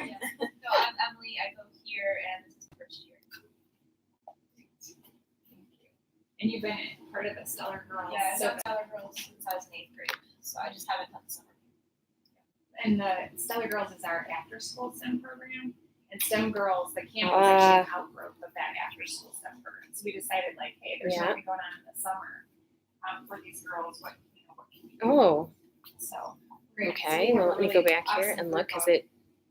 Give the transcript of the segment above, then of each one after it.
No, I'm Emily. I go here, and this is the first year. And you've been part of the Stellar Girls. Yeah, I've done Stellar Girls since I was in 8th grade, so I just haven't done summer. And the Stellar Girls is our after-school STEM program. And STEM Girls, the camp is actually an outgrowth of that after-school STEM program. So we decided, like, hey, there's nothing going on in the summer for these girls. What can we do? Oh, So okay. Well, let me go back here and look because it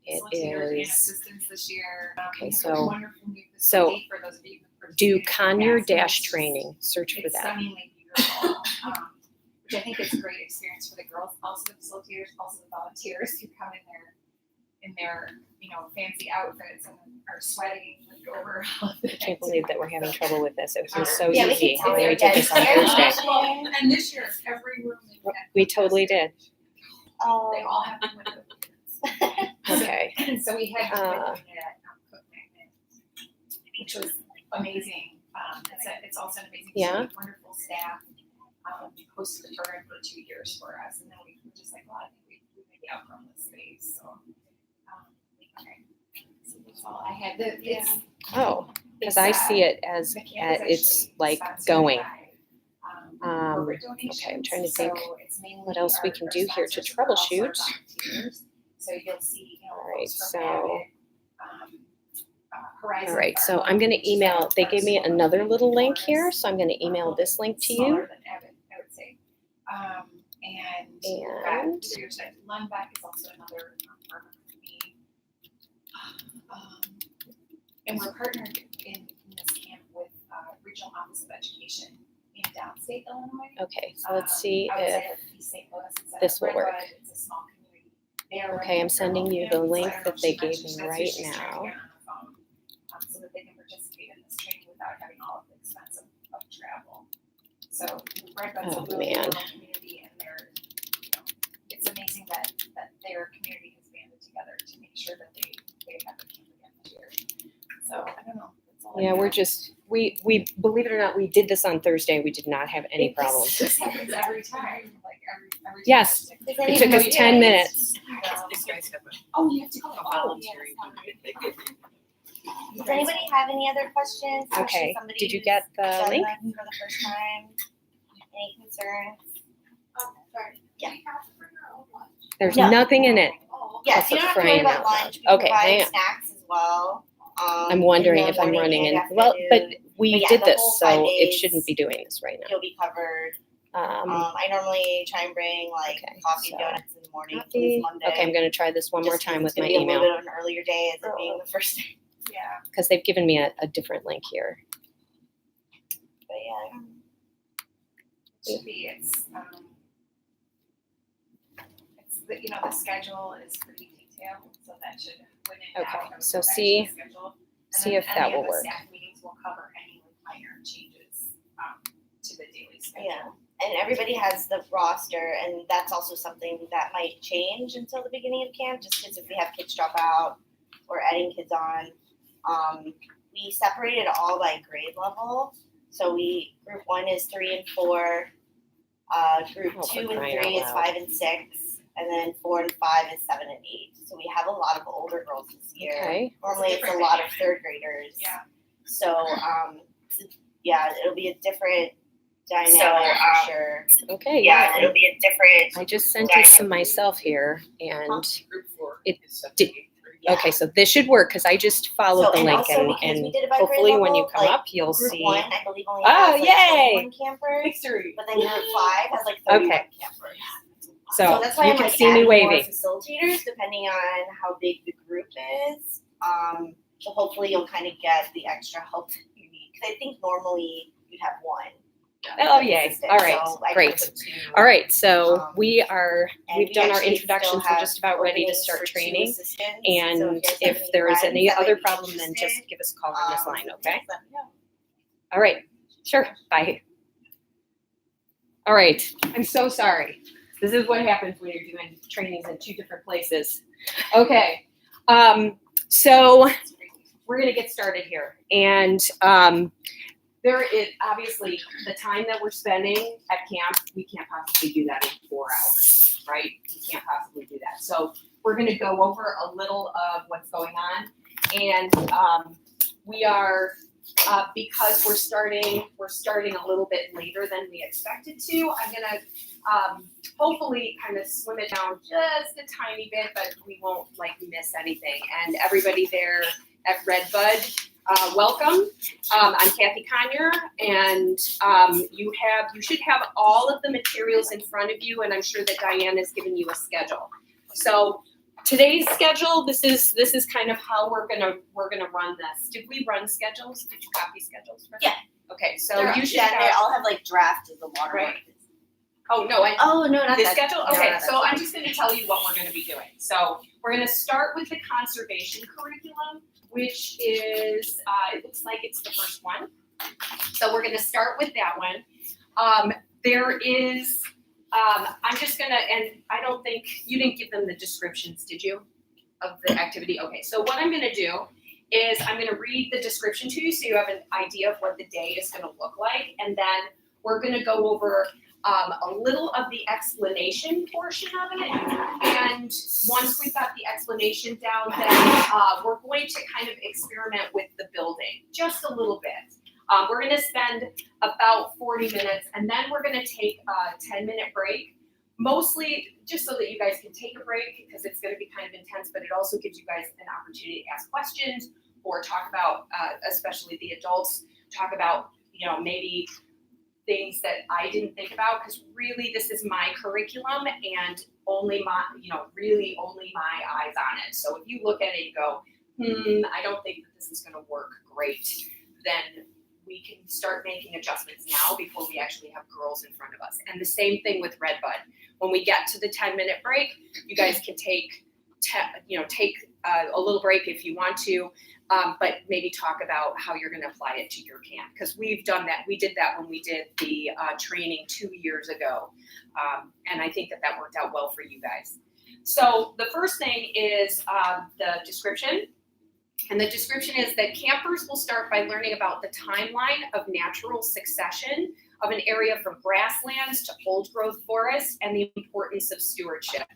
facilitators and is. assistants this year. Okay, We have so- a wonderful new so facility for those of you who Do participated in Conure the past. Dash training. Search for It's that. stunningly beautiful, which I think is a great experience for the girls, also the facilitators, also the volunteers who come in their fancy outfits and are sweating like over all of I it. can't believe that we're having trouble with this. It was so Yeah, we easy can when tell we they're did this on dead. Thursday. And this year, every room they had We totally did. Oh. They all have windows. Okay. So we had doing it at Cook Magnet, which was amazing. It's also an amazing Yeah. wonderful staff. Hosted the program for 2 years for us, and then we were just like, well, I think we maybe outgrown this space. So, okay. So that's all I had. Oh, because I see it as it's like going. Okay, I'm trying to think what else we can do here to troubleshoot. So you'll see, All right, so. Horizon. All right, so I'm going to email. They gave me another little link here, so I'm going to email this link to you. Smaller than Abbott, I would say. And- Lundbeck is also another partner for me. And we're partnered in this camp with Regional Office of Education in downstate Illinois. Okay, so let's see if outside of East St. Louis. It's at this will Redwood. work. It's a small community. They are Okay, I'm running sending you their the own link camp. that I they don't know if gave she me mentioned right she's trying to now. get on the phone, so that they can participate in this training without having all of the expense of travel. So Redwood's a Oh, really man. rural community, and it's amazing that their community has banded together to make sure that they have the camp again this year. So I don't know. That's all I Yeah, we're have. just we believe it or not, we did this on Thursday. We did not have any problems. This happens every time. Like every time. Yes. It took us 10 minutes. Oh, you have to go. Voluntary. Does anybody have any other questions? Especially Okay, somebody did you who's get the done link? this for the first time? Any concerns? Sorry. Yeah. There's No. nothing in it. Yes, you for don't have to worry crying about out loud. lunch. We Okay, provide hang on. snacks as well. I'm wondering in the if I'm morning running and in. Well, but afternoon. we But yeah, did the this, whole so 5 it days, shouldn't be doing this right now. You'll be covered. I normally try and bring like Okay, coffee so and donuts in the morning. copy. Today's Monday. Okay, I'm going to try this one more Just 'cause time with it's my gonna be a email little bit of an earlier day as it being the first day. Yeah. because they've given me a different link here. But yeah. Should be, it's the schedule is pretty detailed, so that should, when in doubt, Okay, I would so go back to see- the schedule. And see then if that any of will the work. staff meetings will cover any minor changes, to the daily schedule. Yeah. And everybody has the roster, and that's also something that might change until the beginning of camp, just because if we have kids drop out or adding kids on. We separated all by grade level. So group 1 is 3 and 4, group Oh, for 2 and crying 3 out is loud. 5 and 6, and then 4 and 5 is 7 and 8. So we have a lot of older girls this year. Okay. Normally it's a lot of 3rd graders. Yeah. So yeah, it'll be a different dynamic for sure. Okay. Yeah, it'll be a different. I just sent it to myself here, and Group 4 It is 7 did- to 8. Yeah. okay, so this should work because I just followed So, the and link, also because we and did it by grade hopefully when you level, come like, up, you'll Group see. 1, I believe, only Oh, has like yay! 21 campers, Victory. but then group 5 has like 31 Okay. campers. So that's why you I'm can like see me adding more waving. facilitators depending on how big the group is. So hopefully you'll kind of get the extra help that you need. Because I think normally you'd have 1. Oh, yay. assistant, All right. so I Great. put 2. All right, so And we've we done our actually introductions. still We're just about have ready to openings start for 2 training. assistants. And So you guys have if there is friends any that might other be problem, then interested, just give us a call on this line, okay? let me know. All right, sure, bye. All right, I'm so sorry. This is what happens when you're doing trainings in 2 different places. Okay, so we're gonna get started here. And there is obviously the time that we're spending at camp, we can't possibly do that in 4 hours, right? We can't possibly do that. So we're going to go over a little of what's going on. And we are, because we're starting a little bit later than we expected to, I'm going to hopefully kind of slim it down just a tiny bit, but we won't miss anything. And everybody there at Redbud, welcome. I'm Kathy Conyer, and you should have all of the materials in front of you, and I'm sure that Diane has given you a schedule. So today's schedule, this is kind of how we're gonna run this. Did we run schedules? Did you copy schedules? Yeah. Okay, so They're, you should yeah, have. they all have drafts of the water. Right. Oh no, Oh no, not the that. schedule? No, Okay, not so that. I'm just gonna tell you what we're gonna be doing. So we're gonna start with the conservation curriculum, which is, it looks like it's the first one. So we're gonna start with that one. There is, I'm just gonna, and I don't think, you didn't give them the descriptions, did you, of the activity? Okay, so what I'm gonna do is I'm gonna read the description to you so you have an idea of what the day is gonna look like, and then we're gonna go over a little of the explanation portion of it, and once we've got the explanation down, then we're going to kind of experiment with the building just a little bit. We're going to spend about 40 minutes, and then we're going to take a 10-minute break, mostly just so that you guys can take a break because it's going to be kind of intense, but it also gives you guys an opportunity to ask questions or talk about, especially the adults, talk about, maybe things that I didn't think about, because really this is my curriculum and only my, really only my eyes on it. So if you look at it and go, I don't think that this is going to work great, then we can start making adjustments now before we actually have girls in front of us. And the same thing with Redbud. When we get to the 10-minute break, you guys can take a little break if you want to, but maybe talk about how you're going to apply it to your camp, because we've done that. We did that when we did the training 2 years ago, and I think that worked out well for you guys. So the first thing is the description, and the description is that campers will start by learning about the timeline of natural succession of an area from grasslands to old-growth forest and the importance of stewardship.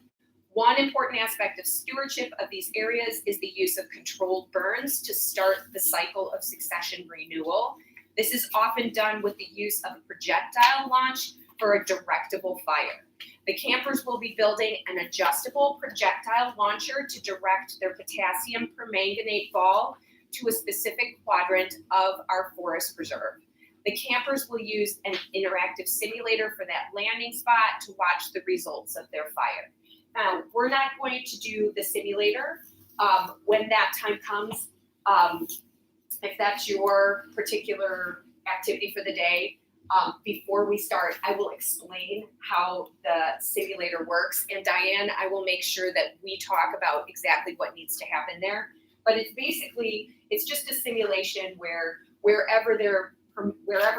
One important aspect of stewardship of these areas is the use of controlled burns to start the cycle of succession renewal. This is often done with the use of a projectile launch for a directable fire. The campers will be building an adjustable projectile launcher to direct their potassium permanganate ball to a specific quadrant of our forest preserve. The campers will use an interactive simulator for that landing spot to watch the results of their fire. Now, we're not going to do the simulator when that time comes. If that's your particular activity for the day, before we start, I will explain how the simulator works. And Diane, I will make sure that we talk about exactly what needs to happen there. But it's just a simulation where wherever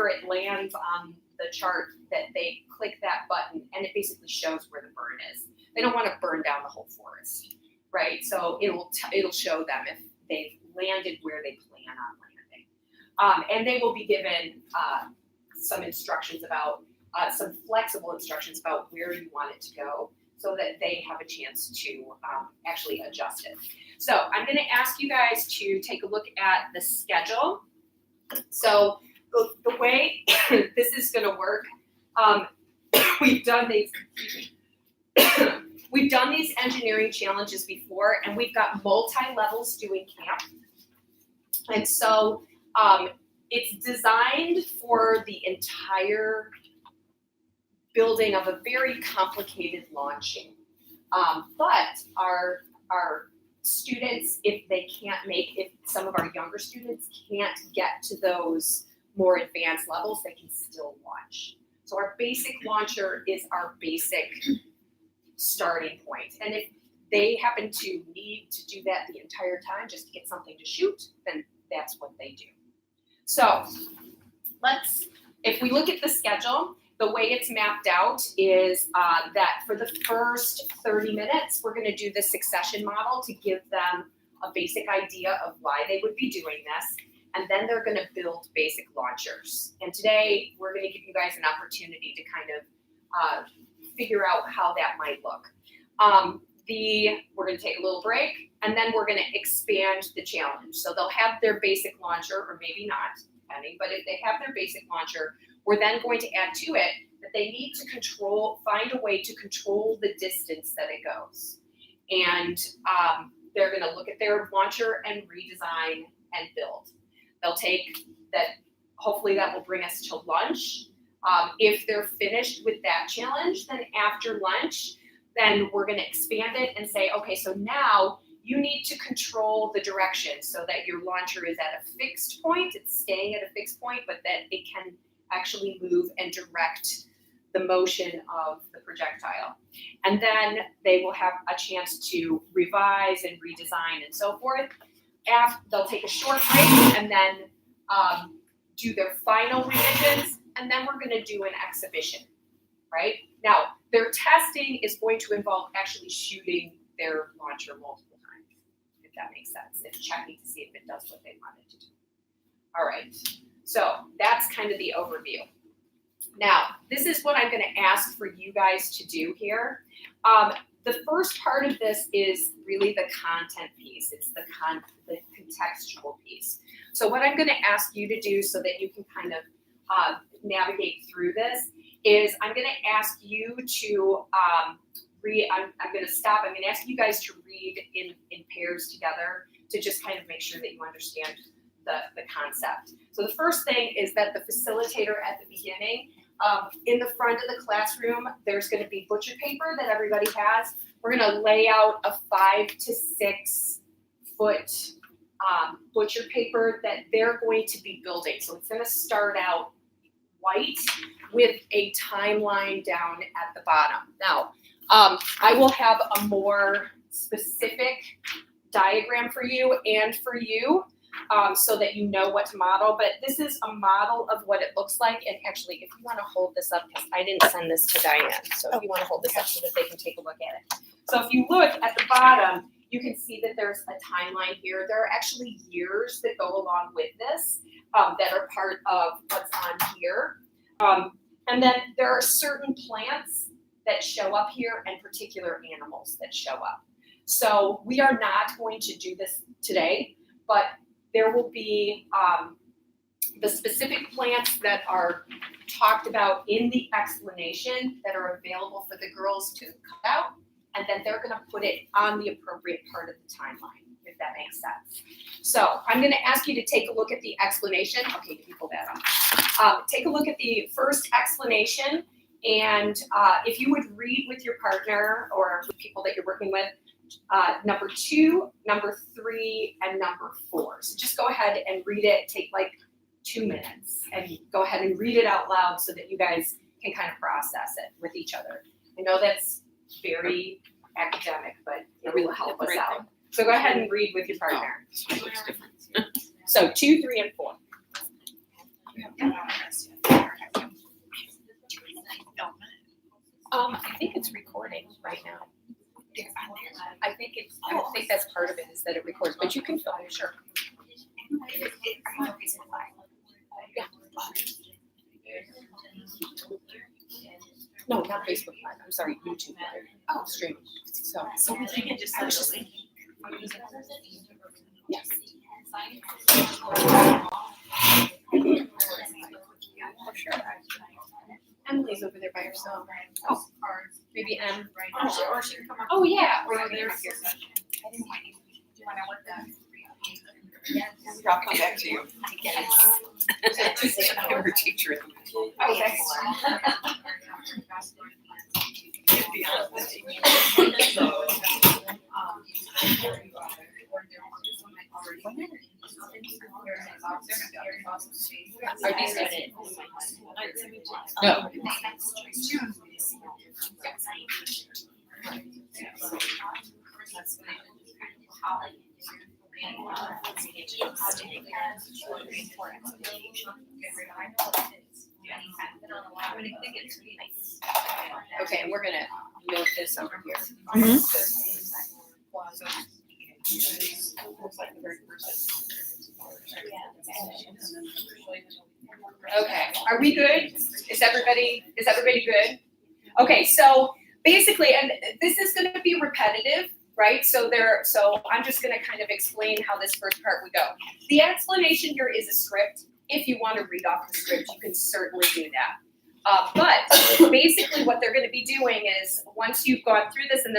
it lands on the chart, that they click that button and it basically shows where the burn is. They don't want to burn down the whole forest, right? So it'll show them if they've landed where they plan on landing. And they will be given some instructions about, some flexible instructions about where you want it to go so that they have a chance to actually adjust it. So I'm going to ask you guys to take a look at the schedule. So the way this is going to work, we've done these engineering challenges before, and we've got multi-levels doing camp. And so it's designed for the entire building of a very complicated launching. But our students, if some of our younger students can't get to those more advanced levels, they can still launch. So our basic launcher is our basic starting point. And if they happen to need to do that the entire time just to get something to shoot, then that's what they do. So if we look at the schedule, the way it's mapped out is that for the first 30 minutes, we're going to do the succession model to give them a basic idea of why they would be doing this. And then they're going to build basic launchers. And today, we're going to give you guys an opportunity to kind of figure out how that might look. we're going to take a little break, and then we're going to expand the challenge. So they'll have their basic launcher, or maybe not, depending, but if they have their basic launcher, we're then going to add to it that they need to find a way to control the distance that it goes. And they're going to look at their launcher and redesign and build. They'll take that, hopefully that will bring us to lunch. If they're finished with that challenge, then after lunch, then we're going to expand it and say, okay, so now you need to control the direction so that your launcher is at a fixed point, it's staying at a fixed point, but that it can actually move and direct the motion of the projectile. And then they will have a chance to revise and redesign and so forth. They'll take a short break and then do their final revisions, and then we're going to do an exhibition, right? Now, their testing is going to involve actually shooting their launcher multiple times, if that makes sense, and checking to see if it does what they want it to do. All right, so that's kind of the overview. Now, this is what I'm going to ask for you guys to do here. The first part of this is really the content piece. It's the contextual piece. So what I'm going to ask you to do so that you can kind of navigate through this is I'm going to ask you to read. I'm going to stop. I'm going to ask you guys to read in pairs together to just kind of make sure that you understand the concept. So the first thing is that the facilitator at the beginning, in the front of the classroom, there's going to be butcher paper that everybody has. We're going to lay out a 5 to 6 foot butcher paper that they're going to be building. So it's going to start out white with a timeline down at the bottom. Now, I will have a more specific diagram for you and for you, so that you know what to model. But this is a model of what it looks like. And actually, if you want to hold this up, because I didn't send this to Diane, so if you want to hold this up so that they can take a look at it. So if you look at the bottom, you can see that there's a timeline here. There are actually years that go along with this that are part of what's on here. And then there are certain plants that show up here and particular animals that show up. So we are not going to do this today, but there will be the specific plants that are talked about in the explanation that are available for the girls to cut out, and then they're going to put it on the appropriate part of the timeline, if that makes sense. So I'm going to ask you to take a look at the explanation. Okay, you can pull that up. Take a look at the first explanation, and if you would read with your partner or with people that you're working with, number 2, number 3, and number 4. So just go ahead and read it. Take like 2 minutes and go ahead and read it out loud so that you guys can kind of process it with each other. I know that's very academic, but it will help us out. So go ahead and read with your partner. So 2, 3, and 4. I think it's recording right now. I think that's part of it, is that it records, but you can film, sure. Yeah. No, not Facebook Live. I'm sorry, YouTube Live. Oh, streaming. So we can just yes. Oh, sure. Emily's over there by herself. Oh, maybe Em. Or she can come up. Oh, yeah. Or there. Do you want to work that? I'll come back to you. Yes. I'm her teacher. Okay. Are these good? No. Okay, and we're gonna note this over here. Okay, are we good? Is everybody good? Okay, so basically, and this is going to be repetitive, right? So I'm just going to kind of explain how this first part would go. The explanation here is a script. If you want to read off the script, you can certainly do that. But basically what they're going to be doing is once you've gone through this and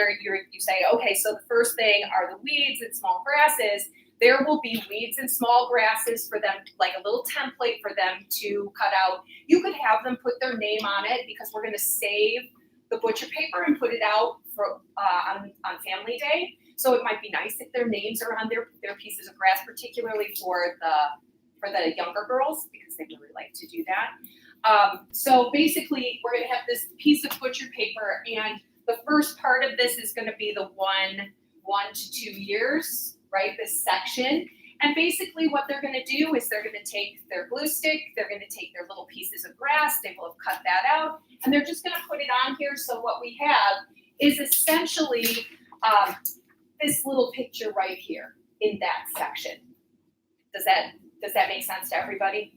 you say, okay, so the first thing are the weeds and small grasses. There will be weeds and small grasses for them, like a little template for them to cut out. You could have them put their name on it because we're going to save the butcher paper and put it out for on Family Day. So it might be nice if their names are on their pieces of grass, particularly for the younger girls because they really like to do that. So basically, we're going to have this piece of butcher paper, and the first part of this is going to be the 1 to 2 years. Right, this section. And basically what they're going to do is they're going to take their glue stick, they're going to take their little pieces of grass, they will have cut that out, and they're just going to put it on here. So what we have is essentially this little picture right here in that section. Does that make sense to everybody?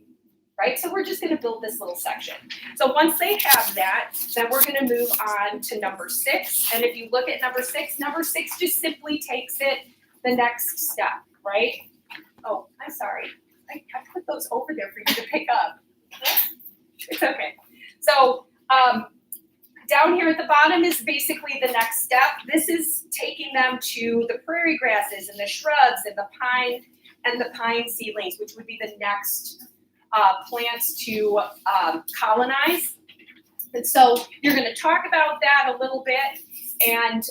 Right, so we're just going to build this little section. So once they have that, then we're going to move on to number 6. And if you look at number 6 just simply takes it the next step, right? Oh, I'm sorry. I put those over there for you to pick up. It's okay. So down here at the bottom is basically the next step. This is taking them to the prairie grasses and the shrubs and the pine seedlings, which would be the next plants to colonize. And so you're going to talk about that a little bit. And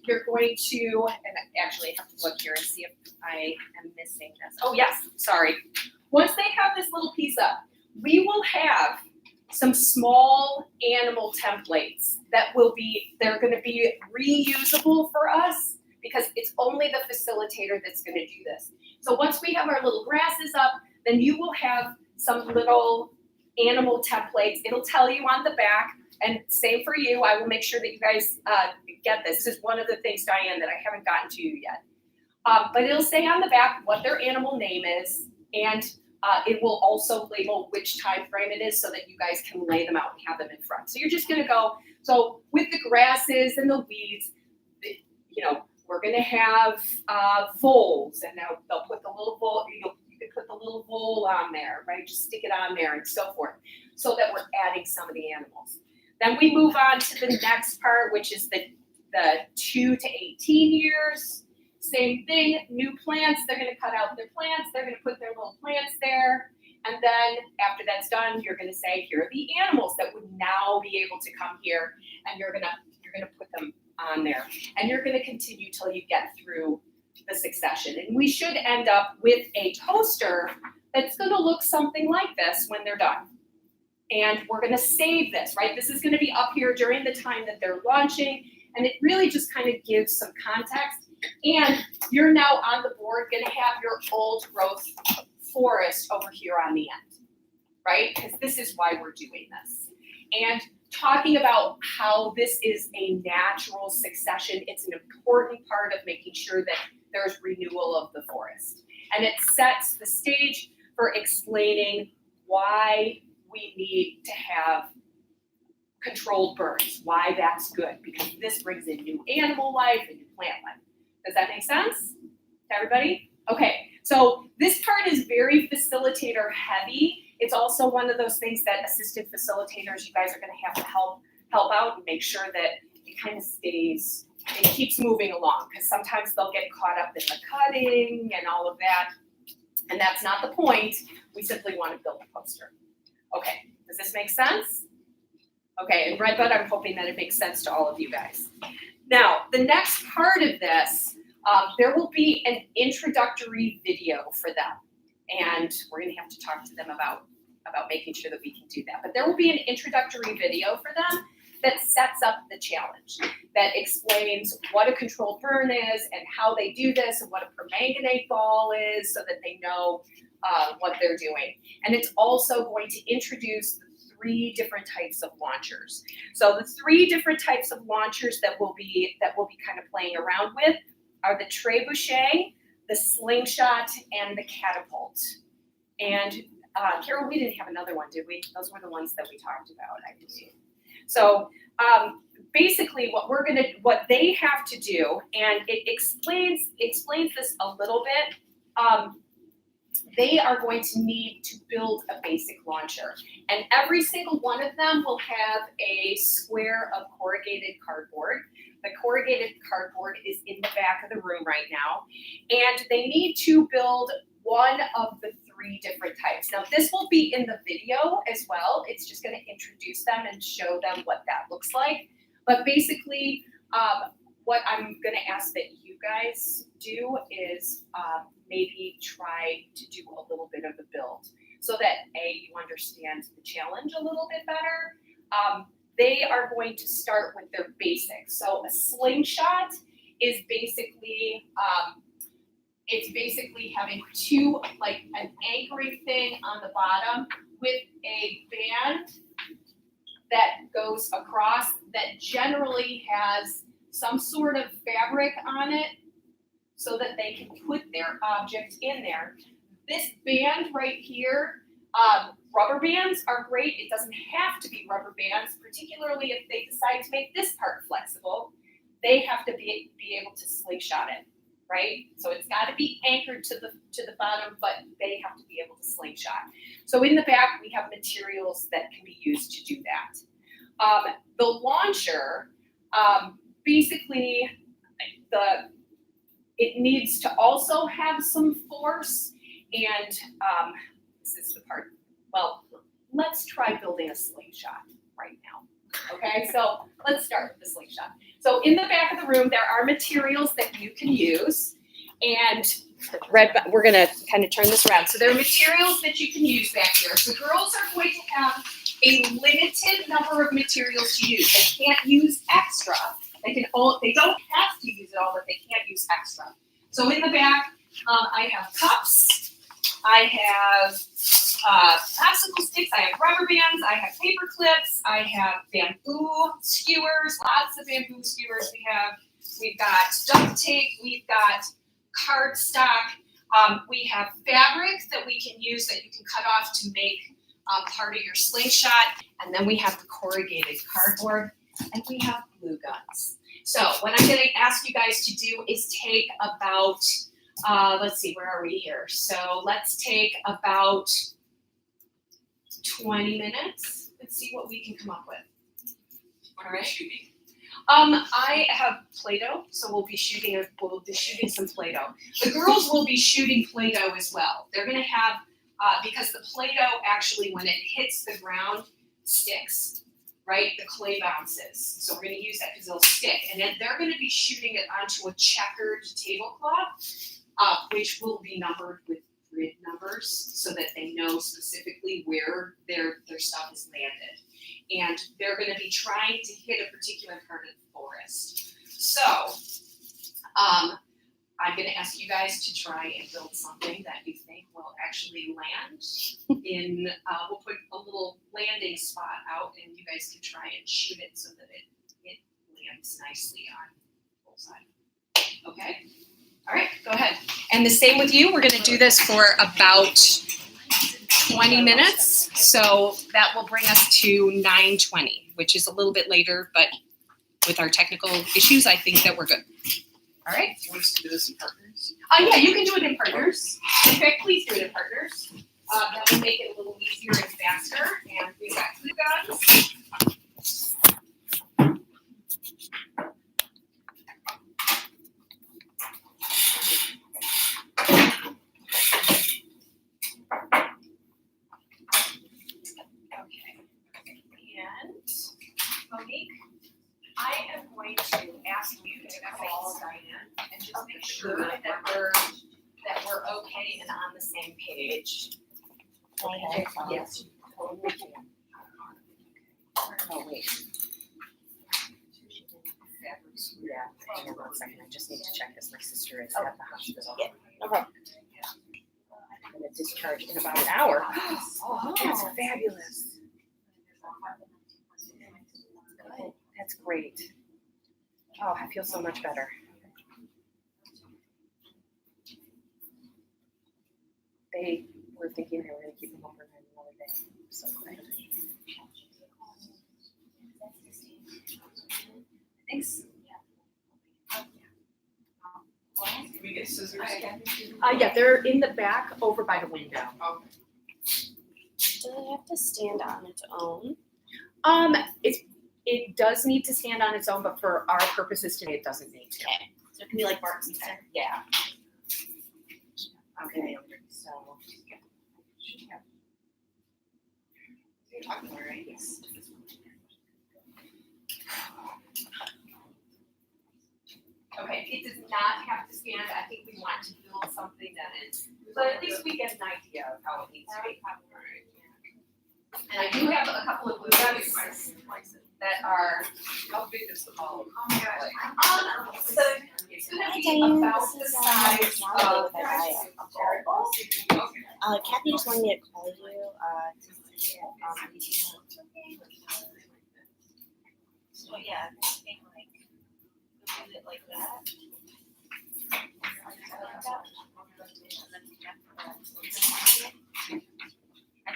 you're going to, and actually I have to look here and see if I am missing this. Oh yes, sorry. Once they have this little piece up, we will have some small animal templates that they're going to be reusable for us because it's only the facilitator that's going to do this. So once we have our little grasses up, then you will have some little animal templates. It'll tell you on the back. And same for you, I will make sure that you guys get this. This is one of the things, Diane, that I haven't gotten to you yet. But it'll say on the back what their animal name is, and it will also label which time frame it is so that you guys can lay them out and have them in front. So you're just going to go, so with the grasses and the weeds, we're going to have voles, and they'll put the little vole, you can put the little vole on there, right? Just stick it on there and so forth, so that we're adding some of the animals. Then we move on to the next part, which is the 2 to 18 years. Same thing, new plants, they're going to cut out their plants, they're going to put their little plants there. And then after that's done, you're going to say, here are the animals that would now be able to come here, and you're going to put them on there. And you're going to continue till you get through the succession. And we should end up with a toaster that's going to look something like this when they're done. And we're going to save this, right? This is going to be up here during the time that they're launching, and it really just kind of gives some context. And you're now on the board going to have your old growth forest over here on the end, right? Because this is why we're doing this. And talking about how this is a natural succession, it's an important part of making sure that there's renewal of the forest. And it sets the stage for explaining why we need to have controlled burns, why that's good, because this brings in new animal life and new plant life. Does that make sense to everybody? Okay, so this part is very facilitator heavy. It's also one of those things that assistant facilitators, you guys are going to have to help out and make sure that it kind of stays, it keeps moving along, because sometimes they'll get caught up in the cutting and all of that, and that's not the point. We simply want to build a poster. Okay, does this make sense? Okay, and Redbud, I'm hoping that it makes sense to all of you guys. Now, the next part of this, there will be an introductory video for them. And we're going to have to talk to them about making sure that we can do that. But there will be an introductory video for them that sets up the challenge, that explains what a controlled burn is and how they do this and what a permanganate ball is so that they know what they're doing. And it's also going to introduce the 3 different types of launchers. So the 3 different types of launchers that we'll be kind of playing around with are the trebuchet, the slingshot, and the catapult. And Carol, we didn't have another one, did we? Those were the ones that we talked about, I believe. So basically what they have to do, and it explains this a little bit. They are going to need to build a basic launcher, and every single one of them will have a square of corrugated cardboard. The corrugated cardboard is in the back of the room right now, and they need to build one of the 3 different types. Now, this will be in the video as well. It's just going to introduce them and show them what that looks like. But basically, what I'm going to ask that you guys do is maybe try to do a little bit of a build so that you understand the challenge a little bit better. They are going to start with their basics. So a slingshot is basically, it's basically having 2, like an anchoring thing on the bottom with a band that goes across that generally has some sort of fabric on it so that they can put their object in there. This band right here, rubber bands are great. It doesn't have to be rubber bands, particularly if they decide to make this part flexible. They have to be able to slingshot it, right? So it's got to be anchored to the bottom, but they have to be able to slingshot. So in the back, we have materials that can be used to do that. The launcher, basically, it needs to also have some force, and this is the part. Well, let's try building a slingshot right now. Okay, so let's start with the slingshot. So in the back of the room, there are materials that you can use, and we're gonna kind of turn this around. So there are materials that you can use back here. So girls are going to have a limited number of materials to use. They can't use extra. They don't have to use it all, but they can't use extra. So in the back, I have cups, I have popsicle sticks, I have rubber bands, I have paper clips, I have bamboo skewers, lots of bamboo skewers. We've got duct tape, we've got cardstock, we have fabric that we can use that you can cut off to make part of your slingshot, and then we have the corrugated cardboard, and we have glue guns. So what I'm going to ask you guys to do is take about, let's see, where are we here? So let's take about 20 minutes. Let's see what we can come up with. All right. I have Play-Doh, so we'll be shooting some Play-Doh. The girls will be shooting Play-Doh as well. They're going to have, because the Play-Doh actually, when it hits the ground, sticks. Right, the clay bounces. So we're going to use that because it'll stick. And then they're going to be shooting it onto a checkered tablecloth, which will be numbered with grid numbers so that they know specifically where their stuff is landed. And they're going to be trying to hit a particular part of the forest. So I'm going to ask you guys to try and build something that you think will actually land in, we'll put a little landing spot out and you guys can try and shoot it so that it lands nicely on both sides. Okay? All right, go ahead. And the same with you. We're going to do this for about 20 minutes. So that will bring us to 9:20, which is a little bit later, but with our technical issues, I think that we're good. All right. You want us to do this in partners? Yeah, you can do it in partners. In fact, please do it in partners. That will make it a little easier and faster. And we've got glue guns. Okay. And Monique, I am going to ask you to call Diane and just make sure that we're okay and on the same page. Okay. Yes. Oh, wait. Yeah, hang on 1 second. I just need to check this. My sister is at the hospital. Yeah, no problem. I'm going to discharge in about an hour. Oh, that's fabulous. Good. That's great. Oh, I feel so much better. They were thinking they were going to keep him over another day. So glad. Thanks. Can we get scissors? Yeah, they're in the back over by the window. Does it have to stand on its own? It does need to stand on its own, but for our purposes today, it doesn't need to. Okay. So it can be like Bart's and Stan. Yeah. Okay. So. You're talking about it, right? Okay, it does not have to stand. I think we want to build something that is, but at least we get an idea of how it needs to be. And I do have a couple of blue ones that are, How big is the ball? so it's gonna be about the size of Kathy just wanted me to call you to see So yeah, I think like, look at it like that.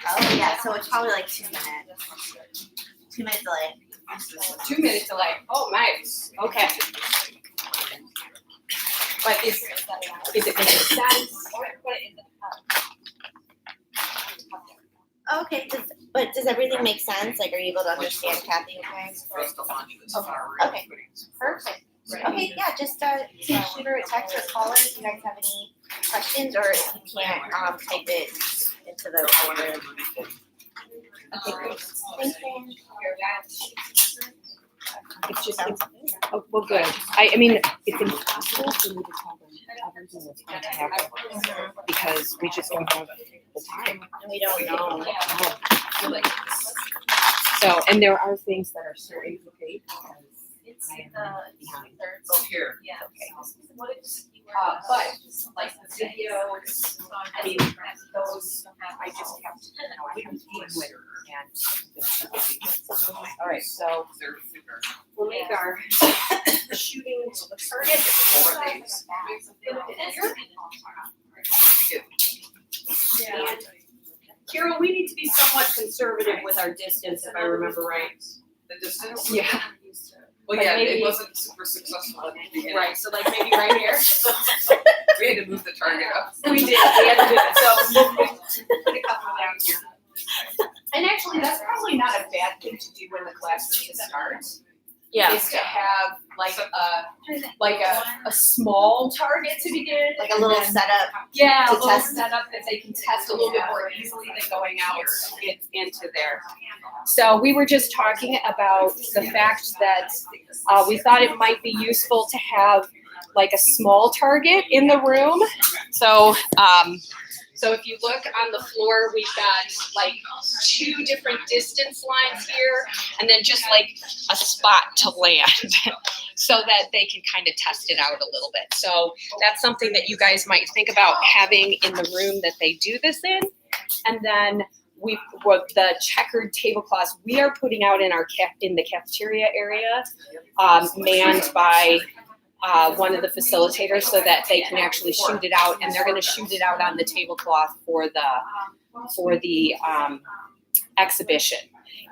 Oh yeah, so it's probably like 2 minutes. 2 minutes delay. 2 minute delay. Oh, nice. Okay. But is it making sense? Or put it in the cup. Okay, does everything make sense? Like, are you able to understand Kathy? Okay. For us to launch this Okay. far. Okay. Perfect. Okay, yeah, just shoot her a text or call her if you guys have any questions, or if you can't type it into the folder. Okay, great. Thanks, Dan. It's just, oh, well, good. I mean, it's impossible for me to tell them everything that's going to happen because we just don't have the time. And we don't know. So, and there are things that are so incomplete because It's I am the behind. third. Oh, here. Yeah. What if you were? But like the videos, I mean, those, I just have to, I have to deal with and. All right, so we'll make our shooting target. Four days. And Carol, we need to be somewhat conservative with our distance, if I remember right. The distance? Yeah. Well, Like yeah, maybe- it wasn't super successful at the beginning. Right, so like maybe right here. We had to move the target up. We did, we had to do it, so we'll put a couple down here. And actually, that's probably not a bad thing to do when the class just starts. Yeah. Is to have like a small target to begin. Like a little and then- setup. Yeah, a to little test. setup that they can test a little bit more easily than going out into there. So we were just talking about the fact that we thought it might be useful to have like a small target in the room. So so if you look on the floor, we've got like 2 different distance lines here, and then just like a spot to land so that they can kind of test it out a little bit. So that's something that you guys might think about having in the room that they do this in. And then the checkered tablecloths we are putting out in in the cafeteria area, manned by one of the facilitators so that they can actually shoot it out, and they're going to shoot it out on the tablecloth for the exhibition.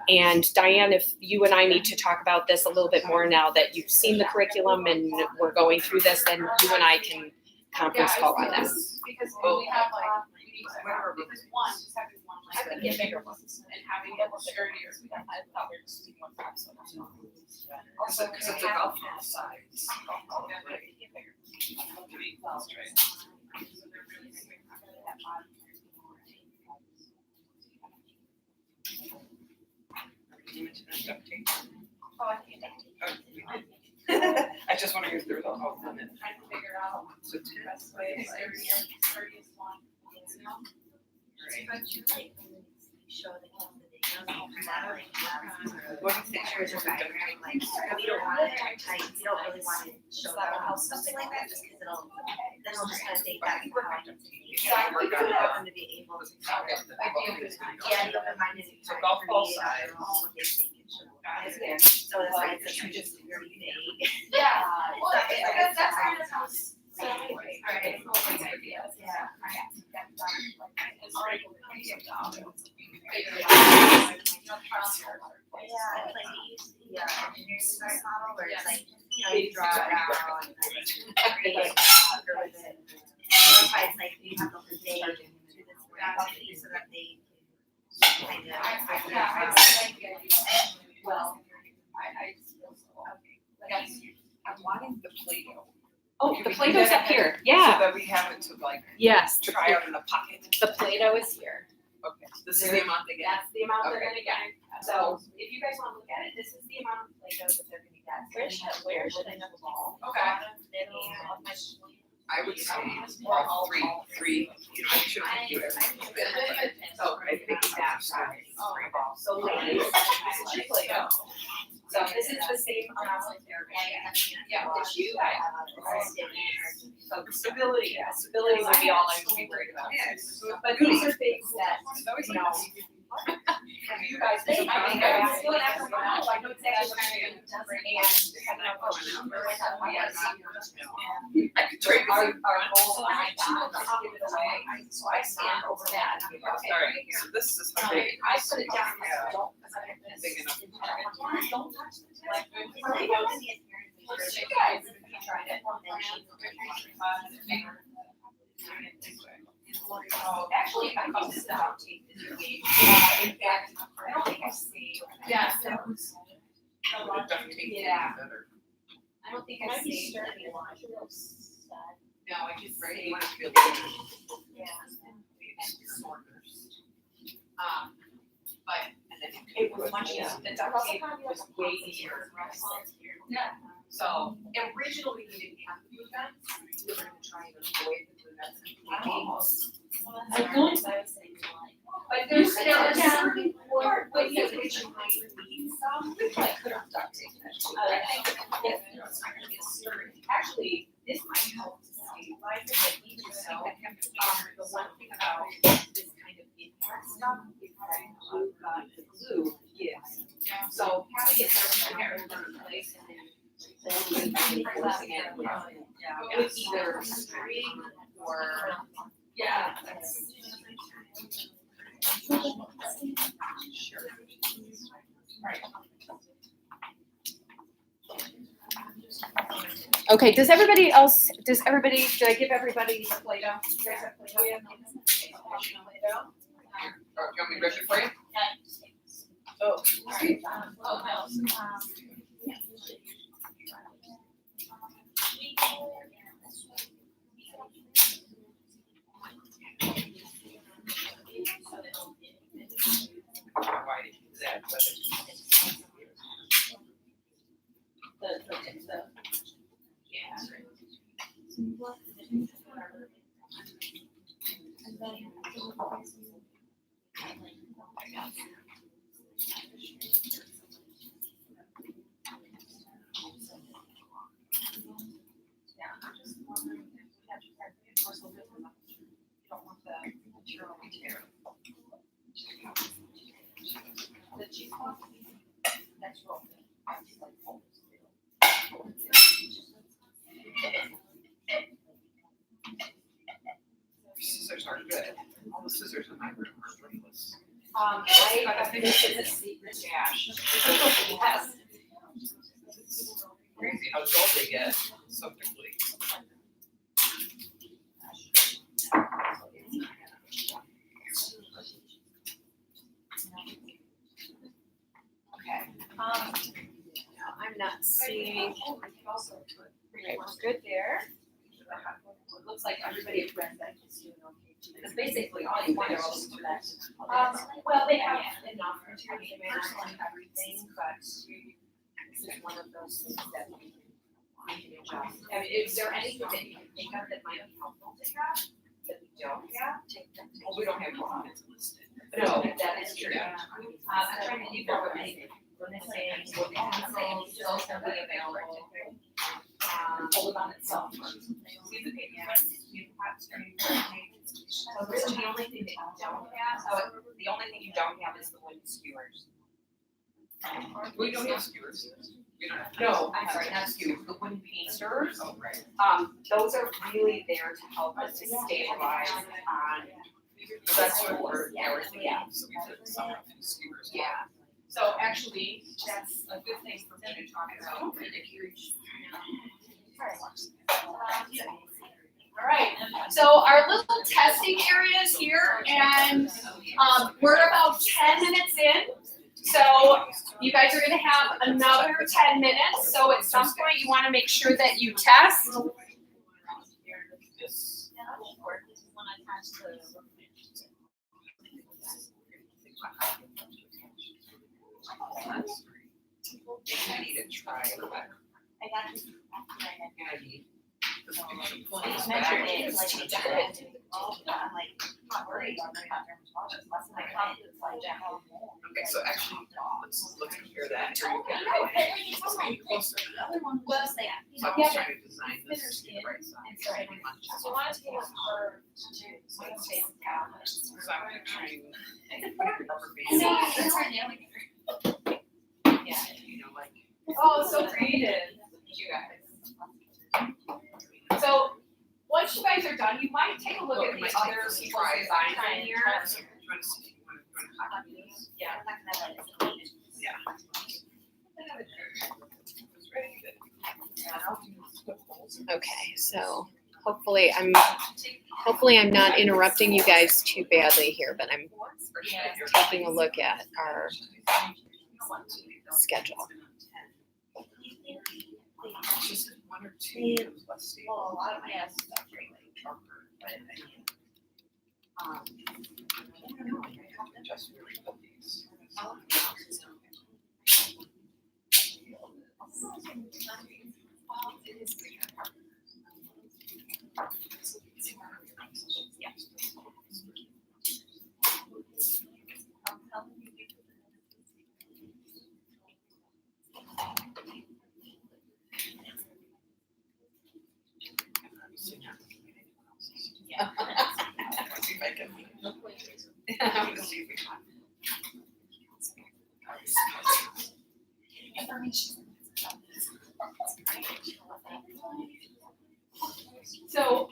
And Diane, if you and I need to talk about this a little bit more now that you've seen the curriculum and we're going through this, then you and I can conference call on this. Because we have like, we need to, because one, just having one like. I could get bigger ones. And having it bigger ears, I thought we were just doing one box. Also, because it's a golf ball size. I just want to use their little limit. Trying to figure out So the best way, sturdiest one, you know? But you like show the kids the videos, What do you think? pictures are better, like, we don't want it tight, we don't really want to show them how something like that, just because then it'll just kind of date back. Yeah, we could have them to be able to. Yeah, the open-minded. So golf ball size. What they think and show. So that's why it's such a just very vague. Yeah, well, that's kind of how. So, Alright. alright. Yeah. Yeah, it's like we use the engineering design model where it's like, you draw it out and then create with it. That's why it's like you have the whole day to this faculty so that they kind of figure out. Well, I feel so. Yes, I'm wanting the Play-Doh. Oh, Can the we do Play-Doh's that up here. So Yeah. that we have it to like Yes. try out in the pocket. The Play-Doh is here. Okay, this is the amount they get. That's the amount they're Okay. gonna get. So if you guys wanna look at it, this is the amount of Play-Doh that they're gonna get. Where should I know the ball? Okay. I would say all three, you know, I shouldn't do it. So I think that's three balls. So ladies, this is your Play-Doh. So this is the same amount of their. Yeah, that you guys. So the stability would be all I would be worried about. But these are things that, you know, you guys, I think I'm still an expert now, I know exactly what I'm doing. I could trade Our, with you. our goal, I give it away, so I stand over that. Alright, so this is how big. I put it down, Yeah. don't, because I have this. Big enough. Don't touch the tip. Like, Let's you guys, if you tried it. Actually, I think this is how to take this engagement. In fact, I don't think I saved. Yeah. It doesn't take it Yeah. better. I don't think I saved. No, I just saved. You want to feel good. Yeah. But, and then It was much easier, the duct tape was way easier. Yeah. So originally we didn't have glue guns. We were gonna try and avoid the glue guns completely. But there are certain ways in which you might need some, like could have duct tape that too. But I think if, you know, it's not gonna be a sturdy. Actually, this might help to stabilize it, but even so, the one thing about this kind of impact stuff is that the glue gives. So having it there in place and then reinforcing it with either string or, yeah. Sure. Right. Okay, did I give everybody the Play-Doh? You guys have Play-Doh? Play-Doh? Or do you want me to grab it for you? Oh. I don't know why they do that, but I'm just wondering if we have to start reinforcing it. You don't want the material to tear. The cheesecloth, that's rolled. scissors are good. All the scissors in my room are brainless. I this is a secret stash. Yes. It's crazy how dull they get so quickly. Okay. I'm not seeing. Right, we're good there. It looks like everybody at Red Bank is doing okay. Because basically all you want is to that. Well, they have enough material to manage everything, but this is one of those things that we can adjust. I mean, is there anything that you can think of that might be helpful to have that we don't have? Well, we don't have one that's listed. No, that is true. Yeah. I'm trying to think of anything. When they say, what pencils, those are be available. Hold on itself. See the paper, you have to. So really the only thing that you don't have, the only thing you don't have is the wooden skewers. We don't have skewers. We don't have. No, I'm sorry, not skewers, the wooden painters. Oh, right. Those are really there to help us to stabilize on. That's what we're, yeah, we're thinking, so we put some skewers. Yeah. So actually, that's a good thing for me to talk about. All right, so our little testing area is here, and we're about 10 minutes in. So you guys are gonna have another 10 minutes. So at some point, you wanna make sure that you test. I need to try. I got you. It's Measured it, like, I'm like, not worried about the dermatologist, less than my confidence, like, Okay, so actually, let's compare that. Well, it's like, So I was trying to design this to the right and side. so I want to take a curve to so it stays down. So I'm picturing putting rubber And bands, then it's right now, like, you know, like. Oh, so creative, you guys. So once you guys are done, you might take a look at the other people's designs in here. Trying to see if you want to copy this. Yeah. I'm not gonna let it. Yeah. It's very good. Okay, so hopefully I'm not interrupting you guys too badly here, but I'm taking a look at our schedule. Just one or two less stable. Well, a lot of my ass is actually like, But I don't know, I have to just really put these. Yeah. Let's see if I can. I'm gonna see if we can. So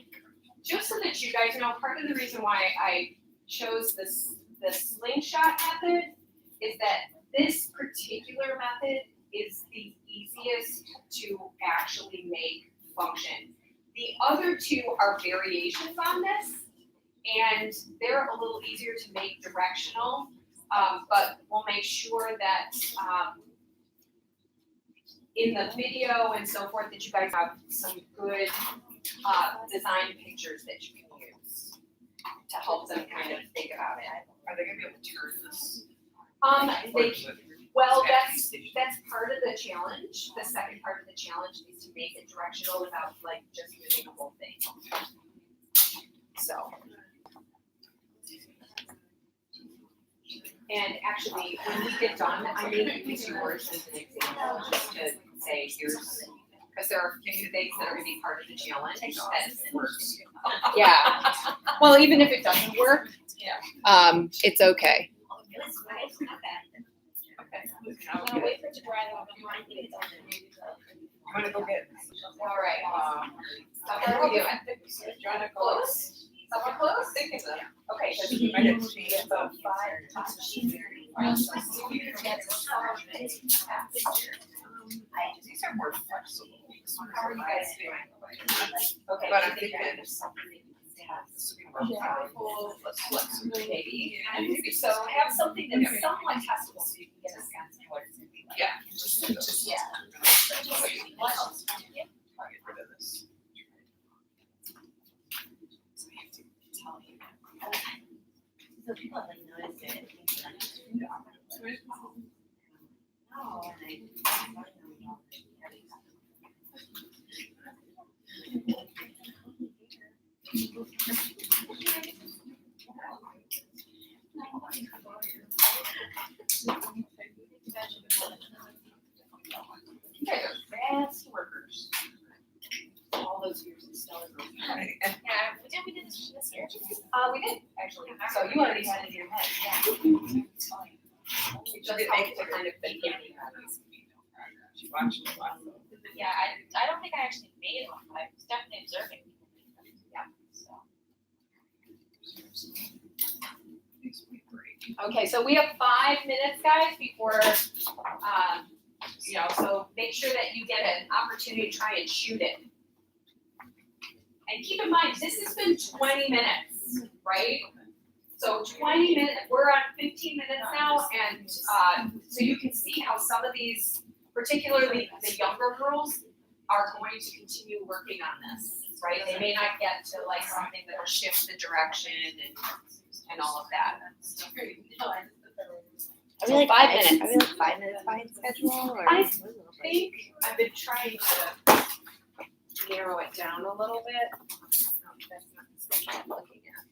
just so that you guys know, part of the reason why I chose the slingshot method is that this particular method is the easiest to actually make function. The other two are variations on this, and they're a little easier to make directional, but we'll make sure that in the video and so forth that you guys have some good design pictures that you can use to help them kind of think about it. Are they gonna be able to turn this? Well, that's part of the challenge. The second part of the challenge is to make it directional without like just moving the whole thing. So. And actually, when we get done, I may use yours as an example, just to say here's, because there are a few things that are gonna be part of the challenge that works. Yeah. Well, even if it doesn't work, it's okay. It's nice, not bad. Okay. I'm gonna wait for it to dry, though, I'm trying to get it done. I'm gonna go get. All right. Uh, What are we doing? Joanna, Close? Someone close? Thinking that. Okay, so I didn't change the. These are more flexible. How are you guys doing? Okay. But I'm thinking this will be more powerful, less flexible. Maybe, and maybe so have something that's somewhat testable so you can get a sense of what it's gonna be like. Yeah. Just, Yeah. I'll get rid of this. So people have like noticed it. Oh, and You guys are fast workers. All those years in Stellar Grove. yeah, we did this year. We did, actually, so you already had it in your head, yeah. You just have to kind of think of it. She watched a lot. Yeah, I don't think I actually made one, but I was definitely observing. Yeah, so. Makes me great. Okay, so we have 5 minutes, guys, before, so make sure that you get an opportunity to try and shoot it. And keep in mind, this has been 20 minutes, right? So 20 minutes, we're on 15 minutes now, and so you can see how some of these, particularly the younger girls, are going to continue working on this, right? They may not get to like something that will shift the direction and all of that. Are we like 5 minutes. Are we like 5 minutes behind schedule? Or? I think I've been trying to narrow it down a little bit. No, that's not the schedule I'm looking at.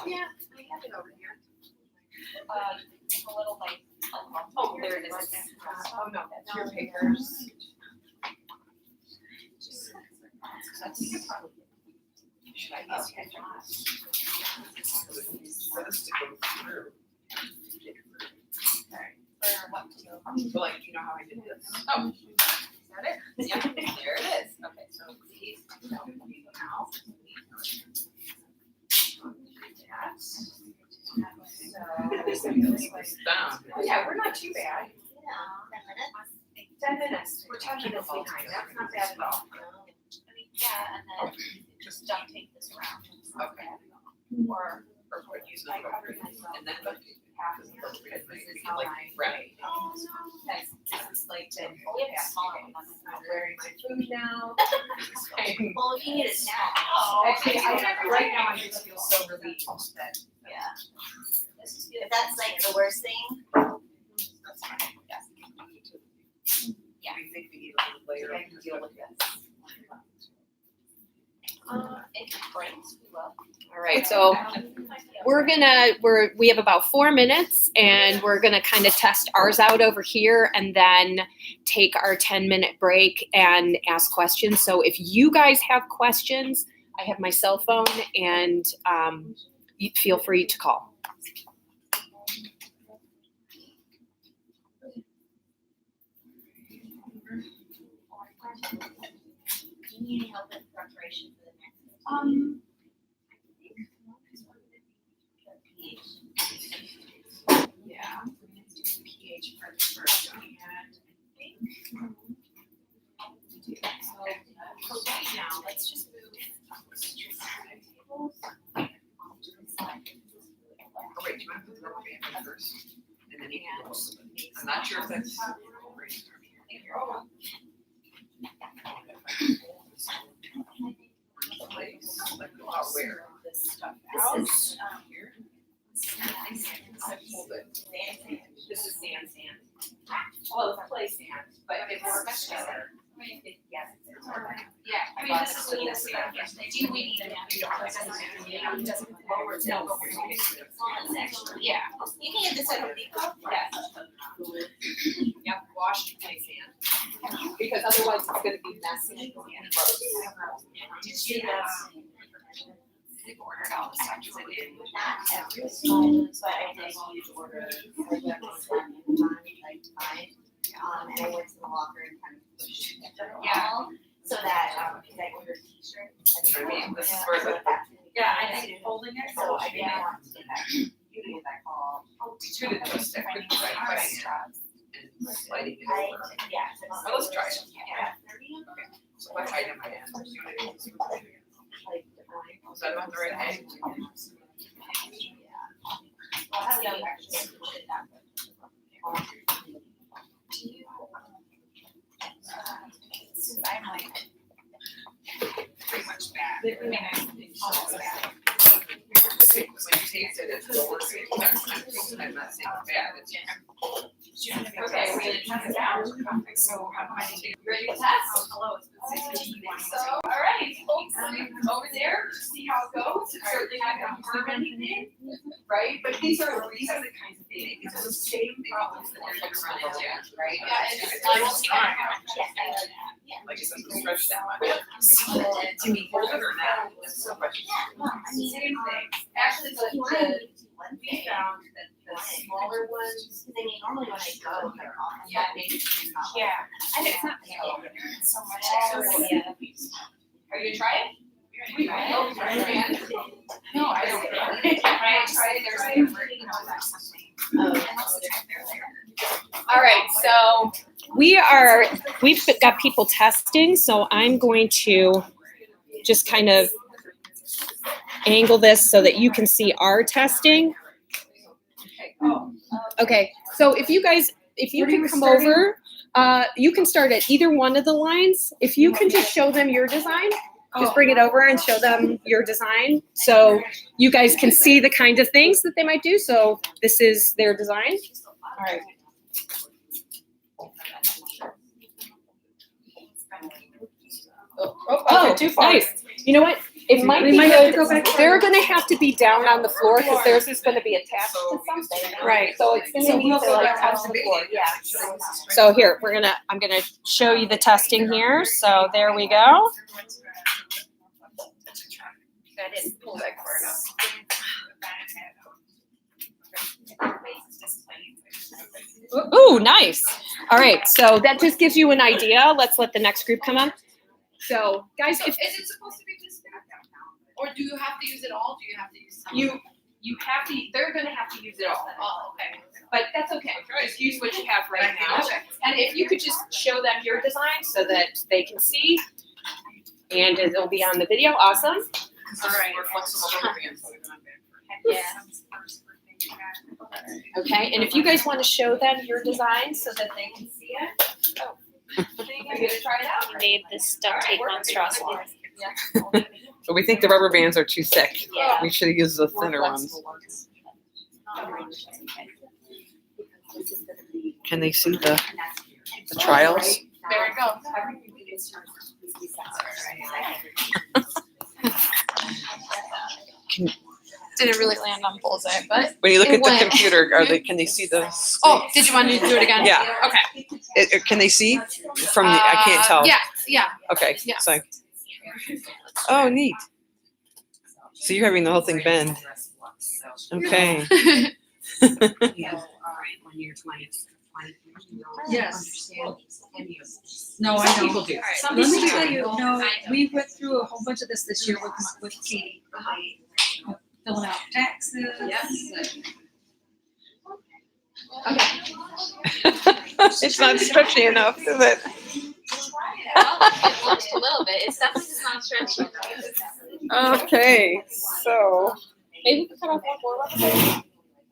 Yeah, I have it over here. A little like. Oh, there it is. Oh, no, that's your papers. Should I use it? For what to do. So like, you know how I did this? Oh, is that it? Yeah, there it is. Okay, so these don't need now. Oh, yeah, we're not too bad. 10 minutes? 10 minutes. We're 10 minutes behind. That's not bad at all. I mean, yeah, and then just don't take this around. Okay. Or Or use the and then Half of because this is how like I right. That's this is like the we have a smaller one. I'm wearing my food now. Well, if you need a snack. Actually, right now I just feel so relieved that Yeah. This is good. If that's like the worst thing, That's fine. Yes. Yeah. We think we need a little later. I can deal with this. If it breaks, we will. All right, so we have about 4 minutes and we're gonna kind of test ours out over here and then take our 10-minute break and ask questions. So if you guys have questions, I have my cell phone and you feel free to call. do you need any help in preparation for the next meeting? Yeah, pH first, and I think. So for right now, let's just move. Oh, wait, do you want to put the rubber band in first? And then you can go. I'm not sure if that's. Like, go out where? This stuff This out. is, Here? Hold it. This is sand. Well, it's clay sand, but it's much better. Yes. Yeah, I mean, this is what this is. Do we need a napkin? Doesn't lower it down. Yeah. You can get this at Home Depot. Yep, washed clay sand. Because otherwise it's gonna be messy and gross. Did you see that? They've ordered all the stuff to do. Not every time, but I did order. Like mine. And I went to the locker and kind of pushed it Yeah. so that, because I ordered t-shirts. You know what I mean? This is where the. Yeah, I think holding it. So I didn't want to get that, you to get that call. Two to the stick with the right pressing and sliding it I, over. yeah. Oh, let's try it. Yeah. So what item I am? Like, So I'm on the right hand. I'll have them actually push it down. Since I'm like Pretty much bad. almost back. When you taste it, it's lower. I'm not saying it's bad, it's Okay, we're gonna test it out. So how do I take? Ready to test? Hello. So, all right, folks, over there, see how it goes. Certainly not gonna harm anything, right? But these are the kinds of things, these are the same problems that they're gonna run into, right? Yeah, it's like time. Yes, I like that. Like it doesn't stretch that much. To be hold it or not, it's so much. No, I mean, Same thing. Actually, you want to give it to one we thing. found that the smaller ones, Because I mean, normally when I go, they're all. Yeah. Maybe it's not. yeah, and it's not so much extra. you gonna try it? We might help try it again. No, I don't. Try it. There's All right, so we've got people testing, so I'm going to just kind of angle this so that you can see our testing. Okay, so if you can come over, you can start at either one of the lines. If you can just show them your design, just bring it over and show them your design so you guys can see the kind of things that they might do. So this is their design. All right. Oh, too far. Nice. You know what? It might be good. They're going to have to be down on the floor because theirs is going to be attached to something. Right. So it's going to need to like touch the floor. Yeah. So here, I'm going to show you the testing here. So there we go. I didn't pull back far enough. Ooh, nice. All right. So that just gives you an idea. Let's let the next group come on. So guys, is it supposed to be this big? Or do you have to use it all? Do you have to use some? you have to, they're going to have to use it all. Oh, okay. But that's okay. Just use what you have right now. Okay. And if you could just show them your design so that they can see, and it'll be on the video. Awesome. All right. We're flexible. Yeah. Okay. And if you guys want to show them your design so that they can see it. Oh. Are you going to try it out? We made this duct tape monstrosity. But we think the rubber bands are too thick. Yeah. We should have used the thinner ones. Can they see the trials? There we go. Didn't really land on bullseye, but. When you look It at the went. computer, can they see the? Oh, did you want me to do it again? Yeah. Okay. Can they see from the? I can't tell. Yeah. Okay. Yeah. So. Oh, neat. So you're having the whole thing bend. Okay. Yes. No, I don't. People do. Let me tell you, no, we went through a whole bunch of this year with Katie. Filling out taxes. Yes. It's not stretchy enough, is it? It looks a little bit. It's definitely just not stretchy. Okay. So. Maybe we can cut off one more rubber band.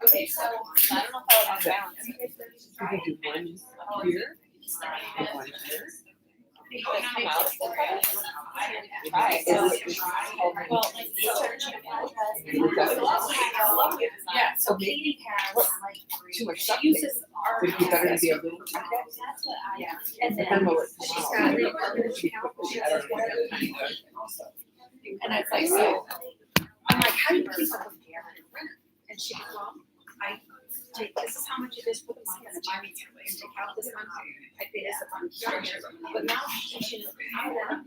Okay, so I don't know if I would balance. We could do one here. One here. Yeah, so Katie has Too much she stuff. uses our. Would it be better to be a little? Yeah. And then Depends on what- she's got and it's like, so, I'm like, how do you keep up with the average renter? And she goes, well, I take, this is how much it is for the month, and I take out this month, I pay this a month. But now she's teaching, I'm gonna.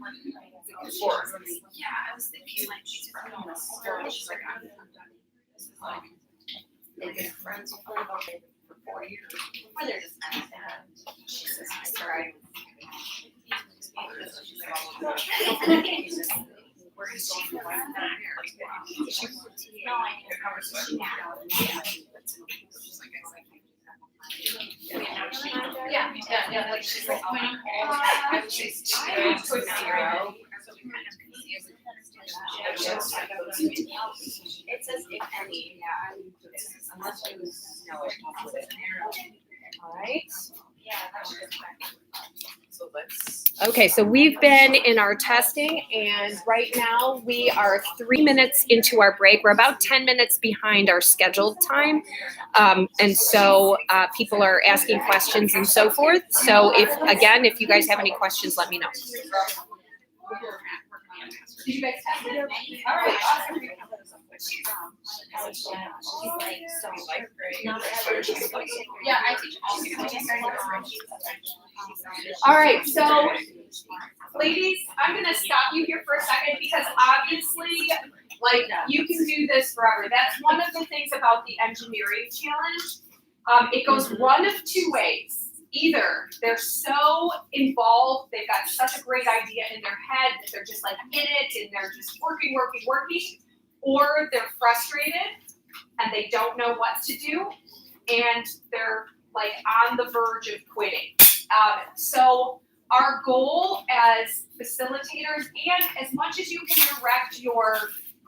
Yeah, I was thinking like, she's from the store, she's like, I'm done. This is like, they've been friends for 4 years. Or they're just not that. She says, I started. Where he's going to learn that. She was a TA. No, I had a conversation now. Yeah, like she's like, when I'm all, I would say, put 0. It says if any, yeah, unless you know it. All right. Yeah, that's just So let's. Okay, so we've been in our testing, and right now we are 3 minutes into our break. We're about 10 minutes behind our scheduled time. And so people are asking questions and so forth. So if you guys have any questions, let me know. Did you guys have it? All right, awesome. Yeah, I teach all right, so ladies, I'm gonna stop you here for a second because obviously, like, you can do this forever. That's one of the things about the engineering challenge. It goes one of two ways. either they're so involved, they've got such a great idea in their head that they're just like in it and they're just working, or they're frustrated and they don't know what to do and they're like on the verge of quitting. So our goal as facilitators, and as much as you can direct your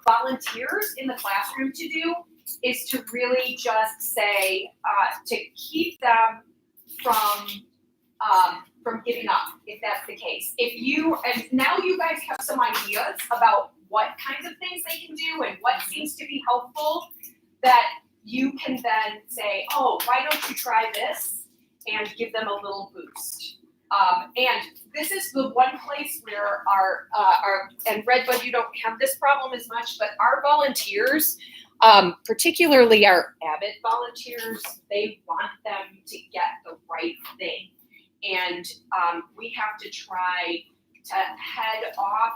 volunteers in the classroom to do, is to really just say, to keep them from giving up, if that's the case. And now you guys have some ideas about what kinds of things they can do and what seems to be helpful, that you can then say, oh, why don't you try this, and give them a little boost. And this is the one place where our and Redbud, you don't have this problem as much, but our volunteers, particularly our Abbott volunteers, they want them to get the right thing. And we have to try to head off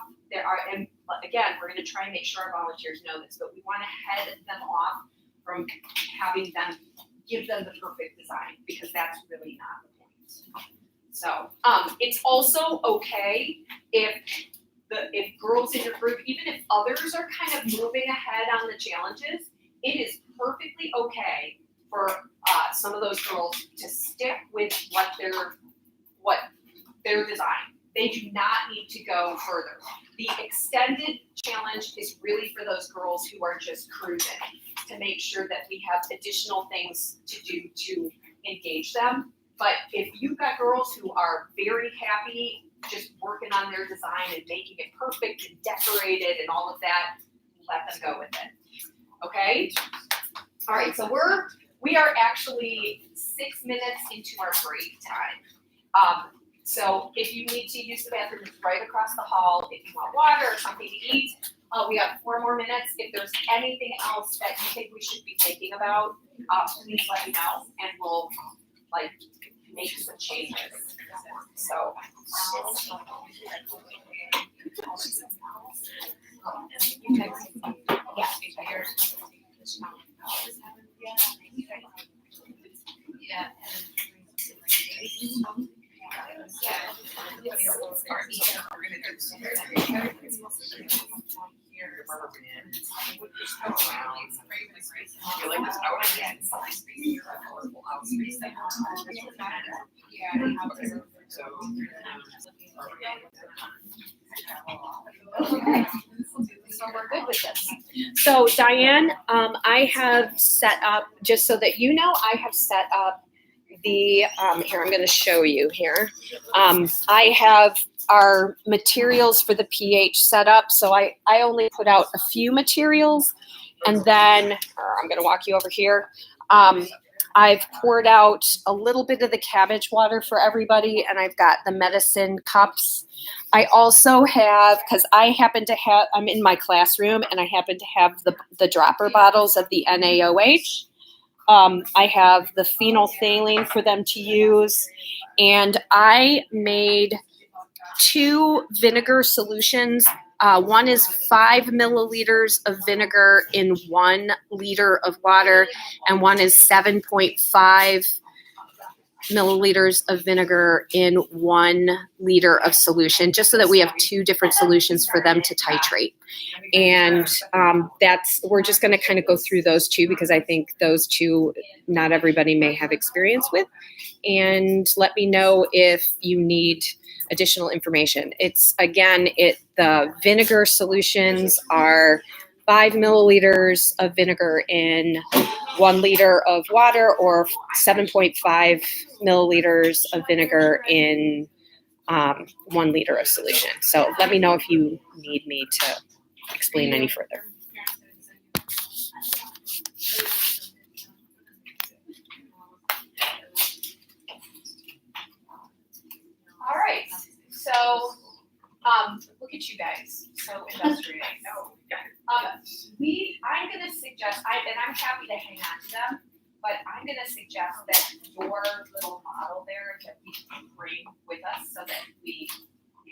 and again, we're gonna try and make sure our volunteers know this, but we wanna head them off from having them give them the perfect design, because that's really not the point. So it's also okay if girls in your group, even if others are kind of moving ahead on the challenges, it is perfectly okay for some of those girls to stick with what their design. They do not need to go further. The extended challenge is really for those girls who are just cruising, to make sure that we have additional things to do to engage them. But if you've got girls who are very happy just working on their design and making it perfect and decorated and all of that, let them go with it. Okay? All right, so we are actually 6 minutes into our break time. So if you need to use the bathroom, it's right across the hall. If you want water or something to eat, we have 4 more minutes. If there's anything else that you think we should be thinking about, please let me know, and we'll make some changes. So. Okay. So we're good with this. So Diane, I have set up, just so that you know, I have set up the, here, I'm going to show you here. I have our materials for the PH set up. So I only put out a few materials, and then I'm going to walk you over here. I've poured out a little bit of the cabbage water for everybody, and I've got the medicine cups. I also have, because I'm in my classroom, and I happen to have the dropper bottles of the NaOH. I have the phenolphthalein for them to use, and I made 2 vinegar solutions. One is 5 milliliters of vinegar in 1 liter of water, and one is 7.5 milliliters of vinegar in 1 liter of solution, just so that we have 2 different solutions for them to titrate. And we're just going to kind of go through those 2, because I think those 2 not everybody may have experience with. And let me know if you need additional information. It's the vinegar solutions are 5 milliliters of vinegar in 1 liter of water, or 7.5 milliliters of vinegar in 1 liter of solution. So let me know if you need me to explain any further. All right, so look at you guys, so industrious. I'm going to suggest, and I'm happy to hang on to them, but I'm going to suggest that your little model there that we can bring with us, so that we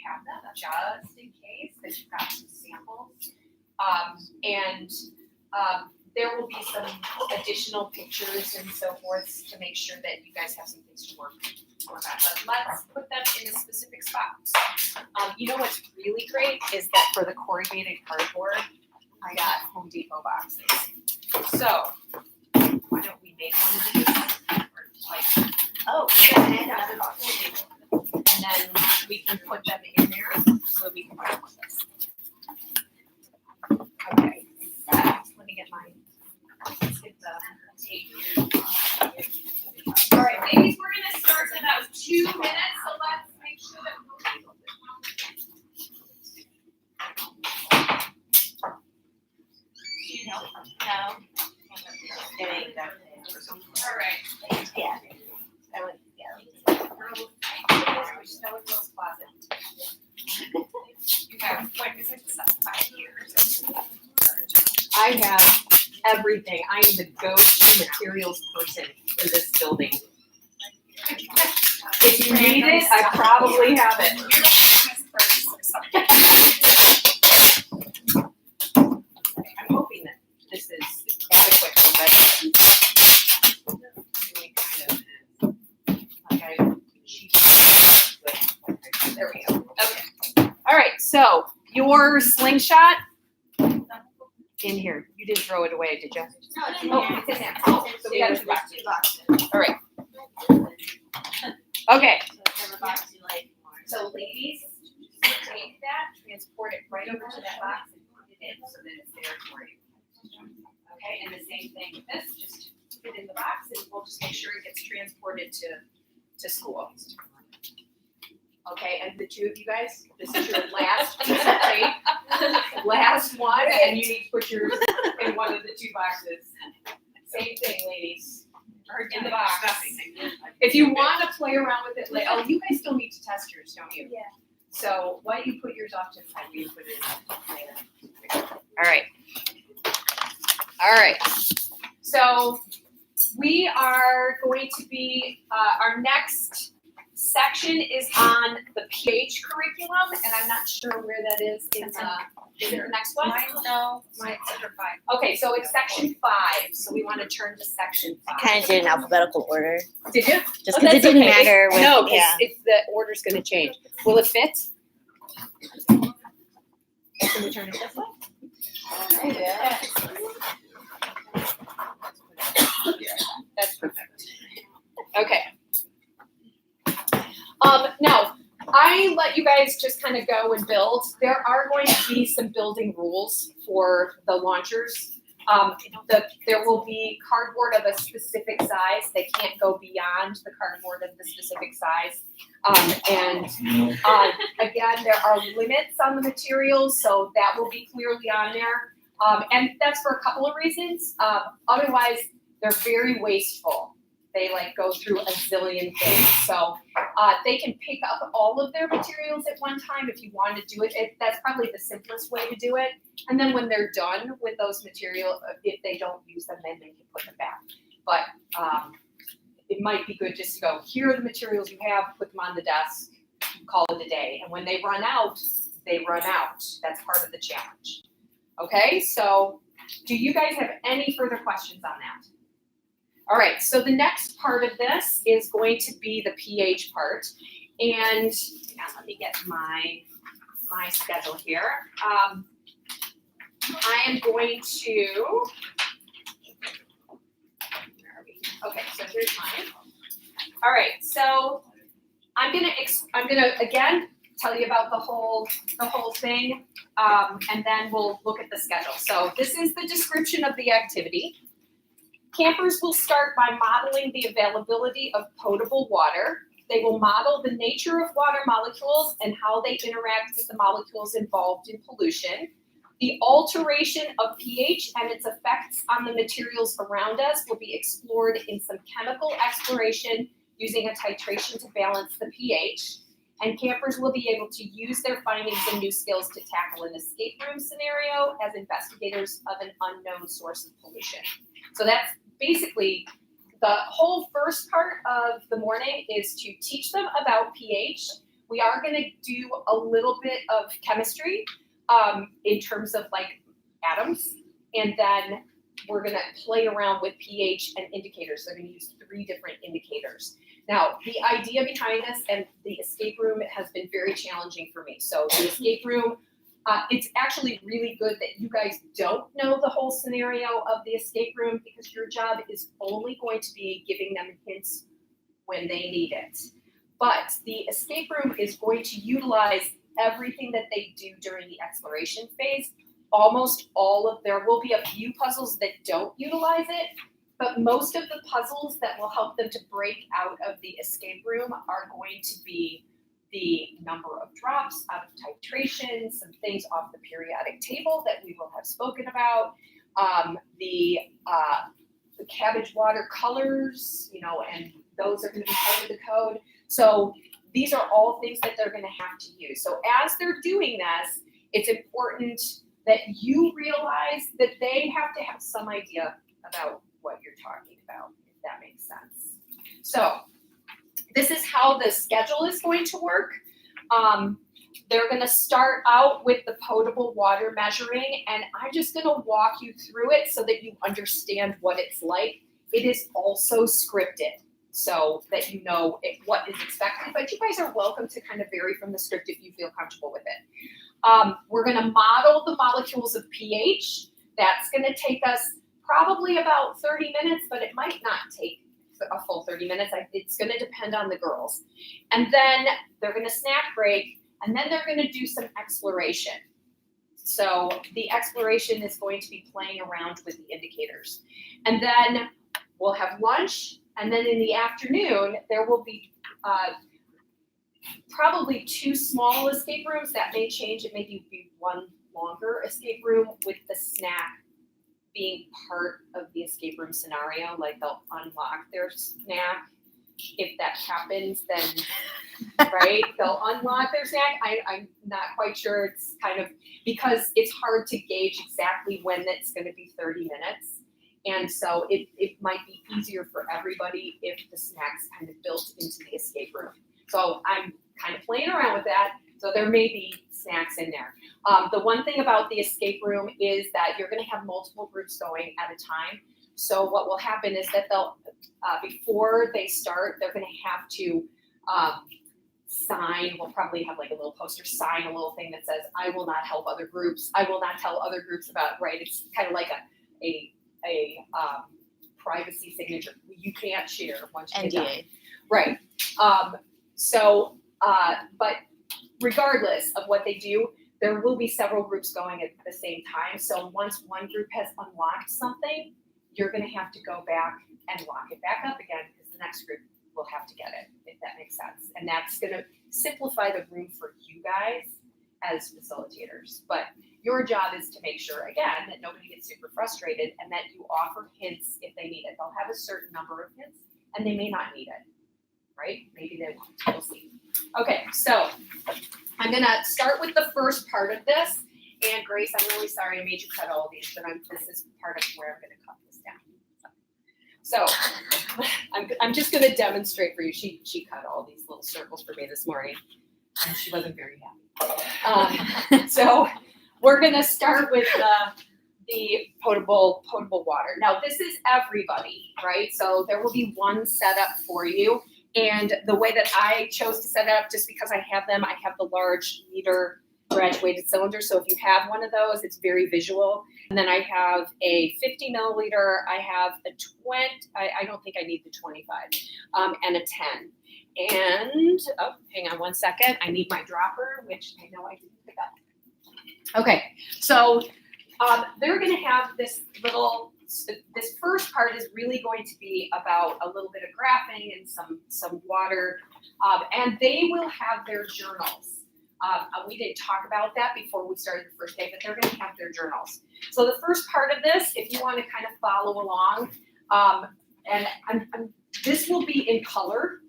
have them just in case, that you've got some samples. And there will be some additional pictures and so forth to make sure that you guys have some things to work some of that, but let's put them in a specific spot. You know what's really great is that for the corrugated cardboard, I got Home Depot boxes. So why don't we make one of these? Like, Oh, yeah, and another box. and then we can put them in there so that we can work with this. Okay, let me get mine. Let's get the tape here. All right, ladies, we're gonna start in about 2 minutes, so let's make sure that No. It ain't that. all right. Yeah. That would, yeah. Girls closet. You have, what is it, 5 years? I have everything. I am the go-to materials person in this building. If you need it, I probably have it. I'm hoping that this is adequate for residents. Really kind of, like there we go. Okay. All right, so your slingshot in here. You didn't throw it away, did you? No, it's in Oh, there. it's in there. Oh, so we got two boxes. boxes. All right. Okay. So the box you like more. So ladies, take that, transport it right over to that box and put it in so that it's there for you. Okay, and the same thing with this, just put it in the box and we'll just make sure it gets transported to school. Okay, and the two of you guys, this is your last piece of tape. Last one, and you need to put yours in one of the two boxes. Same thing, ladies. Or in the box. If you want to play around with it, oh, you guys still need to test yours, don't you? Yeah. So why don't you put yours off to the side? We can put it in later. All right. All right. So we are going to be, our next section is on the pH curriculum, and I'm not sure where that is in is it the next one? Mine's under 5. Okay, so it's section 5, so we want to turn to section 5. Kind of did in alphabetical order. Did you? Just Oh, because it that's didn't okay. matter with, No, because yeah. it's the order's gonna change. Will it fit? Can we turn it this way? Yeah. That's perfect. Okay. Now, I let you guys just kind of go and build. There are going to be some building rules for the launchers. There will be cardboard of a specific size. They can't go beyond the cardboard of the specific size. Again, there are limits on the materials, so that will be clearly on there. And that's for a couple of reasons. Otherwise, they're very wasteful. They like go through a zillion things. So they can pick up all of their materials at one time if you want to do it. That's probably the simplest way to do it. And then when they're done with those materials, if they don't use them, then they can put them back. But it might be good just to go, here are the materials you have, put them on the desk, call it a day. And when they run out, they run out. That's part of the challenge. Okay, so do you guys have any further questions on that? All right, so the next part of this is going to be the pH part. And now let me get my schedule here. I am going to, where are we? Okay, so here's mine. All right, so I'm gonna again tell you about the whole thing, and then we'll look at the schedule. So this is the description of the activity. Campers will start by modeling the availability of potable water. They will model the nature of water molecules and how they interact with the molecules involved in pollution. The alteration of pH and its effects on the materials around us will be explored in some chemical exploration using a titration to balance the pH. And campers will be able to use their findings and new skills to tackle an escape room scenario as investigators of an unknown source of pollution. So that's basically the whole first part of the morning is to teach them about pH. We are going to do a little bit of chemistry in terms of like atoms, and then we're going to play around with pH and indicators. They're going to use 3 different indicators. Now, the idea behind this and the escape room has been very challenging for me. So the escape room, it's actually really good that you guys don't know the whole scenario of the escape room because your job is only going to be giving them hints when they need it. But the escape room is going to utilize everything that they do during the exploration phase. Almost all of, there will be a few puzzles that don't utilize it, but most of the puzzles that will help them to break out of the escape room are going to be the number of drops out of titration, some things off the periodic table that we will have spoken about, the cabbage watercolors, and those are going to be part of the code. So these are all things that they're going to have to use. So as they're doing this, it's important that you realize that they have to have some idea about what you're talking about, if that makes sense. So this is how the schedule is going to work. They're going to start out with the potable water measuring, and I'm just going to walk you through it so that you understand what it's like. It is also scripted so that you know what is expected, but you guys are welcome to kind of vary from the script if you feel comfortable with it. We're going to model the molecules of pH. That's going to take us probably about 30 minutes, but it might not take a full 30 minutes. It's going to depend on the girls. And then they're going to snack break, and then they're going to do some exploration. So the exploration is going to be playing around with the indicators. And then we'll have lunch, and then in the afternoon, there will be probably 2 small escape rooms. That may change. It may be 1 longer escape room with the snack being part of the escape room scenario. Like they'll unlock their snack. If that happens, then right, they'll unlock their snack. I'm not quite sure. It's kind of because it's hard to gauge exactly when it's going to be 30 minutes. And so it might be easier for everybody if the snack's kind of built into the escape room. So I'm kind of playing around with that. So there may be snacks in there. The one thing about the escape room is that you're going to have multiple groups going at a time. So what will happen is that they'll, before they start, they're going to have to sign. We'll probably have like a little poster, sign a little thing that says, "I will not help other groups. I will not tell other groups about." Right? It's kind of like a privacy signature. You can't share once you get done. Right. But regardless of what they do, there will be several groups going at the same time. So once one group has unlocked something, you're going to have to go back and lock it back up again because the next group will have to get it, if that makes sense. And that's going to simplify the room for you guys as facilitators. But your job is to make sure, again, that nobody gets super frustrated and that you offer hints if they need it. They'll have a certain number of hints and they may not need it, right? Maybe they won't. We'll see. Okay, so I'm going to start with the first part of this. And Grace, I'm really sorry I made you cut all these, but this is part of where I'm going to cut this down. So I'm just going to demonstrate for you. She cut all these little circles for me this morning, and she wasn't very happy. So we're going to start with the potable water. Now, this is everybody, right? So there will be one setup for you. And the way that I chose to set it up, just because I have them, I have the large meter graduated cylinder. So if you have one of those, it's very visual. And then I have a 50 milliliter. I have a 20. I don't think I need the 25, and a 10. And hang on one second. I need my dropper, which I know I didn't pick up. Okay, so they're going to have this little. This first part is really going to be about a little bit of graphing and some water, and they will have their journals. We didn't talk about that before we started the first day, but they're going to have their journals. So the first part of this, if you want to kind of follow along, this will be in color,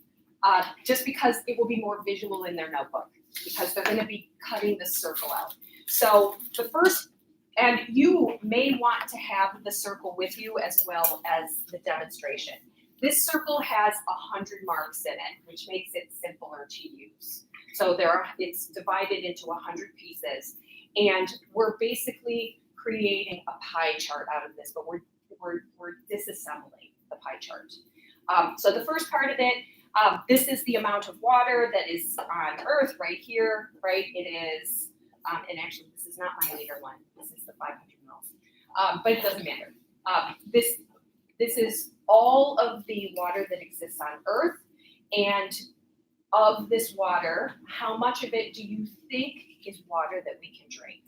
just because it will be more visual in their notebook, because they're going to be cutting the circle out. So the first. And you may want to have the circle with you as well as the demonstration. This circle has 100 marks in it, which makes it simpler to use. So it's divided into 100 pieces, and we're basically creating a pie chart out of this, but we're disassembling the pie chart. So the first part of it, This is the amount of water that is on Earth right here, right? It is, and actually this is not my liter one, this is the 500 mils, but it doesn't matter. This is all of the water that exists on Earth, and of this water, how much of it do you think is water that we can drink?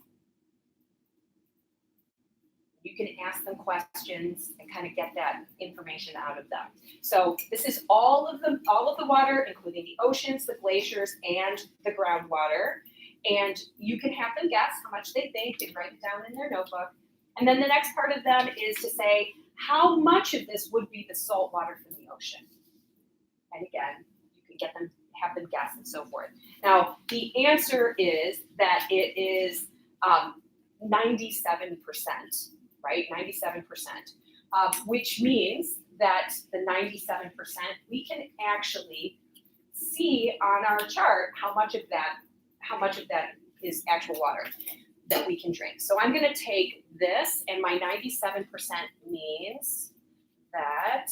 You can ask them questions and kind of get that information out of them. So this is all of the water, including the oceans, the glaciers, and the groundwater. And you can have them guess how much they think and write it down in their notebook. And then the next part of them is to say, how much of this would be the salt water from the ocean? And again, you can have them guess and so forth. Now, the answer is that it is 97%, right? 97%, which means that the 97%, we can actually see on our chart how much of that is actual water that we can drink. So I'm going to take this, and my 97% means that,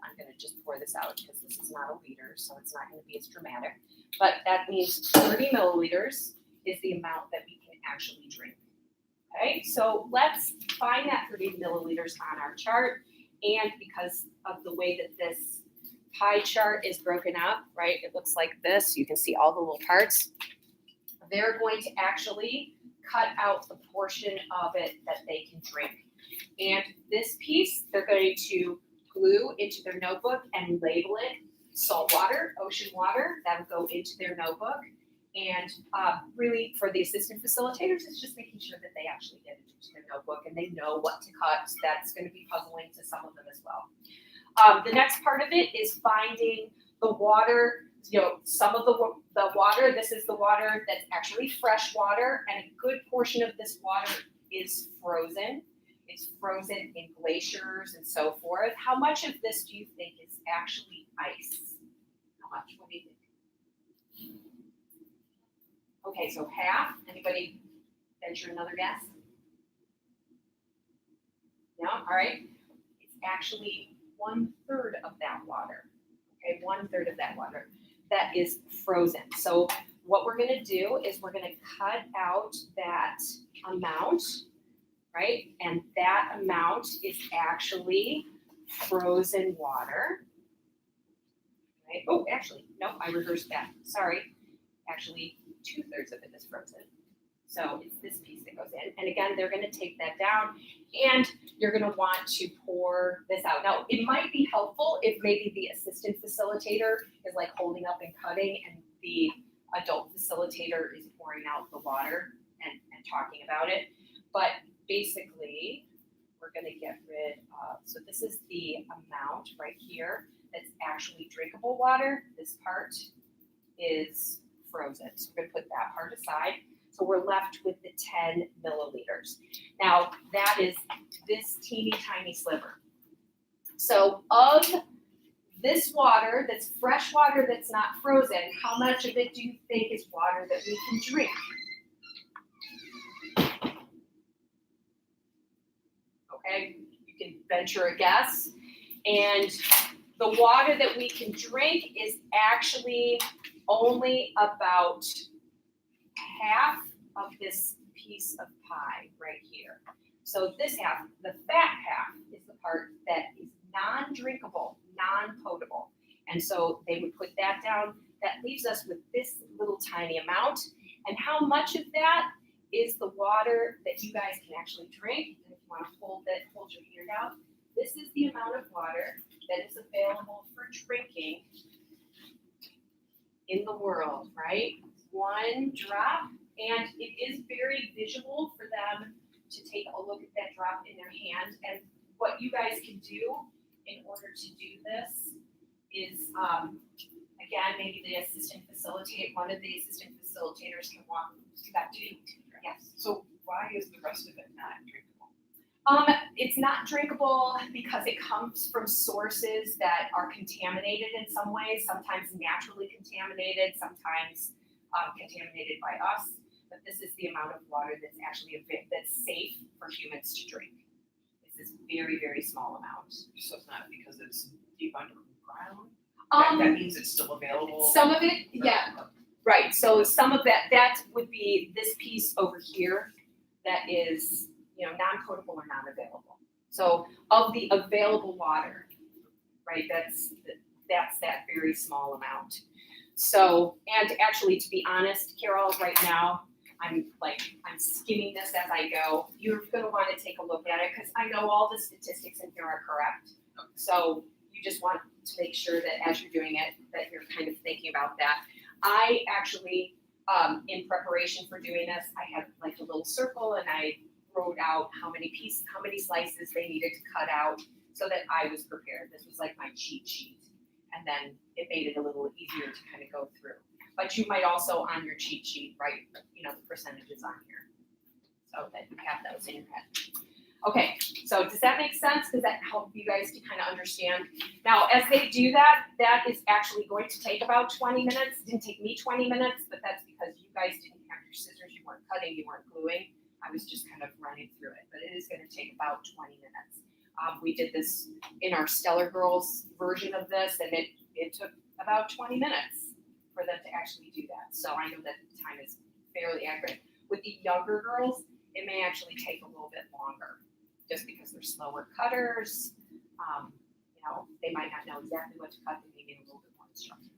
I'm going to just pour this out because this is not a liter, so it's not going to be as dramatic, but that means 30 milliliters is the amount that we can actually drink. Okay, so let's find that 30 milliliters on our chart, and because of the way that this pie chart is broken up, right, it looks like this, you can see all the little parts. They're going to actually cut out the portion of it that they can drink. And this piece, they're going to glue into their notebook and label it salt water, ocean water. That'll go into their notebook. And really, for the assistant facilitators, it's just making sure that they actually get it into their notebook and they know what to cut. So that's going to be puzzling to some of them as well. The next part of it is finding the water. You know, some of the water, this is the water that's actually fresh water, and a good portion of this water is frozen. It's frozen in glaciers and so forth. How much of this do you think is actually ice? How much? What do you think? Okay, so half. Anybody venture another guess? No? All right. It's actually 1/3 of that water. Okay, 1/3 of that water that is frozen. So what we're going to do is we're going to cut out that amount, right? And that amount is actually frozen water. Right? Oh, actually, no, I reversed that. Sorry. Actually, 2/3 of it is frozen. So it's this piece that goes in. And again, they're going to take that down, and you're going to want to pour this out. Now, it might be helpful if maybe the assistant facilitator is like holding up and cutting, and the adult facilitator is pouring out the water and talking about it. But basically, we're going to get rid of, so this is the amount right here that's actually drinkable water. This part is frozen. So we're going to put that part aside. So we're left with the 10 milliliters. Now, that is this teeny tiny sliver. So of this water, that's fresh water that's not frozen, how much of it do you think is water that we can drink? Okay, you can venture a guess. And the water that we can drink is actually only about half of this piece of pie right here. So this half, the fat half, is the part that is non-drinkable, non-potable. And so they would put that down. That leaves us with this little tiny amount. And how much of that is the water that you guys can actually drink? And if you want to hold your hand out, this is the amount of water that is available for drinking in the world, right? 1 drop, and it is very visual for them to take a look at that drop in their hand. And what you guys can do in order to do this is, again, maybe one of the assistant facilitators can walk through that too. Yes. So why is the rest of it not drinkable? It's not drinkable because it comes from sources that are contaminated in some ways, sometimes naturally contaminated, sometimes contaminated by us. But this is the amount of water that's actually that's safe for humans to drink. This is very, very small amount. So it's not because it's deep underground. ground? Um, That means it's still available? some of it, yeah, right, so some of that would be this piece over here that is, you know, non-potable or non-available. So of the available water, right, that's that very small amount. So, and actually, to be honest, Carol, right now, I'm skimming this as I go. You're gonna wanna take a look at it, because I know all the statistics in here are correct. So you just want to make sure that as you're doing it, that you're kind of thinking about that. I actually, in preparation for doing this, I had like a little circle and I wrote out how many slices they needed to cut out so that I was prepared. This was like my cheat sheet. And then it made it a little easier to kind of go through. But you might also on your cheat sheet write, you know, the percentages on here, so that you have those in your head. Okay, so does that make sense? Does that help you guys to kind of understand? Now, as they do that, that is actually going to take about 20 minutes. It didn't take me 20 minutes, but that's because you guys didn't have your scissors, you weren't cutting, you weren't gluing. I was just kind of running through it, but it is gonna take about 20 minutes. We did this in our STEMGirls version of this, and it took about 20 minutes for them to actually do that. So I know that the time is fairly accurate. With the younger girls, it may actually take a little bit longer, just because they're slower cutters. You know, they might not know exactly what to cut, they may need a little bit more instruction.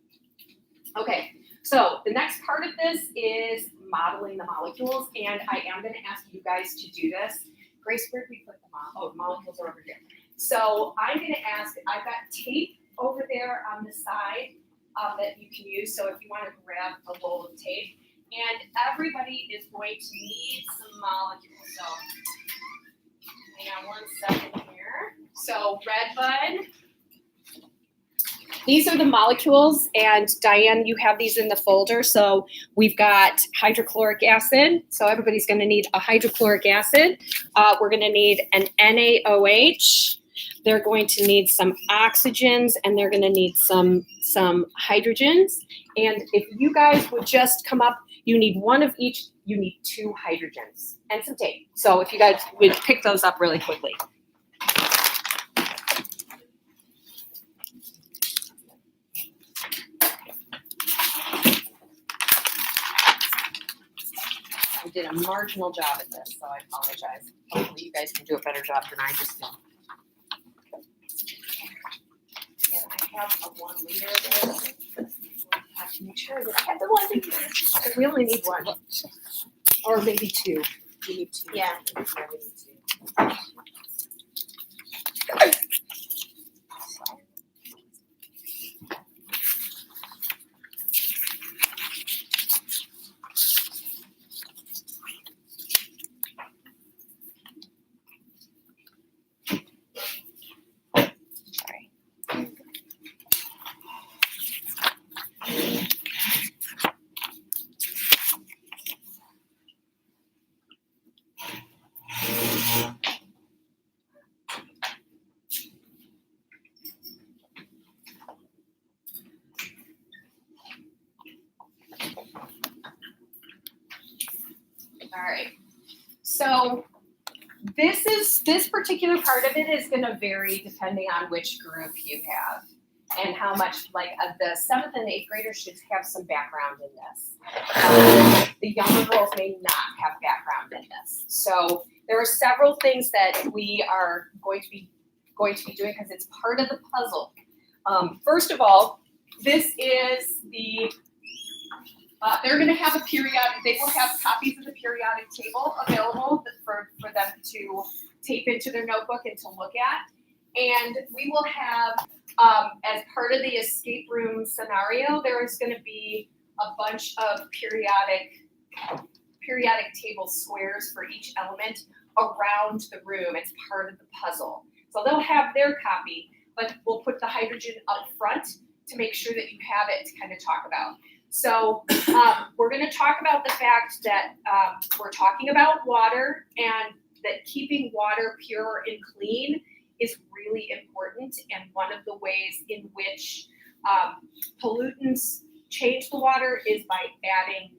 Okay, so the next part of this is modeling the molecules, and I am gonna ask you guys to do this. Grace, where did we put the molecules are over here. So I'm gonna ask, I've got tape over there on the side that you can use, so if you wanna grab a roll of tape, and everybody is going to need some molecules, so hang on 1 second here. So Redbud. These are the molecules, and Diane, you have these in the folder. So we've got hydrochloric acid. So everybody's gonna need a hydrochloric acid. We're gonna need an NaOH. They're going to need some oxygens, and they're gonna need some hydrogens. And if you guys would just come up, you need one of each, you need 2 hydrogens and some tape. So if you guys would pick those up really quickly. I did a marginal job at this, so I apologize. Hopefully you guys can do a better job than I just did. And I have a 1 liter of this. I have to make sure that I have the 1 liter. Because we only need 1. Or maybe 2. We need 2. Yeah. We need 2. All right, so this particular part of it is going to vary depending on which group you have and how much, like the 7th and 8th graders should have some background in this. The younger girls may not have background in this. So there are several things that we are going to be doing because it's part of the puzzle. First of all, this is the they're going to have a periodic, they will have copies of the periodic table available for them to tape into their notebook and to look at. And we will have, as part of the escape room scenario, there is going to be a bunch of periodic table squares for each element around the room. It's part of the puzzle. So they'll have their copy, but we'll put the hydrogen up front to make sure that you have it to kind of talk about. So we're going to talk about the fact that we're talking about water and that keeping water pure and clean is really important. And one of the ways in which pollutants change the water is by adding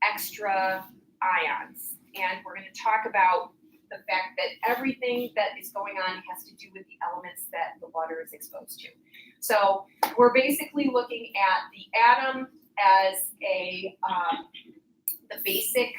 extra ions. And we're going to talk about the fact that everything that is going on has to do with the elements that the water is exposed to. So we're basically looking at the atom as the basic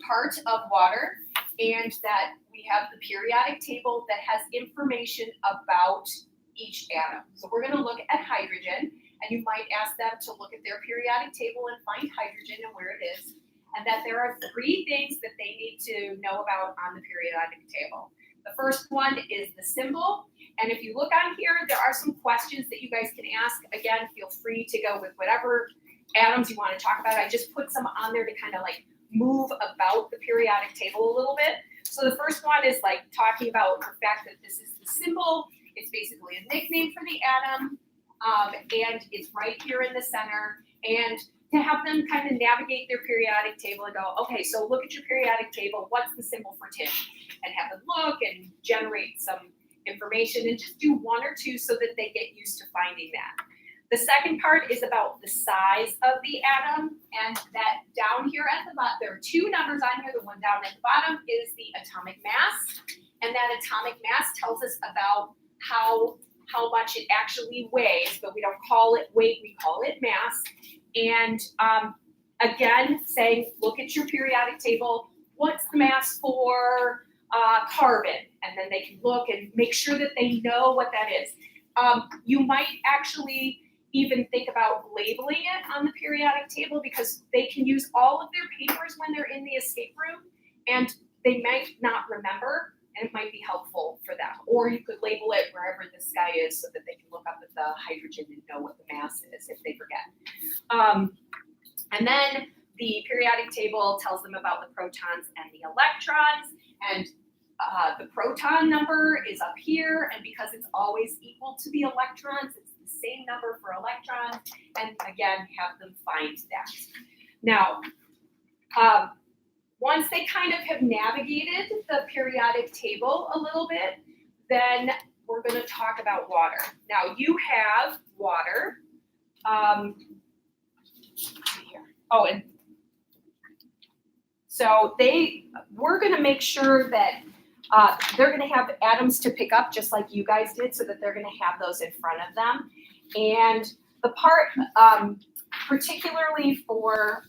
part of water, and that we have the periodic table that has information about each atom. So we're going to look at hydrogen, and you might ask them to look at their periodic table and find hydrogen and where it is, and that there are 3 things that they need to know about on the periodic table. The first one is the symbol, and if you look on here, there are some questions that you guys can ask. Again, feel free to go with whatever atoms you want to talk about. I just put some on there to kind of like move about the periodic table a little bit. So the first one is like talking about the fact that this is the symbol. It's basically a nickname for the atom, and it's right here in the center. And to have them kind of navigate their periodic table and go, okay, so look at your periodic table. What's the symbol for tin? And have them look and generate some information and just do 1 or 2 so that they get used to finding that. The second part is about the size of the atom, and that down here at the bottom, there are 2 numbers on here. The one down at the bottom is the atomic mass, and that atomic mass tells us about how much it actually weighs, but we don't call it weight, we call it mass. And again, saying, look at your periodic table. What's the mass for carbon? And then they can look and make sure that they know what that is. You might actually even think about labeling it on the periodic table, because they can use all of their papers when they're in the escape room, and they might not remember, and it might be helpful for them. Or you could label it wherever this guy is so that they can look up at the hydrogen and know what the mass is if they forget. And then the periodic table tells them about the protons and the electrons, and the proton number is up here, and because it's always equal to the electrons, it's the same number for electrons, and again, have them find that. Now, once they kind of have navigated the periodic table a little bit, then we're going to talk about water. Now, you have water. And so we're going to make sure that they're going to have atoms to pick up just like you guys did, so that they're going to have those in front of them. And the part, particularly for,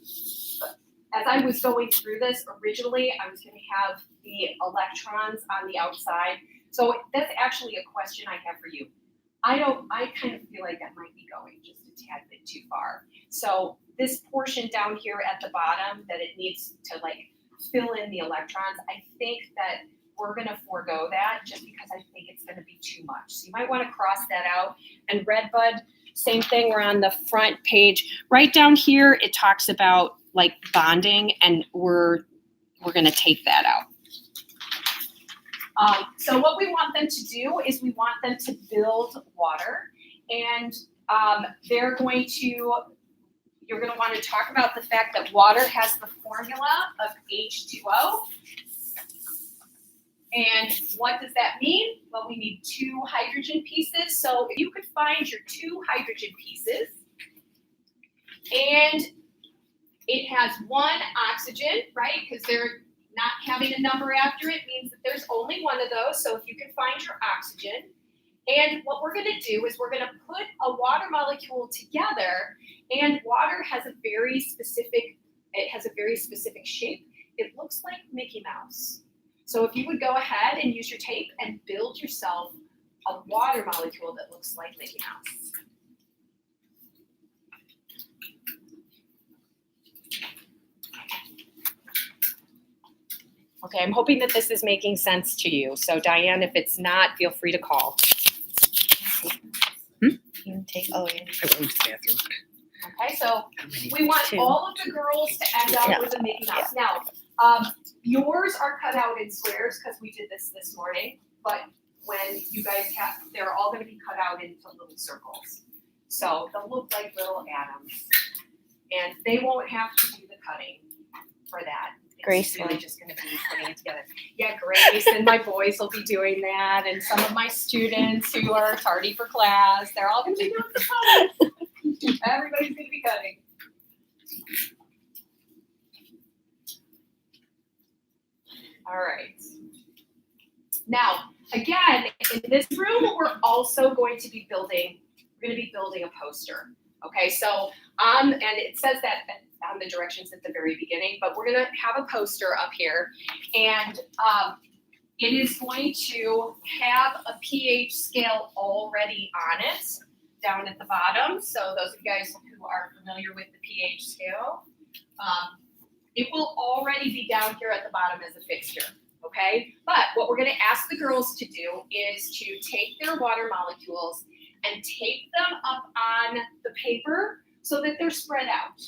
as I was going through this originally, I was going to have the electrons on the outside. So that's actually a question I have for you. I kind of feel like that might be going just a tad bit too far. So this portion down here at the bottom that it needs to like fill in the electrons, I think that we're going to forego that just because I think it's going to be too much. So you might want to cross that out. And Redbud, same thing. We're on the front page. Right down here, it talks about like bonding, and we're going to take that out. So what we want them to do is we want them to build water, and you're going to want to talk about the fact that water has the formula of H2O. And what does that mean? Well, we need 2 hydrogen pieces. So if you could find your 2 hydrogen pieces, and it has 1 oxygen, right? Because they're not having a number after it means that there's only 1 of those. So if you can find your oxygen, and what we're going to do is we're going to put a water molecule together, and water has a very specific shape. It looks like Mickey Mouse. So if you would go ahead and use your tape and build yourself a water molecule that looks like Mickey Mouse. Okay, I'm hoping that this is making sense to you. So Diane, if it's not, feel free to call. You can take, oh yeah. I went to the bathroom. Okay, so we want 2. all of the girls to end up with a Mickey Mouse. Now, yours are cut out in squares because we did this morning, but when you guys they're all going to be cut out into little circles. So they'll look like little atoms, and they won't have to do the cutting for that. Grace really just going to be putting it together. Yeah, Grace and my boys will be doing that, and some of my students who are tardy for class, they're all going to be doing the cutting. Everybody's going to be cutting. All right. Now, again, in this room, we're also going to be building a poster. Okay, so and it says that on the directions at the very beginning, but we're gonna have a poster up here, and it is going to have a pH scale already on it down at the bottom. So those of you guys who are familiar with the pH scale, it will already be down here at the bottom as a fixture. Okay, but what we're going to ask the girls to do is to take their water molecules and tape them up on the paper so that they're spread out.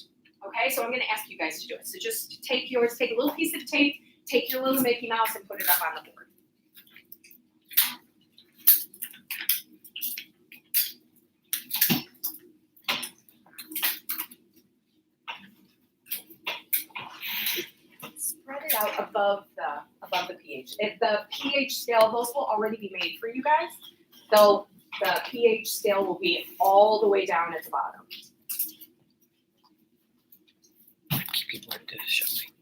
Okay, so I'm going to ask you guys to do it. So just take yours, take a little piece of tape, take your little Mickey Mouse and put it up on the board. Spread it out above the pH. If the pH scale, those will already be made for you guys. So the pH scale will be all the way down at the bottom. People have to show me.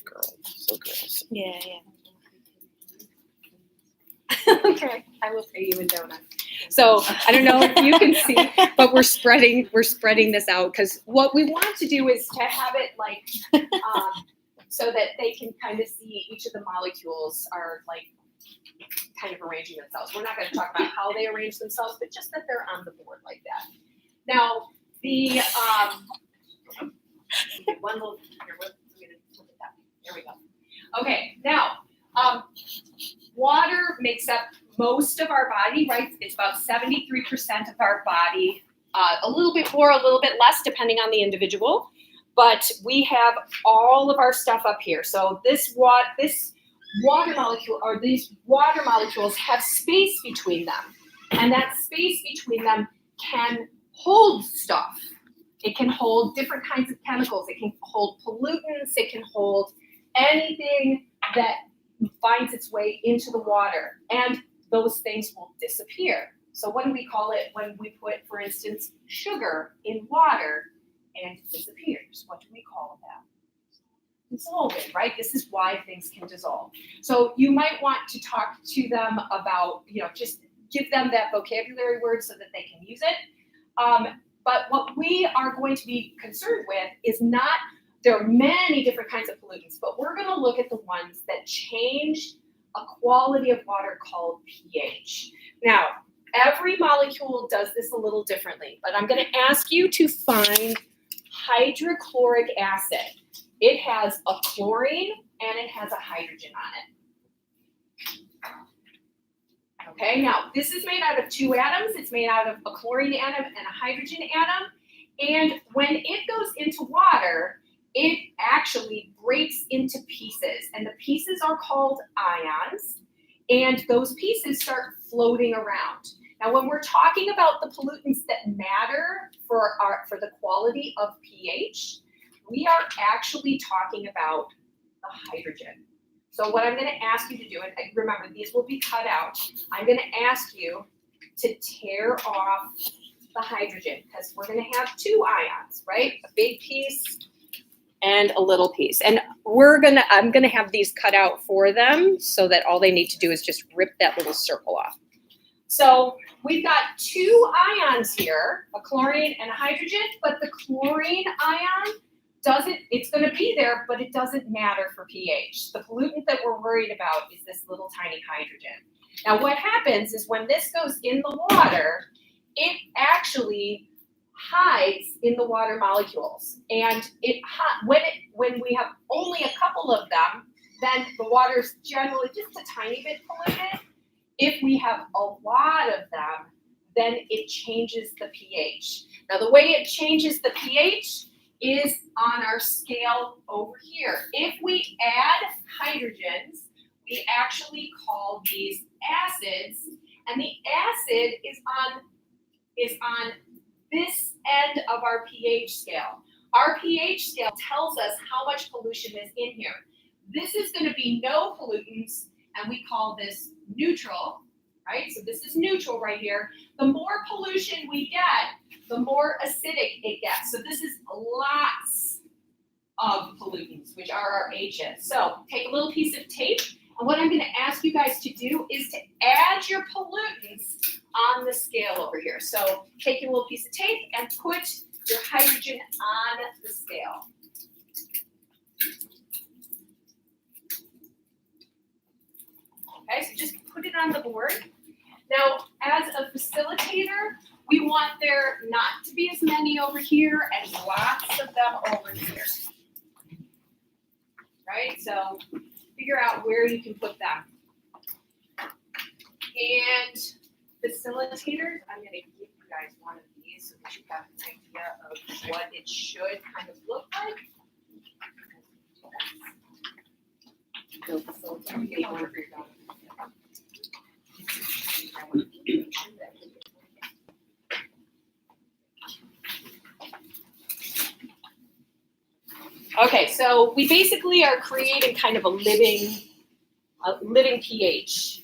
Girls. Yeah. Okay, I will pay you in donuts. So I don't know if you can see, but we're spreading this out because what we want to do is to have it like so that they can kind of see each of the molecules are like kind of arranging themselves. We're not going to talk about how they arrange themselves, but just that they're on the board like that. Now the one little here, look at that. There we go. Okay, now water makes up most of our body, right? It's about 73% of our body, a little bit more, a little bit less, depending on the individual. But we have all of our stuff up here. So this water molecule, or these water molecules have space between them. And that space between them can hold stuff. It can hold different kinds of chemicals. It can hold pollutants. It can hold anything that finds its way into the water. And those things will disappear. So what do we call it when we put, for instance, sugar in water and it disappears? What do we call that? Dissolving, right? This is why things can dissolve. So you might want to talk to them about, just give them that vocabulary word so that they can use it. But what we are going to be concerned with is not, there are many different kinds of pollutants, but we're going to look at the ones that change a quality of water called pH. Now, every molecule does this a little differently, but I'm going to ask you to find hydrochloric acid. It has a chlorine and it has a hydrogen on it. Okay, now this is made out of two atoms. It's made out of a chlorine atom and a hydrogen atom. And when it goes into water, it actually breaks into pieces. And the pieces are called ions. And those pieces start floating around. Now, when we're talking about the pollutants that matter for the quality of pH, we are actually talking about the hydrogen. So what I'm going to ask you to do, and remember, these will be cut out. I'm going to ask you to tear off the hydrogen because we're going to have two ions, right? A big piece and a little piece. And I'm going to have these cut out for them so that all they need to do is just rip that little circle off. So we've got two ions here, a chlorine and a hydrogen, but the chlorine ion it's going to be there, but it doesn't matter for pH. The pollutant that we're worried about is this little tiny hydrogen. Now what happens is when this goes in the water, it actually hides in the water molecules. And when we have only a couple of them, then the water is generally just a tiny bit polluted. If we have a lot of them, then it changes the pH. Now the way it changes the pH is on our scale over here. If we add hydrogens, we actually call these acids, and the acid is on this end of our pH scale. Our pH scale tells us how much pollution is in here. This is going to be no pollutants, and we call this neutral, right? So this is neutral right here. The more pollution we get, the more acidic it gets. So this is lots of pollutants, which are our H's. So take a little piece of tape And what I'm gonna ask you guys to do is to add your pollutants on the scale over here. So take your little piece of tape and put your hydrogen on the scale. Okay, so just put it on the board. Now, as a facilitator, we want there not to be as many over here and lots of them over here. Right, so figure out where you can put them. And facilitators, I'm gonna give you guys one of these so that you have an idea of what it should kind of look like. So facilitating over here. Okay, so we basically are creating kind of a living pH.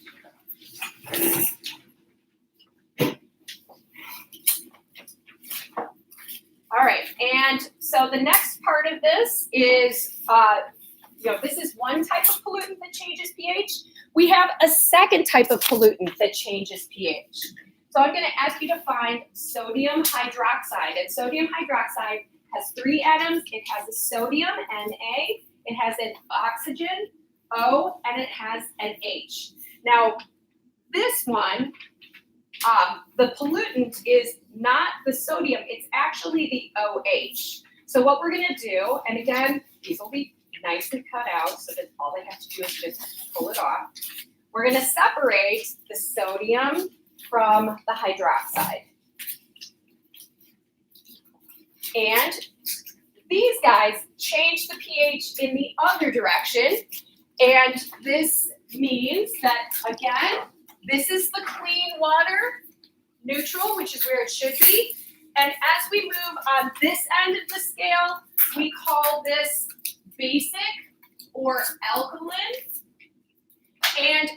All right, and so the next part of this is, this is one type of pollutant that changes pH. We have a second type of pollutant that changes pH. So I'm going to ask you to find sodium hydroxide, and sodium hydroxide has 3 atoms. It has a sodium, Na, it has an oxygen, O, and it has an H. Now, this one, the pollutant is not the sodium, it's actually the OH. So what we're gonna do, and again, these will be nicely cut out so that all they have to do is just pull it off. We're gonna separate the sodium from the hydroxide. And these guys change the pH in the other direction. And this means that, again, this is the clean water, neutral, which is where it should be. And as we move on this end of the scale, we call this basic or alkaline. And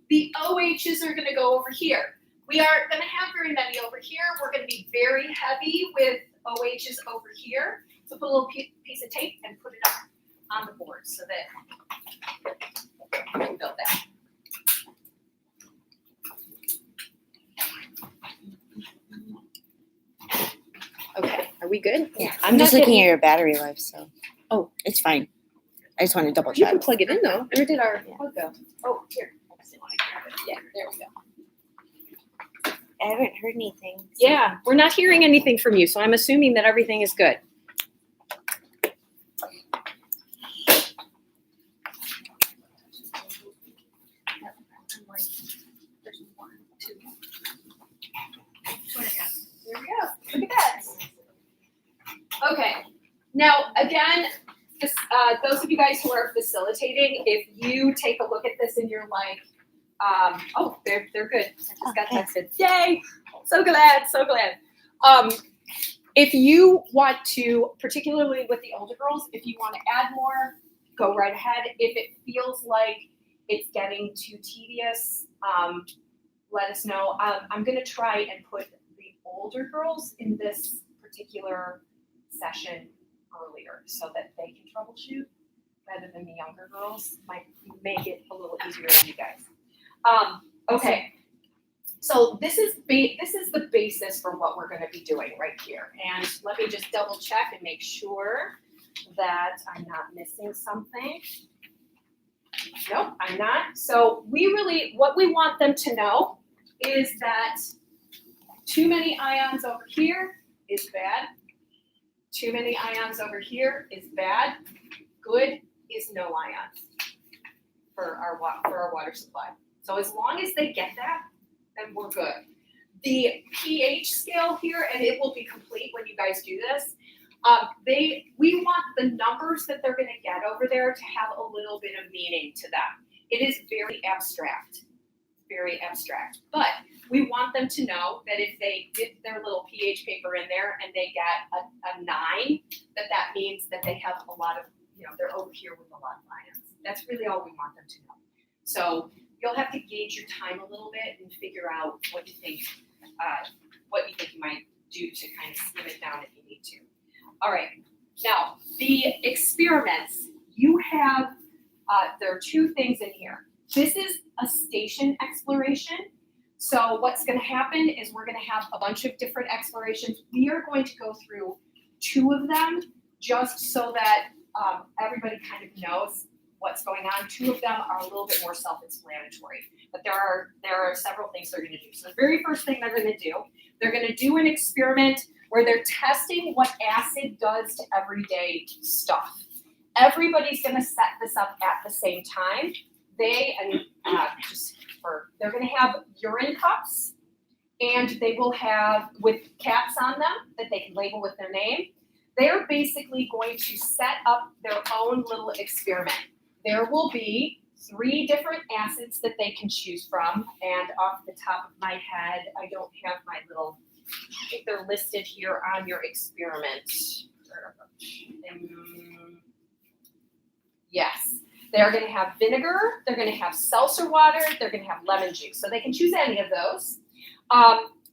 the OHs are gonna go over here. We aren't gonna have very many over here. We're gonna be very heavy with OHs over here. So put a little piece of tape and put it up on the board so that we can build that. Okay, are we good? Yeah, I'm just looking at your battery life, so. Oh, it's fine. I just want to double You check. can plug it in though. Where did our plug go? Oh, here. Yeah, there we go. I haven't heard anything. So. Yeah, we're not hearing anything from you, so I'm assuming that everything is good. There we go. Look at that. Okay. Now, again, this, those of you guys who are facilitating, if you take a look at this and you're like, oh, they're good. I just got texted. Yay! So glad, so glad. If you want to, particularly with the older girls, if you want to add more, go right ahead. If it feels like it's getting too tedious, let us know. I'm going to try and put the older girls in this particular session earlier so that they can troubleshoot rather than the younger girls. Might make it a little easier on you guys. Okay, so this is the basis for what we're going to be doing right here. And let me just double check and make sure that I'm not missing something. Nope, I'm not. So what we want them to know is that too many ions over here is bad. Too many ions over here is bad. Good is no ions for our water supply. So as long as they get that, then we're good. The pH scale here, and it will be complete when you guys do this, we want the numbers that they're gonna get over there to have a little bit of meaning to them. It is very abstract, but we want them to know that if they did their little pH paper in there and they get a 9, that means that they have a lot of, they're over here with a lot of ions. That's really all we want them to know. So you'll have to gauge your time a little bit and figure out what you think you might do to kind of skim it down if you need to. All right, now the experiments, you have, there are 2 things in here. This is a station exploration. So what's going to happen is we're going to have a bunch of different explorations. We are going to go through 2 of them just so that everybody kind of knows what's going on. 2 of them are a little bit more self-explanatory, but there are several things they're going to do. So the very first thing they're going to do, they're going to do an experiment where they're testing what acid does to everyday stuff. Everybody's going to set this up at the same time. They're going to have urine cups, and they will have with caps on them that they can label with their name. They're basically going to set up their own little experiment. There will be 3 different acids that they can choose from, and off the top of my head, I don't have my little, I think they're listed here on your experiment. Yes. They're going to have vinegar, they're going to have seltzer water, they're going to have lemon juice. So they can choose any of those.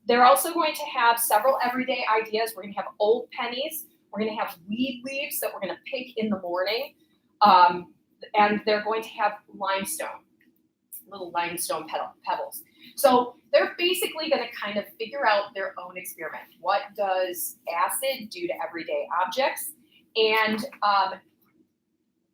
They're also going to have several everyday ideas. We're going to have old pennies. We're going to have weed leaves that we're going to pick in the morning. And they're going to have limestone, little limestone pebbles. So they're basically going to kind of figure out their own experiment. What does acid do to everyday objects? And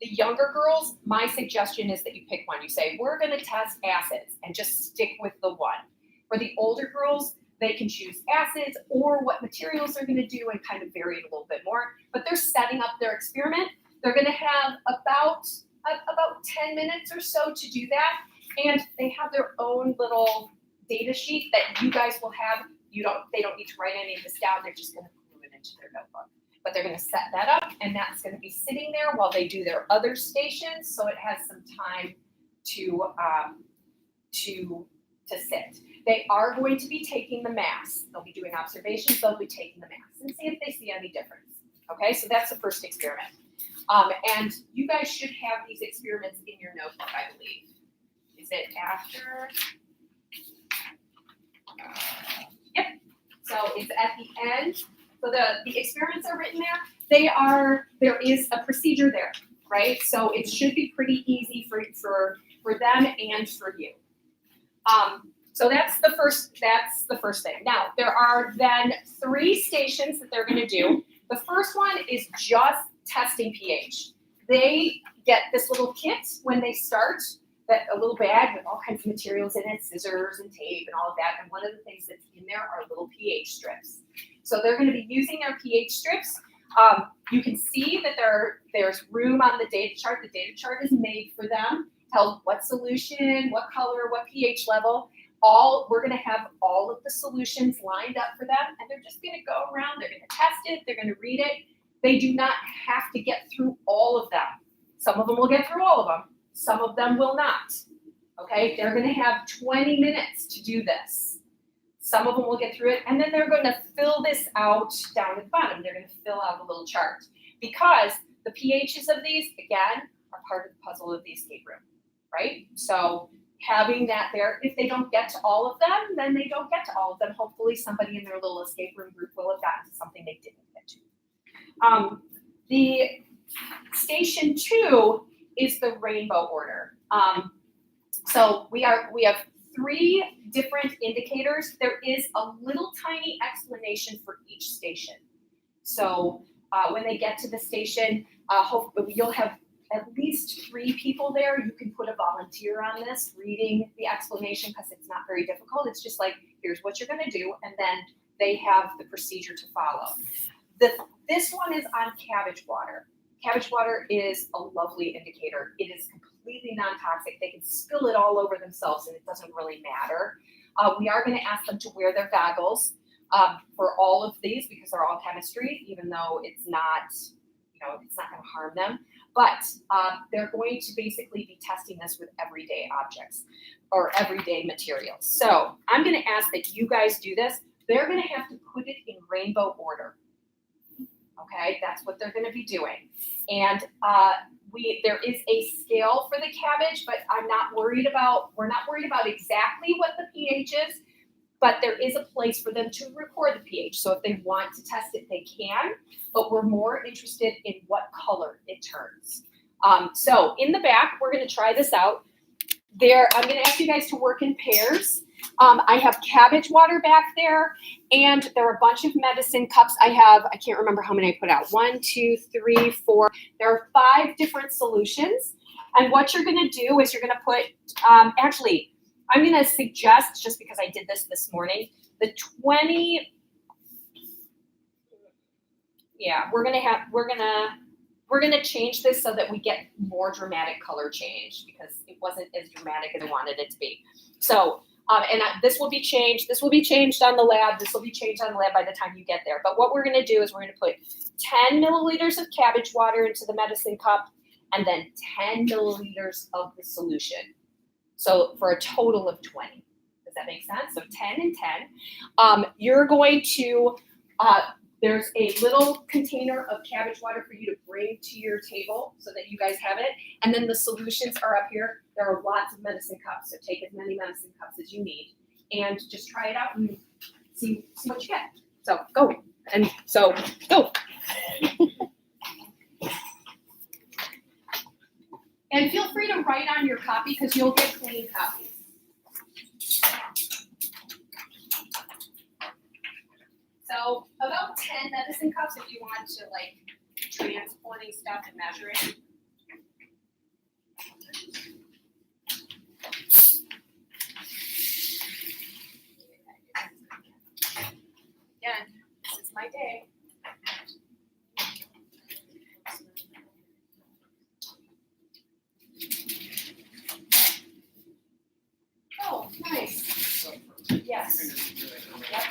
the younger girls, my suggestion is that you pick one. You say, we're going to test acids and just stick with the one. For the older girls, they can choose acids or what materials they're going to do and kind of vary it a little bit more. But they're setting up their experiment. They're going to have about 10 minutes or so to do that. And they have their own little data sheet that you guys will have. They don't need to write any of this down. They're just going to glue it into their notebook. But they're going to set that up, and that's going to be sitting there while they do their other stations, so it has some time to sit. They are going to be taking the mass. They'll be doing observations. They'll be taking the mass and see if they see any difference. Okay, so that's the first experiment. And you guys should have these experiments in your notebook, I believe. Is it after? Yep. So it's at the end. So the experiments are written there. There is a procedure there, right? So it should be pretty easy for them and for you. So that's the first thing. Now there are then 3 stations that they're going to do. The first one is just testing pH. They get this little kit when they start, a little bag with all kinds of materials in it, scissors and tape and all of that. And one of the things that's in there are little pH strips. So they're going to be using their pH strips. You can see that there's room on the data chart. The data chart is made for them. Tells what solution, what color, what pH level. We're going to have all of the solutions lined up for them, and they're just going to go around. They're going to test it. They're going to read it. They do not have to get through all of them. Some of them will get through all of them. Some of them will not. Okay, they're going to have 20 minutes to do this. Some of them will get through it, and then they're going to fill this out down at the bottom. They're going to fill out a little chart because the pHs of these, again, are part of the puzzle of the escape room, right? So having that there, if they don't get to all of them, then they don't get to all of them. Hopefully somebody in their little escape room group will have gotten to something they didn't get to. The station 2 is the rainbow order. So we have 3 different indicators. There is a little tiny explanation for each station. So when they get to the station, hopefully you'll have at least 3 people there. You can put a volunteer on this reading the explanation because it's not very difficult. It's just like, here's what you're going to do, and then they have the procedure to follow. This one is on cabbage water. Cabbage water is a lovely indicator. It is completely non-toxic. They can spill it all over themselves and it doesn't really matter. We are going to ask them to wear their goggles for all of these because they're all chemistry, even though it's not going to harm them. But they're going to basically be testing this with everyday objects or everyday materials. So I'm going to ask that you guys do this. They're going to have to put it in rainbow order. Okay, that's what they're going to be doing. And there is a scale for the cabbage, but we're not worried about exactly what the pH is, but there is a place for them to record the pH. So if they want to test it, they can, but we're more interested in what color it turns. So in the back, we're going to try this out. I'm gonna ask you guys to work in pairs. I have cabbage water back there, and there are a bunch of medicine cups. I can't remember how many I put out. 1, 2, 3, 4. There are 5 different solutions. And what you're gonna do is you're gonna put, actually, I'm gonna suggest, just because I did this morning, the 20, yeah, we're gonna change this so that we get more dramatic color change because it wasn't as dramatic as I wanted it to be. So, this will be changed. This will be changed on the lab. This will be changed on the lab by the time you get there. But what we're gonna do is we're gonna put 10 milliliters of cabbage water into the medicine cup and then 10 milliliters of the solution. So for a total of 20. Does that make sense? So 10 and 10. You're going to, there's a little container of cabbage water for you to bring to your table so that you guys have it. And then the solutions are up here. There are lots of medicine cups, so take as many medicine cups as you need. And just try it out and see what you get. So go. And so go. And feel free to write on your copy because you'll get clean copies. So about 10 medicine cups if you want to like transporting stuff and measuring. Again, this is my day. Oh, nice. Yes. Yep.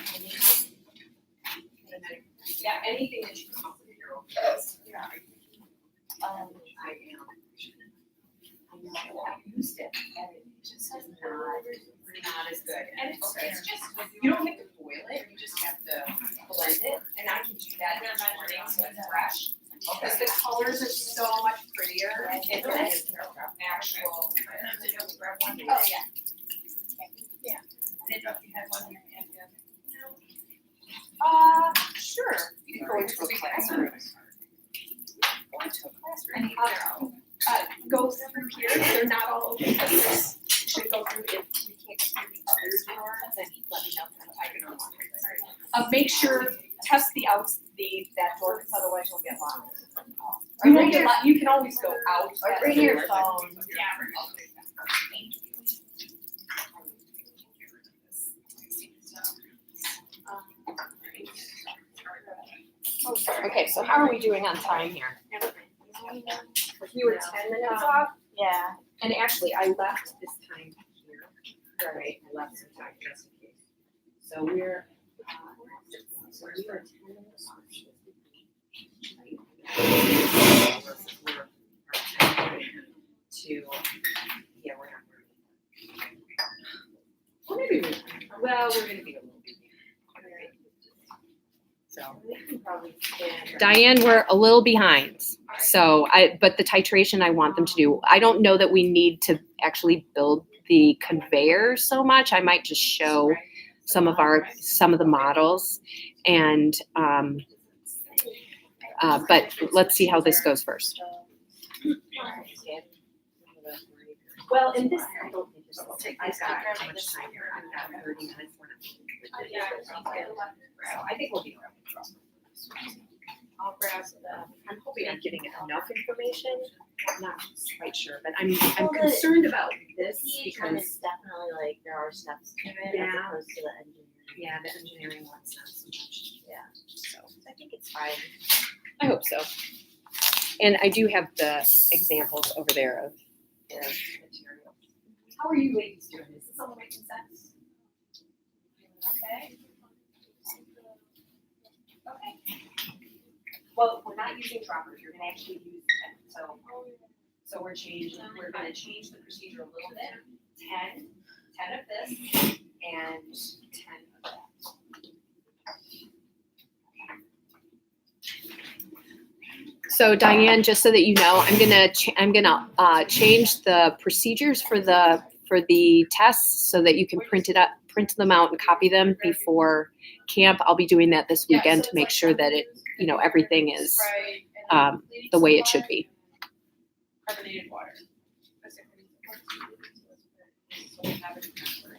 Yeah, anything that you come up with your own. Yeah. I used it and it just has not as good. And it's just, you don't have to boil it, you just have to blend it. And I can do that in the morning so it's fresh. Because the colors are so much prettier and it is actual. Oh, yeah. Yeah. I didn't know if you had one in your hand yet. Sure. You can go into a classroom. Go into a classroom. Go through here. They're not all open. You should go through. If you can't get through the others door, then let me know. I can unlock it. Make sure test that door, because otherwise you'll get locked. You won't get locked. You can always go out. Or bring your phone. Yeah. Thank you. Okay, so how are we doing on time here? We were 10 minutes off, Yeah. and actually I left this time here. Right, I left some time just in case. So we're 10 minutes off. We're not. Well, maybe we're gonna be a little bit. So Diane, we're a little behind. So but the titration I want them to do. I don't know that we need to actually build the conveyor so much. I might just show some of the models and but let's see how this goes first. Well, in this I don't think this will take. I've got too much time here. I've got 30 minutes. So I think we'll be around. I'll grab I'm hoping I'm getting enough information. I'm not quite sure, but I'm concerned about this One because is definitely like there are steps to it Yeah. as opposed to the engineering. the engineering one's not so much. Yeah. So I think it's fine. I hope so. And I do have the examples over there of the material. How are you ladies doing? Is this all making sense? Okay. Okay. Well, we're not using droppers. You're going to actually use 10. So we're going to change the procedure a little bit. 10 of this, and 10 of that. So Diane, just so that you know, I'm gonna change the procedures for the tests so that you can print them out and copy them before camp. I'll be doing that this weekend to make sure that everything is the way it should be. Carbonated water. So we have it covered.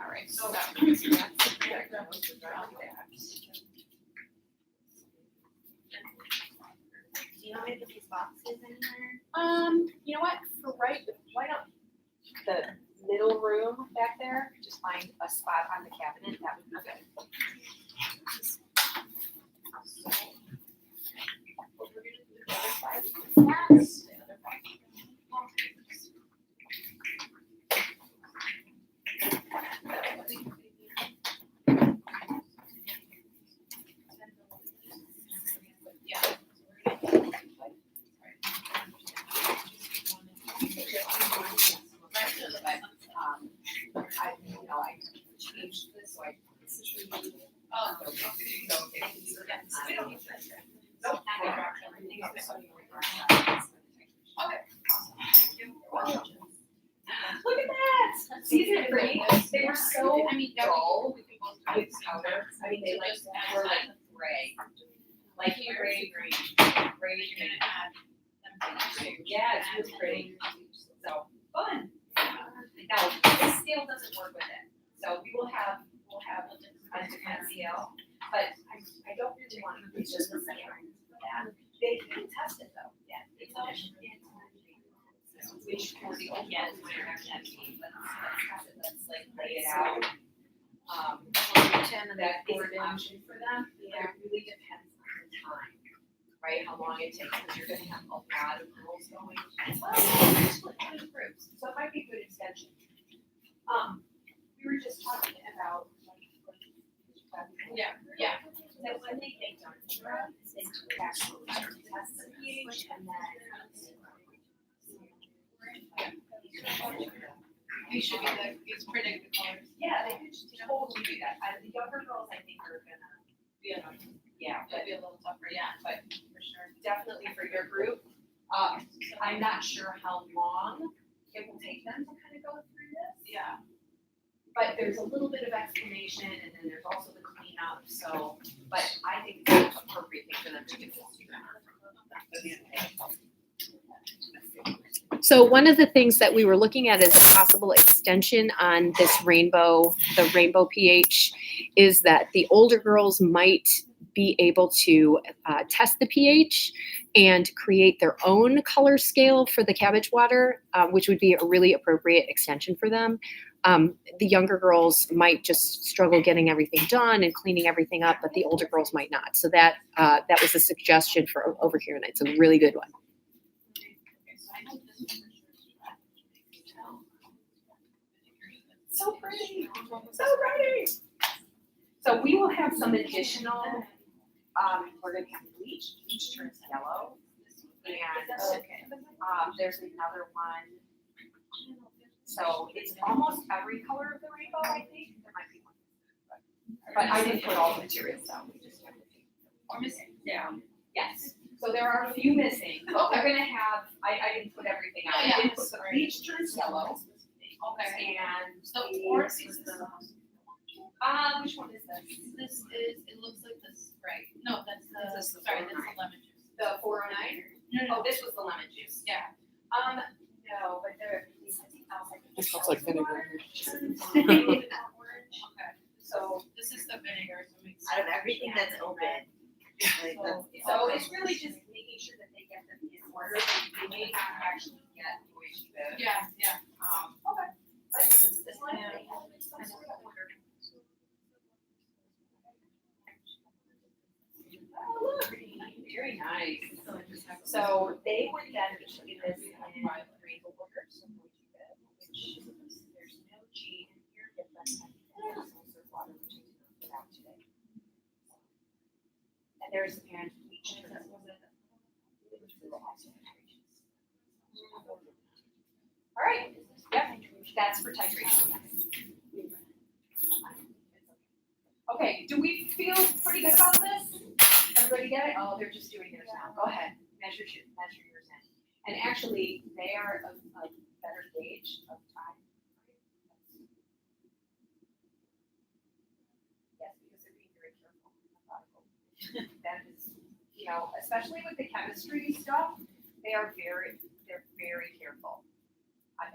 All right, so that's Do you want me to put these boxes in there? You know what, for right, why don't the middle room back there, just find a spot on the cabinet, that would be good. What we're gonna do the other side. Yes. The other side. I changed this, so I. Oh, okay. We don't need that. Nope. Look at that! See, isn't it pretty? They were so dull with powder. I mean, they were like gray. Like gray, you're gonna add them. Yeah, it's really pretty. So, fun. Now, this scale doesn't work with it. So we'll have a different scale, but I don't really want to use just the second for that. They can test it though, yeah. It's which 40, yeah, it's where I'm at, let's like lay it out. That is an option for them, but it really depends on the time, right? How long it takes, because you're gonna have a lot of girls going. Well, split into groups, so it might be a good extension. We were just talking about that when they get done, they actually test the pH and then. These should be the, these predict the colors. Yeah, they could just totally do that. The younger girls, I think, are gonna, yeah, That'd be a little tougher, yeah, but for sure. definitely for your group. I'm not sure how long it will take them to kind of go through this. Yeah. But there's a little bit of explanation and then there's also the cleanup, so, but I think it's an appropriate thing for them to do. So one of the things that we were looking at as a possible extension on this the rainbow pH, is that the older girls might be able to test the pH and create their own color scale for the cabbage water, which would be a really appropriate extension for them. The younger girls might just struggle getting everything done and cleaning everything up, but the older girls might not. So that was a suggestion for over here, and it's a really good one. So pretty, so pretty. So we will have some additional. We're gonna have bleach turns yellow, and there's another one. So it's almost every color of the rainbow, I think. There might be one. But I didn't put all the materials down. We just have to take. Or missing. Yeah. Yes. So there are a few missing. They're gonna have, I didn't put everything out. I didn't put the bleach turns yellow. Okay. And So orange is the, which one is this? this is, it looks like the spray. No, that's the, sorry, that's the lemon juice. The 409? No, Oh, this was the lemon juice. yeah. No, but there. It smells like vinegar. Okay. So, This is the vinegar, so it makes. Out of everything that's open. Like, so it's really just making sure that they get them in order. They may not actually get the way she did. Yeah, yeah. Okay. This one, Yeah. they have to make some sort of order. Oh, look, very nice. So they would then issue this in rainbow order, so which there's no G in here, yet that's water, which is put out today. And there's and bleach. All right, yep, that's for titration. Okay, do we feel pretty good about this? Everybody get it? Oh, they're just doing theirs now. Go ahead, measure yours in. And actually, they are a better gauge of time. Yes, because they're being very careful and methodical. That is, especially with the chemistry stuff, they're very careful.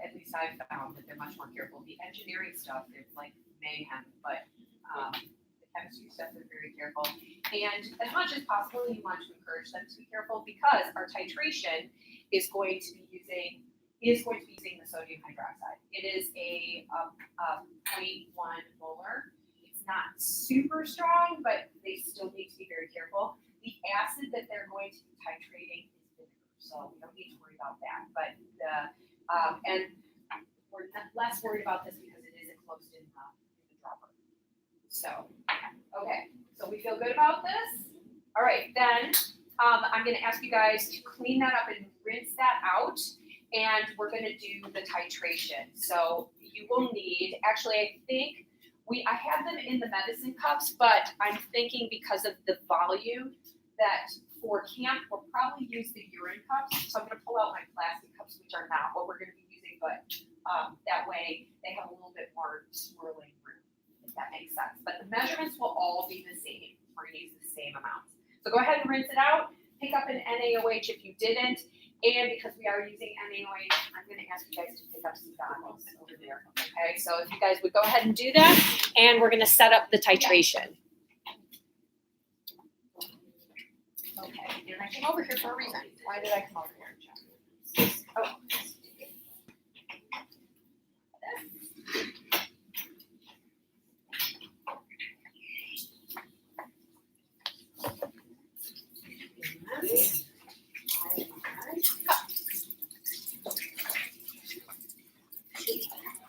at least I've found that they're much more careful. The engineering stuff is like mayhem, but the chemistry stuff is very careful. And as much as possible, you want to encourage them to be careful because our titration is going to be using the sodium hydroxide. It is a 0.1 molar. It's not super strong, but they still need to be very careful. The acid that they're going to be titrating is vinegar, so we don't need to worry about that. But and we're less worried about this because it is enclosed in the dropper. So, okay, so we feel good about this. All right, then I'm going to ask you guys to clean that up and rinse that out, and we're going to do the titration. So you will need, actually, I think I have them in the medicine cups, but I'm thinking because of the volume that for camp, we'll probably use the urine cups. So I'm going to pull out my plastic cups, which are not what we're going to be using, but that way they have a little bit more swirling room, if that makes sense. But the measurements will all be the same. We're going to use the same amounts. So go ahead and rinse it out. Pick up an NaOH if you didn't. And because we are using NaOH, I'm going to ask you guys to pick up some goggles over there. Okay, so if you guys would go ahead and do that, and we're going to set up the titration. Okay, and I came over here for a reason. Why did I come over here? Oh.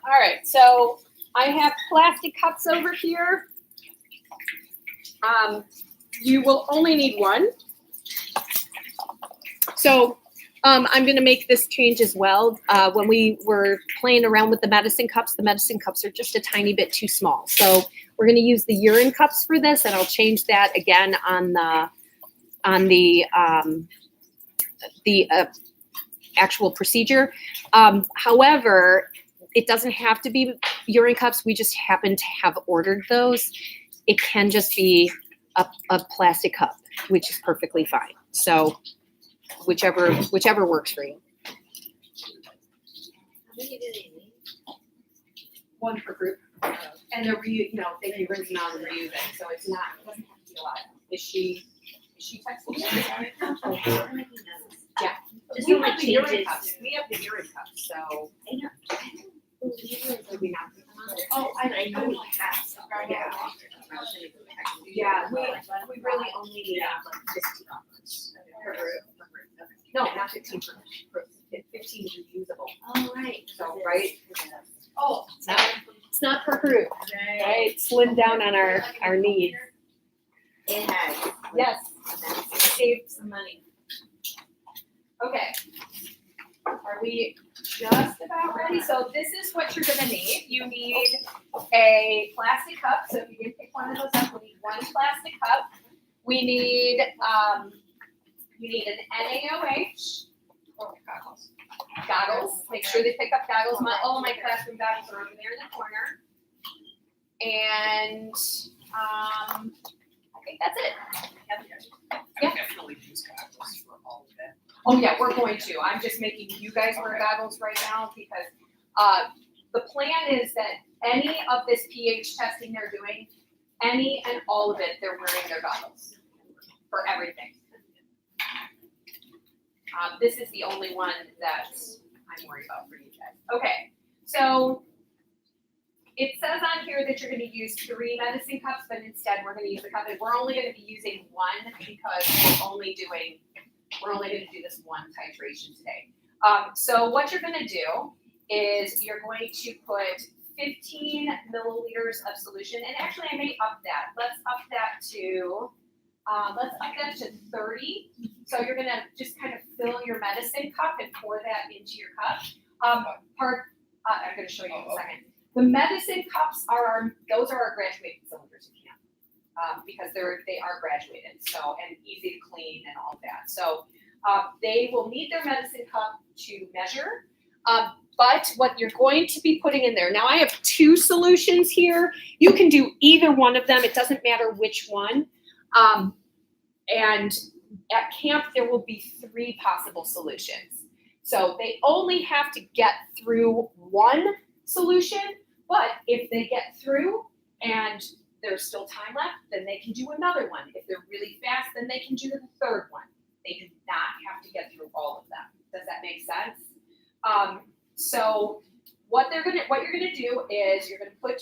All right, so I have plastic cups over here. You will only need one. So I'm going to make this change as well. When we were playing around with the medicine cups are just a tiny bit too small. So we're going to use the urine cups for this, and I'll change that again on the actual procedure. However, it doesn't have to be urine cups. We just happen to have ordered those. It can just be a plastic cup, which is perfectly fine. So whichever works for you. One per group, and they're they can rinse them out and reuse it, so it doesn't have to be a lot. Is she texting you? Yeah. Just We so have much the urine changes. cups. We have the urine cups, so. I know. Did we not put them on? Oh, I know we have some. Yeah. Yeah, we really only need like 15 per group. No, not 15 per group. 15 reusable. Oh, right. So, right? Oh, It's not per group, right? Slim down on our needs. it has. Yes, save some money. Okay. Are we just about ready? So this is what you're gonna need. You need a plastic cup. So if you didn't pick one of those up, we need one plastic cup. We need you need an NaOH. Oh, goggles. Goggles. Make sure they pick up goggles. All my classroom goggles are over there in the corner. And I think that's it. Yeah. Definitely use goggles for all of that. Oh yeah, we're going to. I'm just making you guys wear goggles right now because the plan is that any of this pH testing they're doing, any and all of it, they're wearing their goggles for everything. This is the only one that I'm worried about for you guys. Okay, so it says on here that you're going to use 3 medicine cups, but instead we're going to use a cup. And we're only going to be using 1 because we're only going to do this one titration today. So what you're going to do is you're going to put 15 milliliters of solution, and actually I may up that. Let's up that to 30. So you're going to just kind of fill your medicine cup and pour that into your cup. I'm going to show you in a second. The medicine cups are our graduated cylinders in camp because they are graduated, so and easy to clean and all of that. So they will need their medicine cup to measure. But what you're going to be putting in there, now I have 2 solutions here. You can do either one of them. It doesn't matter which one. And at camp, there will be 3 possible solutions. So they only have to get through one solution, but if they get through and there's still time left, then they can do another one. If they're really fast, then they can do the third one. They do not have to get through all of them. Does that make sense? So what you're gonna do is you're gonna put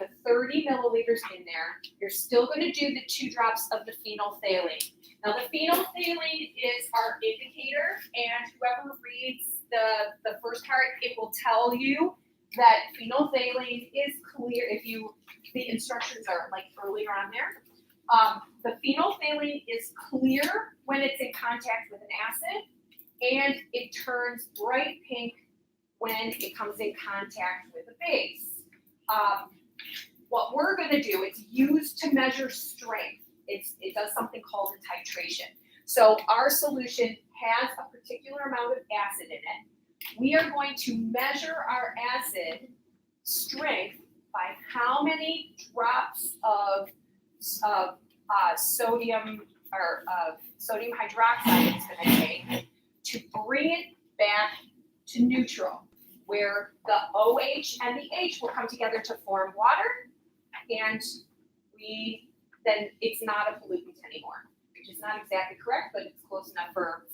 the 30 milliliters in there. You're still gonna do the 2 drops of the phenolphthalein. Now the phenolphthalein is our indicator, and whoever reads the first part, it will tell you that phenolphthalein is clear. The instructions are like earlier on there. The phenolphthalein is clear when it's in contact with an acid, and it turns bright pink when it comes in contact with a base. What we're gonna do is use to measure strength. It does something called a titration. So our solution has a particular amount of acid in it. We are going to measure our acid strength by how many drops of sodium hydroxide it's going to take to bring it back to neutral, where the OH and the H will come together to form water, and then it's not a pollutant anymore, which is not exactly correct, but it's close enough for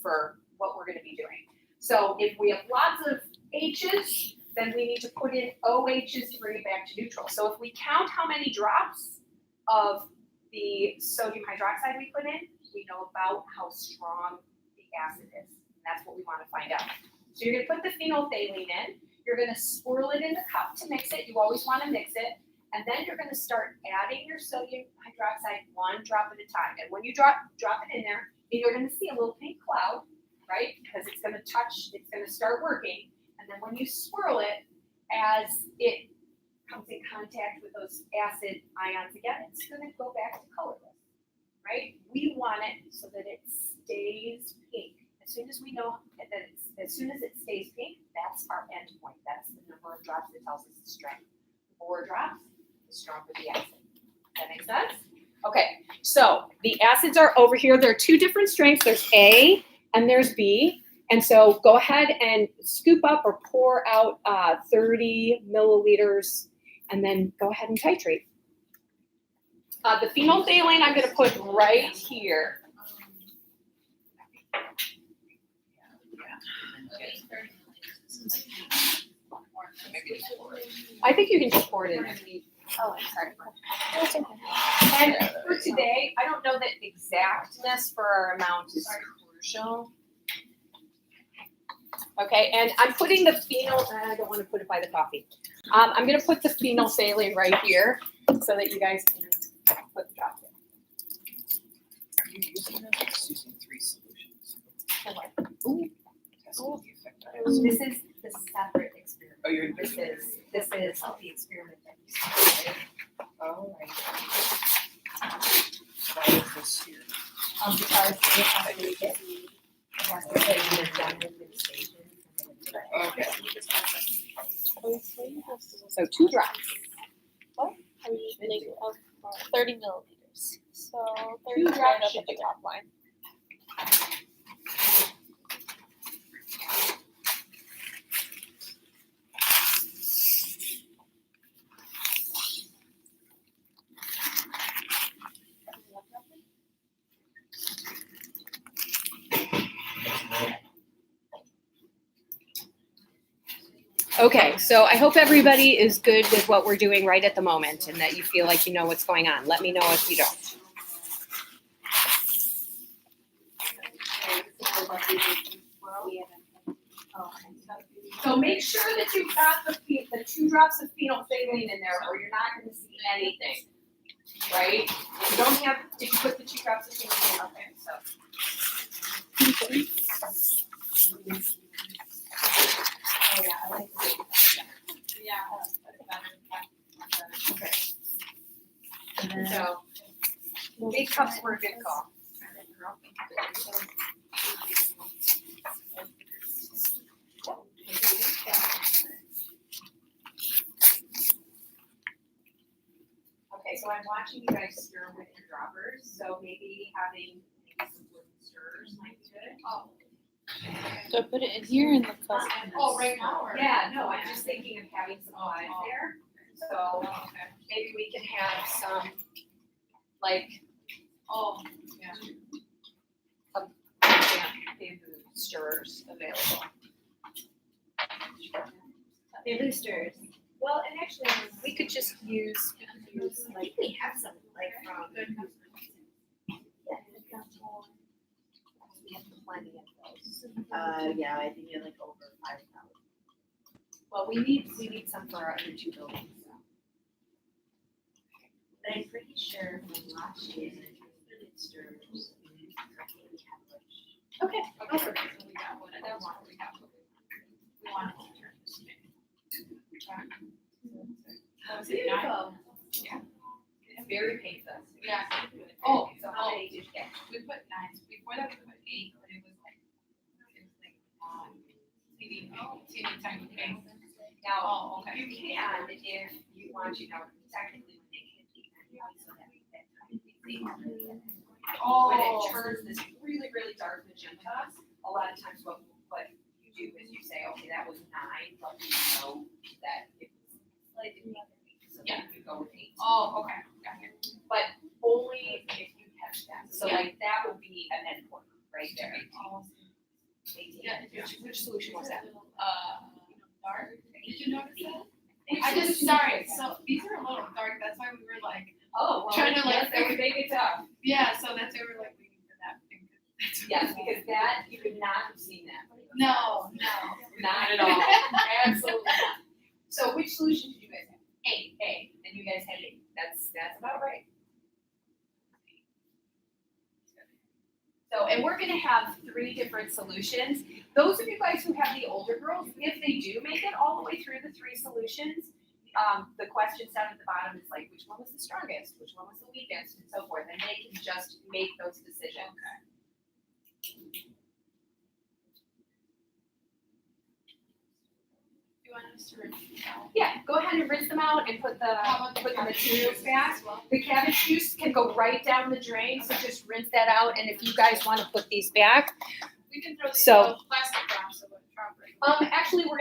what we're going to be doing. So if we have lots of H's, then we need to put in OH's to bring it back to neutral. So if we count how many drops of the sodium hydroxide we put in, we know about how strong the acid is. That's what we want to find out. So you're going to put the phenolphthalein in. You're going to swirl it in the cup to mix it. You always want to mix it. And then you're going to start adding your sodium hydroxide 1 drop at a time. And when you drop it in there, you're going to see a little pink cloud, right? Because it's going to start working. And then when you swirl it, as it comes in contact with those acid ions again, it's going to go back to colorless, right? We want it so that it stays pink. As soon as we know that as soon as it stays pink, that's our end point. That's the number of drops that tells us the strength. The more drops, the stronger the acid. Does that make sense? Okay, so the acids are over here. There are 2 different strengths. There's A and there's B. And so go ahead and scoop up or pour out 30 milliliters, and then go ahead and titrate. The phenolphthalein I'm going to put right here. I think you can just pour it in. Oh, I'm sorry. And for today, I don't know that exactness for our amount is crucial. Okay, and I'm putting the I don't want to put it by the coffee. I'm going to put the phenolphthalein right here so that you guys can put the drops in. Are you using them? Just using 3 solutions. Ooh. Testing the effect on This it. is the separate experiment. Oh, you're This doing is the experiment that you started. Oh, right. Why is this here? Because it has to be it has to say you're done with the stations. Okay. So 2 drops. Are we like 30 milliliters? So 30 2 right drops up should at the do top line. Okay, so I hope everybody is good with what we're doing right at the moment and that you feel like you know what's going on. Let me know if you don't. So make sure that you've got the 2 drops of phenolphthalein in there, or you're not going to see anything, right? If you don't have, did you put the 2 drops of phenolphthalein? Okay, so. Oh yeah, I like it. Okay. So these cups were a good call. Okay, so I'm watching you guys stir with your droppers, so maybe having some wooden stirrers might be good. Oh. Do I put it in here in the custom? Oh, right now or? Yeah, no, I'm just thinking of having some lines there. So maybe we can have some, like, Oh, yeah. bamboo stirrers available. Bamboo stirrers. Well, and actually, we could just use Like we have some like from. We have plenty of those. Yeah, I think you're like over 5,000. well, we need some for our other two buildings. So. But I'm pretty sure from last year, it stirs. Okay. Okay. So we got one, and then one we have. We want to turn this in. Was it nine? Yeah. It's very painless. Yeah. Oh, So how many did you get? we put 9. Before that, we put 8, but it was like teeny tiny things. Now, Oh, okay. you can if you want to know technically when they hit so that Oh. when it turns this really, really dark magenta, a lot of times what you do is you say, okay, that was 9, but we know that it was slightly weaker. So Yeah. then you go with 8. Oh, okay. Got it. But only if you catch that. So Yeah. like that would be an endpoint right there. Oh. 18. Yeah. Which solution was that? Dark. Did you notice that? I just, sorry, so these are a little dark, that's why we were like, Oh, well, Trying to, like, yes, that would make it tough. yeah, so that's why we're like waiting for that thing. Yes, because that, you could not have seen that. No. Not at all. Absolutely not. So which solution did you guys have? A, and you guys had 8. That's about right. So, and we're gonna have 3 different solutions. Those of you guys who have the older girls, if they do make it all the way through the 3 solutions, the questions down at the bottom is like, which one was the strongest, which one was the weakest, and so forth, and they can just make those decisions. You want us to rinse these out? Yeah, go ahead and rinse them out and put How the about materials back. as well? The cabbage juice can go right down the drain, so just rinse that out, and if you guys wanna put these back, We can throw these So- plastic drops of a dropper. actually, we're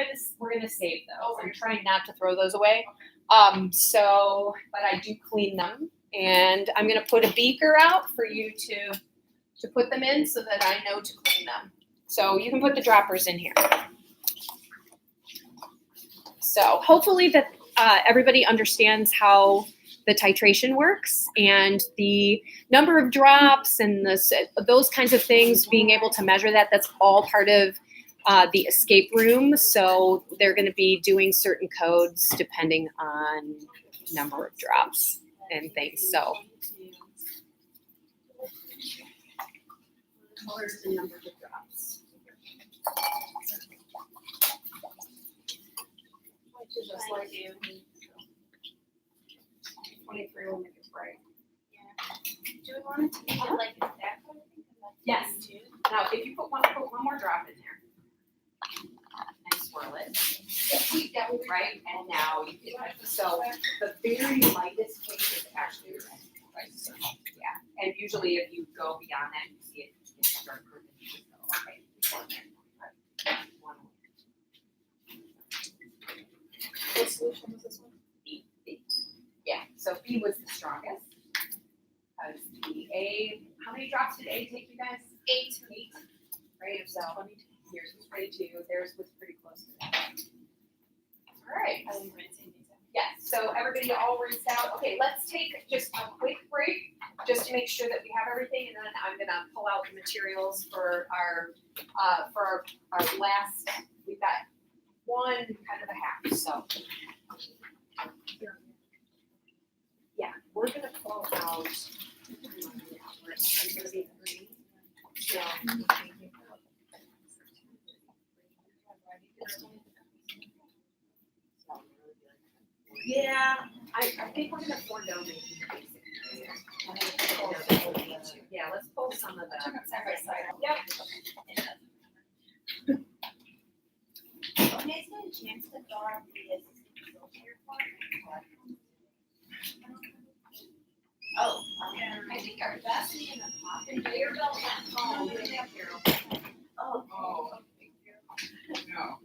gonna save those. Oh, I'm trying not to throw those away. So, but I do clean them, and I'm gonna put a beaker out for you to put them in so that I know to clean them. So you can put the droppers in here. So hopefully that everybody understands how the titration works and the number of drops and those kinds of things, being able to measure that, that's all part of the escape room. So they're going to be doing certain codes depending on number of drops and things. So colors and numbers of drops. Just like you. 23 will make it bright. Do we want it to be like that? Yes. Now, if you put one more drop in there and swirl it, right? And now you can, so the very lightest case is actually red, right? So, yeah. And usually if you go beyond that, you see it gets darker than you just go, okay. One more. What solution was this one? B. Yeah, so B was the strongest. Because the A, how many drops did A take you guys? 8. Right, so yours was 22, theirs was pretty close to that. All right. Yes, so everybody all rinsed out. Okay, let's take just a quick break, just to make sure that we have everything, and then I'm gonna pull out the materials for our last, we've got one kind of a half, so. Yeah, we're gonna pull out. It's gonna be 3. So. Yeah, I think we're gonna forego making basic. Yeah, let's pull some of the. Side by side. Yep. Okay, is there a chance that Dora will be I think our Bessie and the pop and Bear belt went home. Oh. No.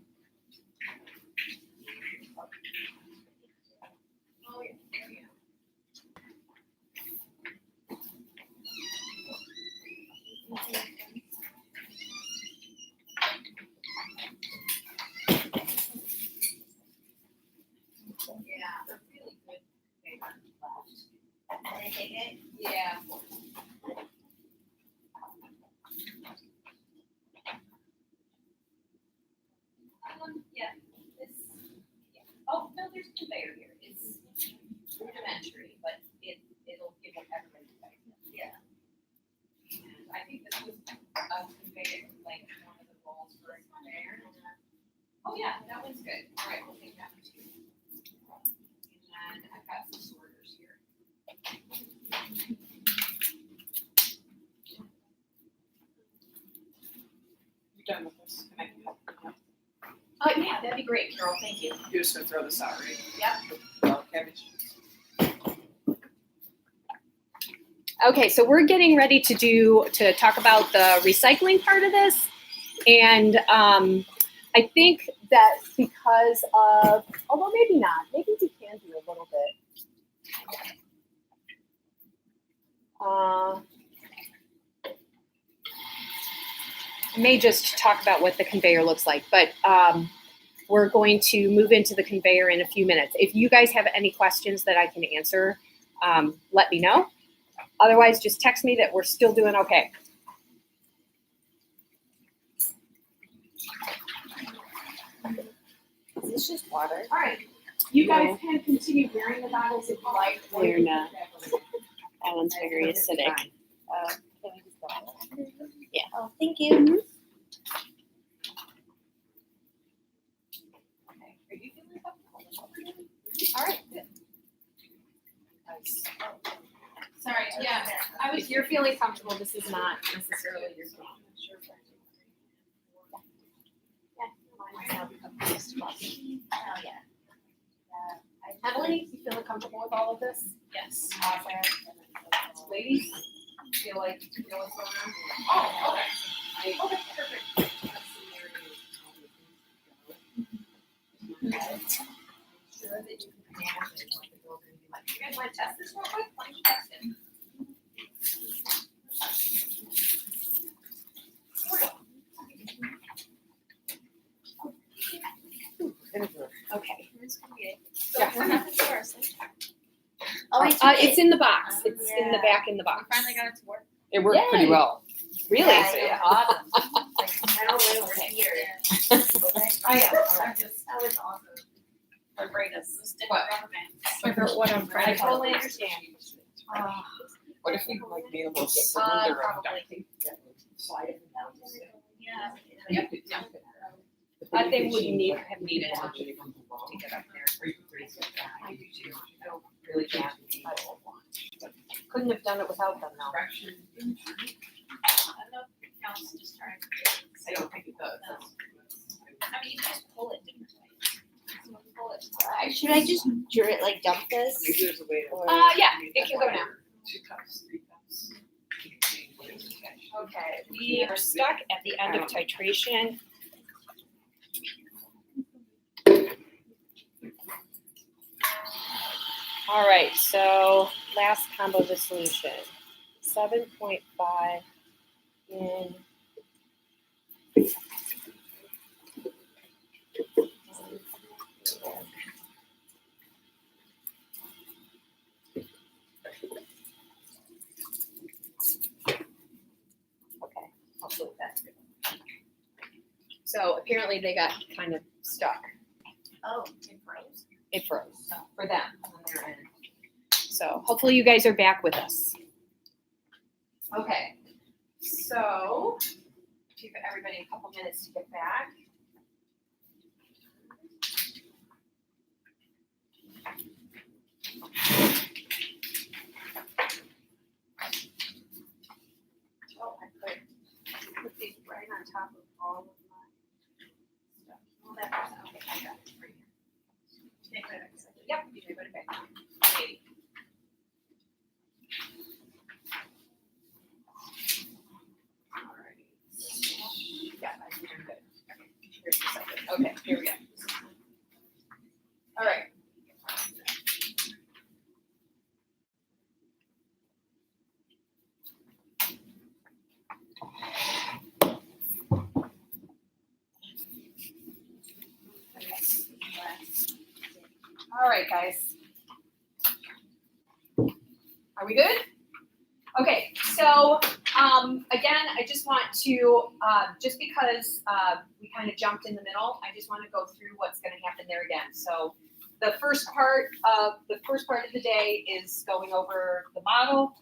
Yeah, they're really good. Can I take it? Yeah. Yeah, it's, yeah. Oh, no, there's a conveyor here. It's rudimentary, but it'll give everybody back. Yeah. And I think this was a conveyor, like one of the roles for a conveyor. Oh, yeah, that one's good. All right, we'll take that one too. And I've got some sorters here. You done with this? Can I help? Yeah, that'd be great, Carol. Thank you. You're just gonna throw this out, right? Yep. Cabbage. Okay, so we're getting ready to talk about the recycling part of this. And I think that because of, although maybe not, maybe we can do a little bit. I may just talk about what the conveyor looks like, but we're going to move into the conveyor in a few minutes. If you guys have any questions that I can answer, let me know. Otherwise, just text me that we're still doing okay. Is this just water? All right. You guys can continue wearing the goggles if you like. They're not. That one's very acidic. Can we just go? Yeah. Oh, thank you. Okay. Are you feeling comfortable? All right, good. Sorry, yeah, If you're feeling comfortable, this is not necessarily your thing. Oh, yeah. Emily, you feeling comfortable with all of this? yes. Ladies, feel like you know what's going on? Oh, okay. Okay, perfect. Sure that you can manage it, what the girl's gonna be like. You guys wanna test this real quick? Why don't you test it? Okay. Yeah. It's in the box. It's in the back in the box. Finally got it to work. It worked pretty Yay. well. Really? Yeah, Awesome. I don't live over here. I know, I'm just, That was awesome. my brain is. What I'm I trying to totally understand. What if we like made a little cylinder of Probably. slide it down? Yeah. Yep. They wouldn't have needed it. To get up there. I do too. I don't really can't. Couldn't have done it without them though. Direction. I don't know if it counts, just trying to. I don't think it does. I mean, you just pull it different ways. Pull it. Should I just dump this? Maybe there's a way to. Yeah, it can go now. 2 cups, 3 cups. Okay, we are stuck at the end of titration. All right, so last combo dissolution, 7.5 in. Okay, hopefully that's good. So apparently they got kind of stuck. Oh, it froze. It froze for them on their end. So hopefully you guys are back with us. Okay, so give everybody a couple minutes to get back. Oh, I put these right on top of all of my stuff. Well, that was, okay, I got it right here. Yep, you can put it back. Okay. Alright. Yeah. just a second. Okay, here we go. All right. All right, guys. Are we good? Okay, so again, I just want to, just because we kind of jumped in the middle, I just want to go through what's going to happen there again. So the first part of the day is going over the model.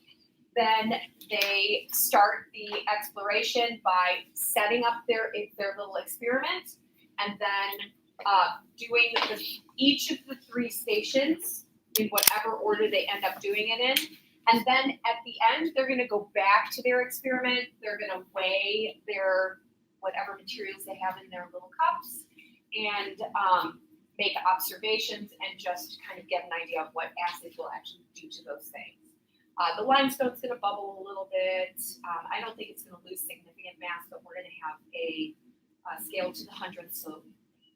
Then they start the exploration by setting up their little experiment, and then doing each of the 3 stations in whatever order they end up doing it in. And then at the end, they're going to go back to their experiment. They're going to weigh their whatever materials they have in their little cups and make observations and just kind of get an idea of what acids will actually do to those things. The limestone's going to bubble a little bit. I don't think it's going to lose significant mass, but we're going to have a scale to the hundredth, so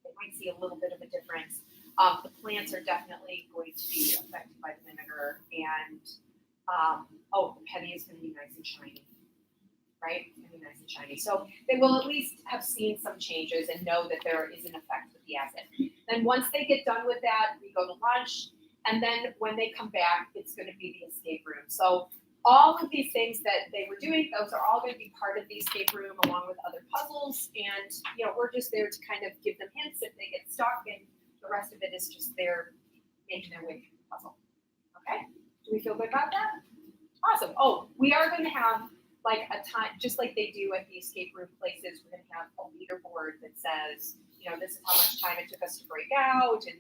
they might see a little bit of a difference. The plants are definitely going to be affected by the vinegar, and the penny is going to be nice and shiny, right? It's going to be nice and shiny. So they will at least have seen some changes and know that there is an effect with the acid. Then once they get done with that, we go to lunch. And then when they come back, it's going to be the escape room. So all of these things that they were doing, those are all going to be part of the escape room along with other puzzles. And, we're just there to kind of give them hints if they get stuck, and the rest of it is just their making their way through the puzzle. Okay? Do we feel good about that? Awesome. Oh, we are going to have like a time, just like they do at the escape room places, we're going to have a leaderboard that says, this is how much time it took us to break out, and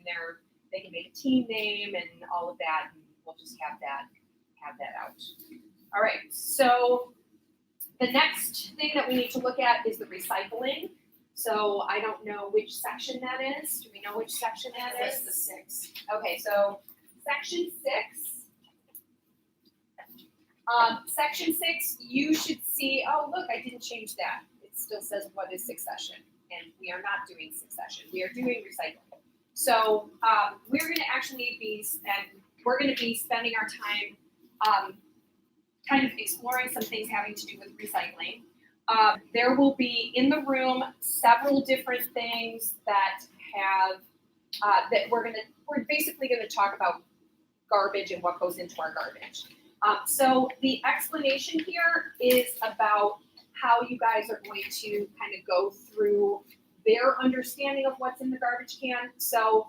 they can make a team name and all of that, and we'll just have that out. All right, so the next thing that we need to look at is the recycling. So I don't know which section that is. Do we know which section that is? That's the 6. Okay, so section 6. Section 6, you should see, oh, look, I didn't change that. It still says what is succession, and we are not doing succession. We are doing recycling. So we're going to actually be spending our time kind of exploring some things having to do with recycling. There will be in the room several different things that have that we're basically going to talk about garbage and what goes into our garbage. So the explanation here is about how you guys are going to kind of go through their understanding of what's in the garbage can. So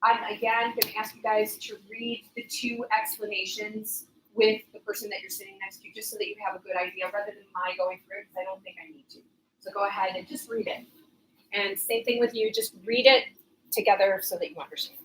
I'm again going to ask you guys to read the 2 explanations with the person that you're sitting next to, just so that you have a good idea rather than my going through it, because I don't think I need to. So go ahead and just read it. And same thing with you, just read it together so that you understand.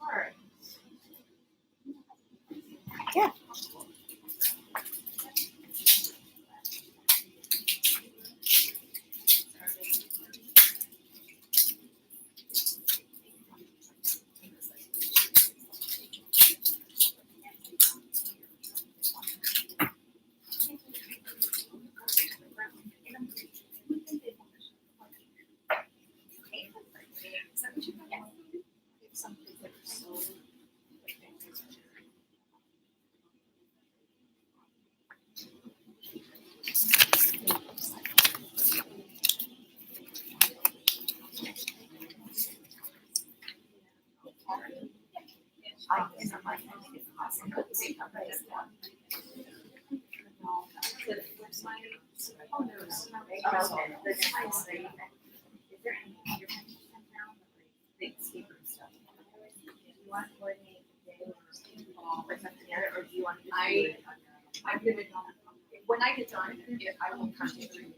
All right. Yeah. I'm gonna, when I get done, I will contact you and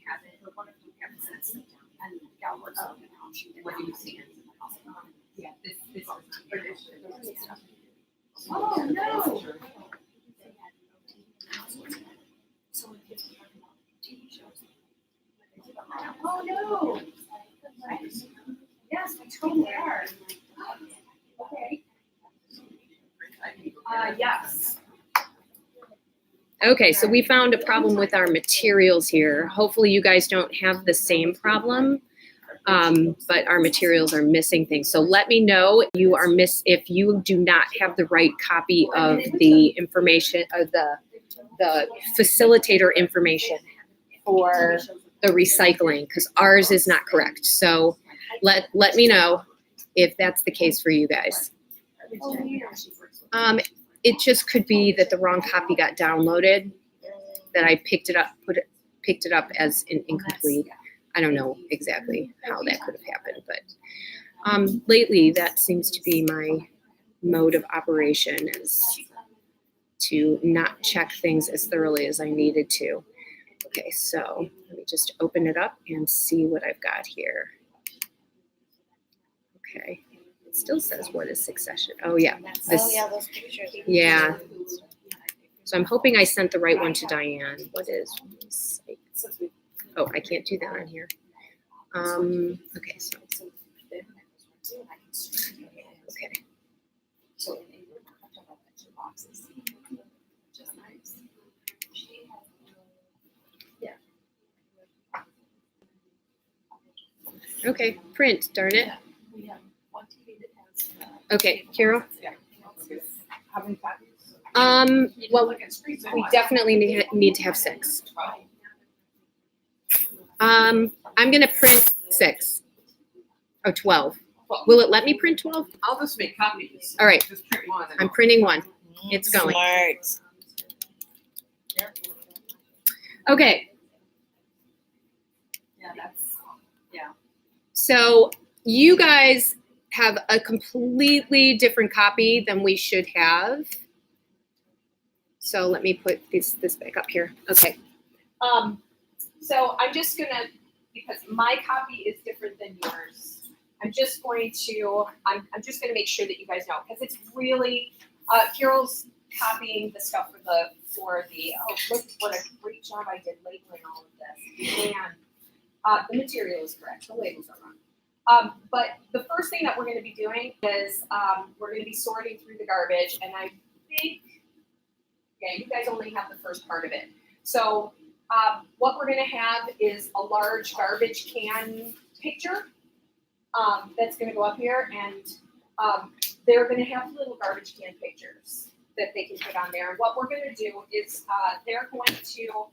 have it, but one of you have sent stuff down. And gal works up and out. What do you see? Yeah, this is. Oh, no. Oh, no. Yes, we totally are. Okay. Yes. Okay, so we found a problem with our materials here. Hopefully you guys don't have the same problem, but our materials are missing things. So let me know if you do not have the right copy of the information, of the facilitator information for the recycling, because ours is not correct. So let me know if that's the case for you guys. It just could be that the wrong copy got downloaded, that I picked it up as an incomplete. I don't know exactly how that could have happened, but lately that seems to be my mode of operation, is to not check things as thoroughly as I needed to. Okay, so let me just open it up and see what I've got here. Okay. It still says what is succession. Oh yeah. Those pictures. Yeah. So I'm hoping I sent the right one to Diane. What is? Oh, I can't do that on here. Okay. So. Okay. Okay. Print. Darn it. Okay, Carol. Well, we definitely need to have 6. I'm gonna print 6. Oh, 12. Will it let me print 12? I'll just make copies. All right. Just print one. I'm printing 1. It's going. Smart. Okay. Yeah, So you guys have a completely different copy than we should have. So let me put this back up here. Okay. So I'm just gonna, because my copy is different than yours, I'm just going to make sure that you guys know, because it's really, Carol's copying the stuff for the oh, look what a great job I did labeling all of this. And the material is correct, the labels are wrong. But the first thing that we're going to be doing is we're going to be sorting through the garbage, and I think, yeah, you guys only have the first part of it. So what we're going to have is a large garbage can picture that's going to go up here, and they're going to have little garbage can pictures that they can put on there. And what we're going to do is they're going to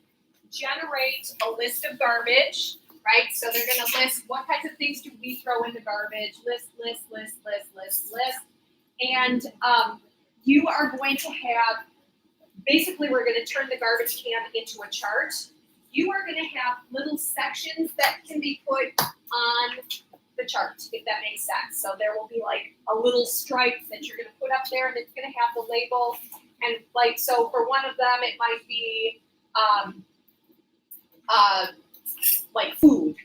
generate a list of garbage. Right, so they're going to list what kinds of things do we throw in the garbage, list, and you are going to have, basically we're going to turn the garbage can into a chart. You are going to have little sections that can be put on the chart, if that makes sense. So there will be like a little stripe that you're going to put up there, and it's going to have the label, and like, so for one of them it might be like food,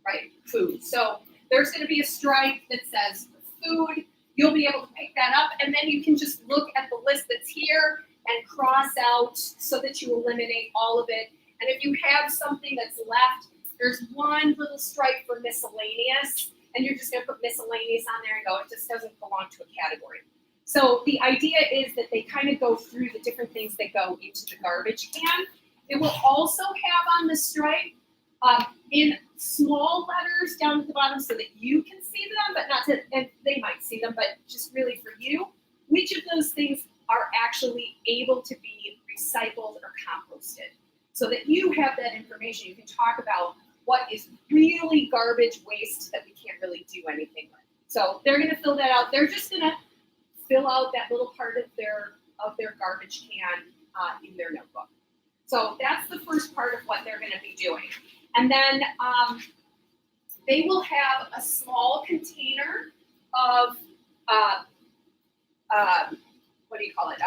right? Food. So there's going to be a stripe that says food. You'll be able to pick that up, and then you can just look at the list that's here and cross out so that you eliminate all of it. And if you have something that's left, there's one little stripe for miscellaneous, and you're just going to put miscellaneous on there and go, it just doesn't belong to a category. So the idea is that they kind of go through the different things that go into the garbage can. It will also have on the stripe in small letters down at the bottom so that you can see them, but not to, and they might see them, but just really for you, which of those things are actually able to be recycled or composted, so that you have that information. You can talk about what is really garbage waste that we can't really do anything with. So they're going to fill that out. They're just going to fill out that little part of their garbage can in their notebook. So that's the first part of what they're going to be doing. And then they will have a small container of, what do you call it?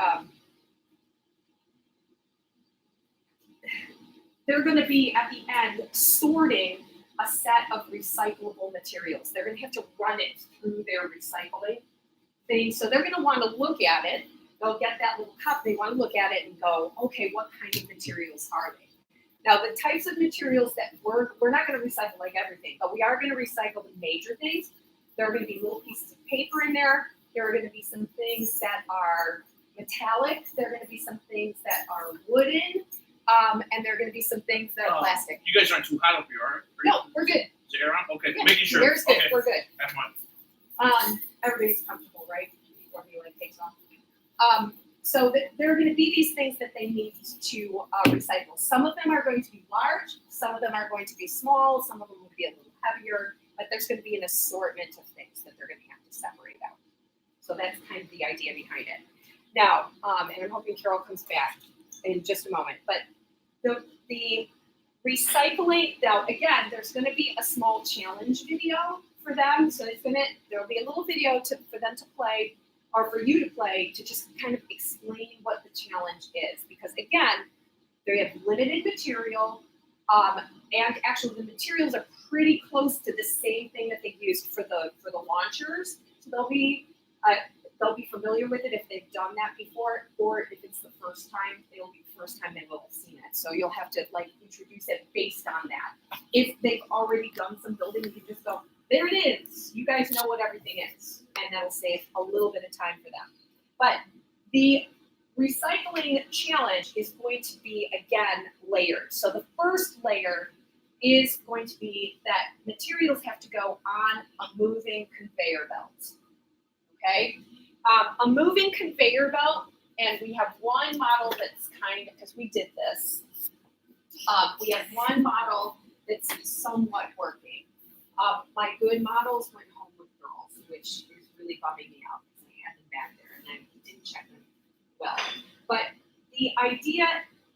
They're going to be at the end sorting a set of recyclable materials. They're gonna have to run it through their recycling thing. So they're gonna wanna look at it. They'll get that little cup, they wanna look at it and go, okay, what kind of materials are they? Now, the types of materials that we're not gonna recycle like everything, but we are gonna recycle the major things. There are gonna be little pieces of paper in there. There are gonna be some things that are metallic. There are gonna be some things that are wooden. And there are gonna be some things that are plastic. You guys aren't too hot up here, are you? No, we're good. Is the air on? Okay, Yeah, making sure. Air's good, Okay, we're good. that's fine. Everybody's comfortable, right? Before the like takes off. So there are going to be these things that they need to recycle. Some of them are going to be large, some of them are going to be small, some of them will be a little heavier, but there's going to be an assortment of things that they're going to have to separate out. So that's kind of the idea behind it. Now, and I'm hoping Carol comes back in just a moment, but the recycling, now again, there's going to be a small challenge video for them. So there'll be a little video for them to play, or for you to play, to just kind of explain what the challenge is. Because again, they have limited material, and actually the materials are pretty close to the same thing that they used for the launchers. So they'll be familiar with it if they've done that before, or if it's the first time, it'll be the first time they will have seen it. So you'll have to like introduce it based on that. If they've already done some building, you can just go, there it is. You guys know what everything is. And that'll save a little bit of time for them. But the recycling challenge is going to be, again, layered. So the first layer is going to be that materials have to go on a moving conveyor belt. Okay? A moving conveyor belt, and we have one model that's kind of, because we did this, we have one model that's somewhat working. My good models went home with girls, which is really bumming me out because I had them back there and I didn't check them well. But the idea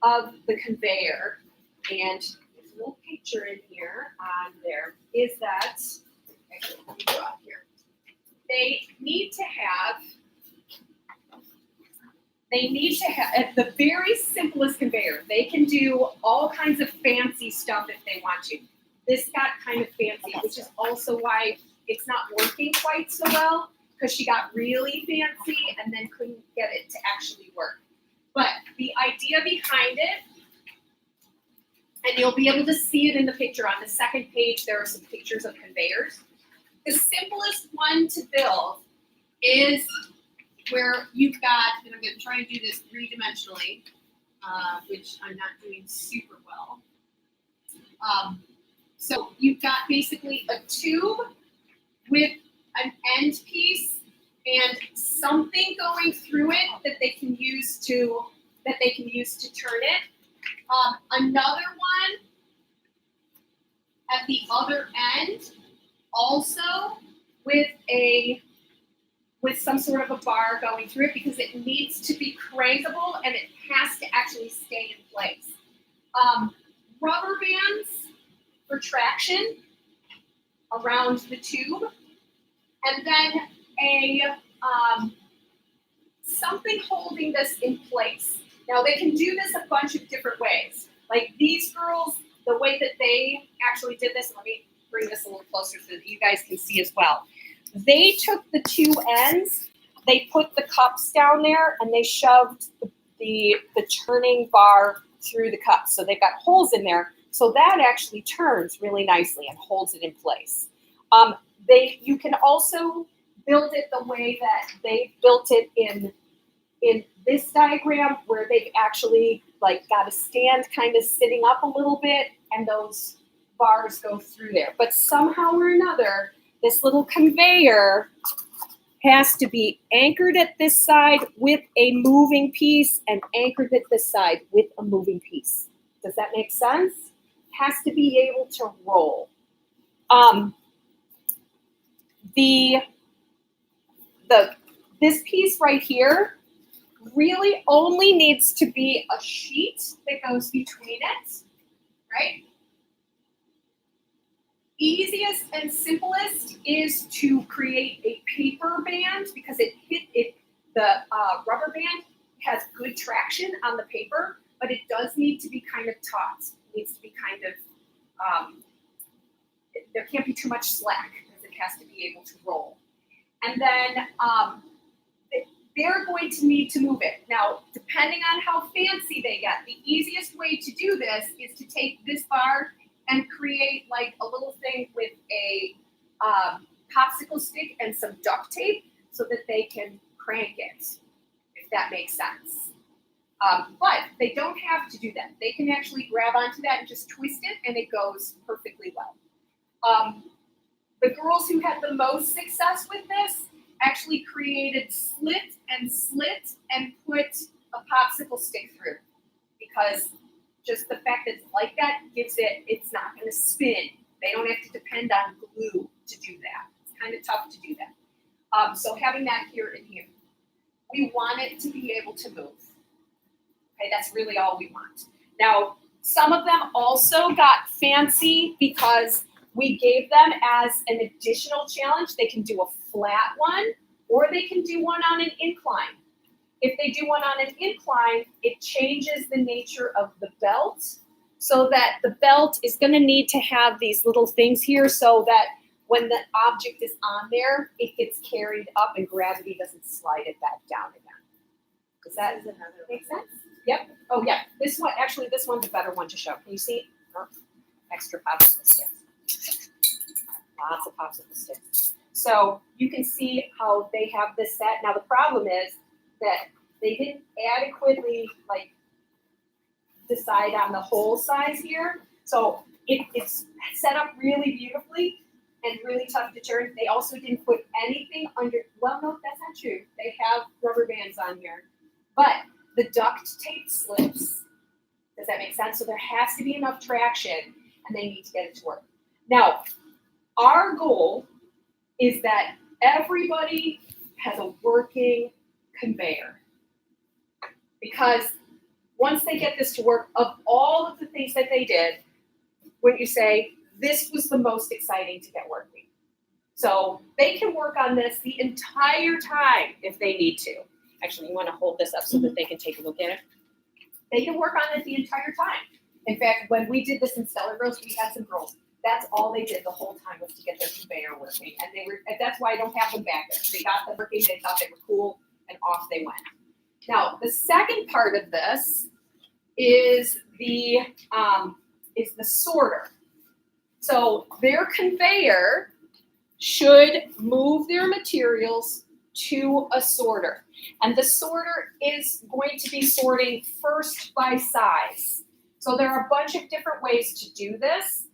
of the conveyor, and there's a little picture in here on there, is that, actually, let me go out here. They need to have, at the very simplest conveyor, they can do all kinds of fancy stuff if they want to. This got kind of fancy, which is also why it's not working quite so well, because she got really fancy and then couldn't get it to actually work. But the idea behind it, and you'll be able to see it in the picture on the second page, there are some pictures of conveyors. The simplest one to build is where you've got, and I'm going to try and do this three-dimensionally, which I'm not doing super well. So you've got basically a tube with an end piece and something going through it that they can use to turn it. Another one at the other end, also with some sort of a bar going through it, because it needs to be crankable and it has to actually stay in place. Rubber bands for traction around the tube, and then something holding this in place. Now they can do this a bunch of different ways. Like these girls, the way that they actually did this, let me bring this a little closer so that you guys can see as well. They took the two ends, they put the cups down there, and they shoved the turning bar through the cups. So they've got holes in there. So that actually turns really nicely and holds it in place. You can also build it the way that they built it in this diagram, where they've actually like got a stand kind of sitting up a little bit, and those bars go through there. But somehow or another, this little conveyor has to be anchored at this side with a moving piece and anchored at this side with a moving piece. Does that make sense? Has to be able to roll. This piece right here really only needs to be a sheet that goes between it, right? Easiest and simplest is to create a paper band, because the rubber band has good traction on the paper, but it does need to be kind of taut. It needs to be kind of there can't be too much slack because it has to be able to roll. And then they're going to need to move it. Now, depending on how fancy they get, the easiest way to do this is to take this bar and create like a little thing with a popsicle stick and some duct tape so that they can crank it, if that makes sense. But they don't have to do that. They can actually grab onto that and just twist it, and it goes perfectly well. The girls who had the most success with this actually created slit and put a popsicle stick through, because just the fact that it's like that gives it, it's not going to spin. They don't have to depend on glue to do that. It's kind of tough to do that. So having that here and here, we want it to be able to move. Okay, that's really all we want. Now, some of them also got fancy because we gave them as an additional challenge. They can do a flat one, or they can do one on an incline. If they do one on an incline, it changes the nature of the belt, so that the belt is going to need to have these little things here so that when the object is on there, it gets carried up and gravity doesn't slide it back down again. Does that make sense? Yep. Oh, yeah. This one, actually, this one's a better one to show. Can you see? Oh, extra popsicle sticks. Lots of popsicle sticks. So you can see how they have this set. Now, the problem is that they didn't adequately, decide on the hole size here. So it's set up really beautifully and really tough to turn. They also didn't put anything under, well, no, that's not true. They have rubber bands on here. But the duct tape slips. Does that make sense? So there has to be enough traction, and they need to get it to work. Now, our goal is that everybody has a working conveyor. Because once they get this to work, of all of the things that they did, when you say, this was the most exciting to get working. So they can work on this the entire time if they need to. Actually, you want to hold this up so that they can take a look at it. They can work on it the entire time. In fact, when we did this in STEMGirls, we had some girls. That's all they did the whole time was to get their conveyor working. And that's why I don't have them back there. They got them working, they thought they were cool, and off they went. Now, the second part of this is the sorter. So their conveyor should move their materials to a sorter. And the sorter is going to be sorting first by size. So there are a bunch of different ways to do this.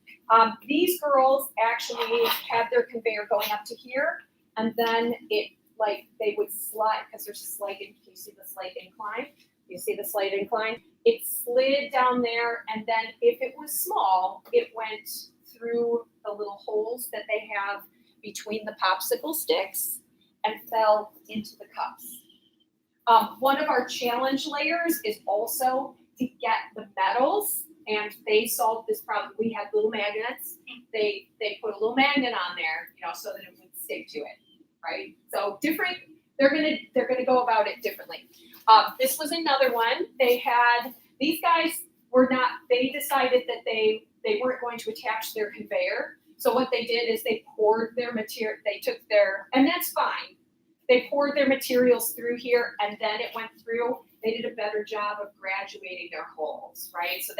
These girls actually had their conveyor going up to here, and then they would slide, because there's a slight, can you see the slight incline? You see the slight incline? It slid down there, and then if it was small, it went through the little holes that they have between the popsicle sticks and fell into the cups. One of our challenge layers is also to get the metals, and they solved this problem. We had little magnets. They put a little magnet on there, so that it would stick to it, right? So different. They're gonna go about it differently. This was another one. These guys were not. They decided that they weren't going to attach their conveyor. So what they did is they poured their material. They took and that's fine. They poured their materials through here, and then it went through. They did a better job of graduating their holes, right? So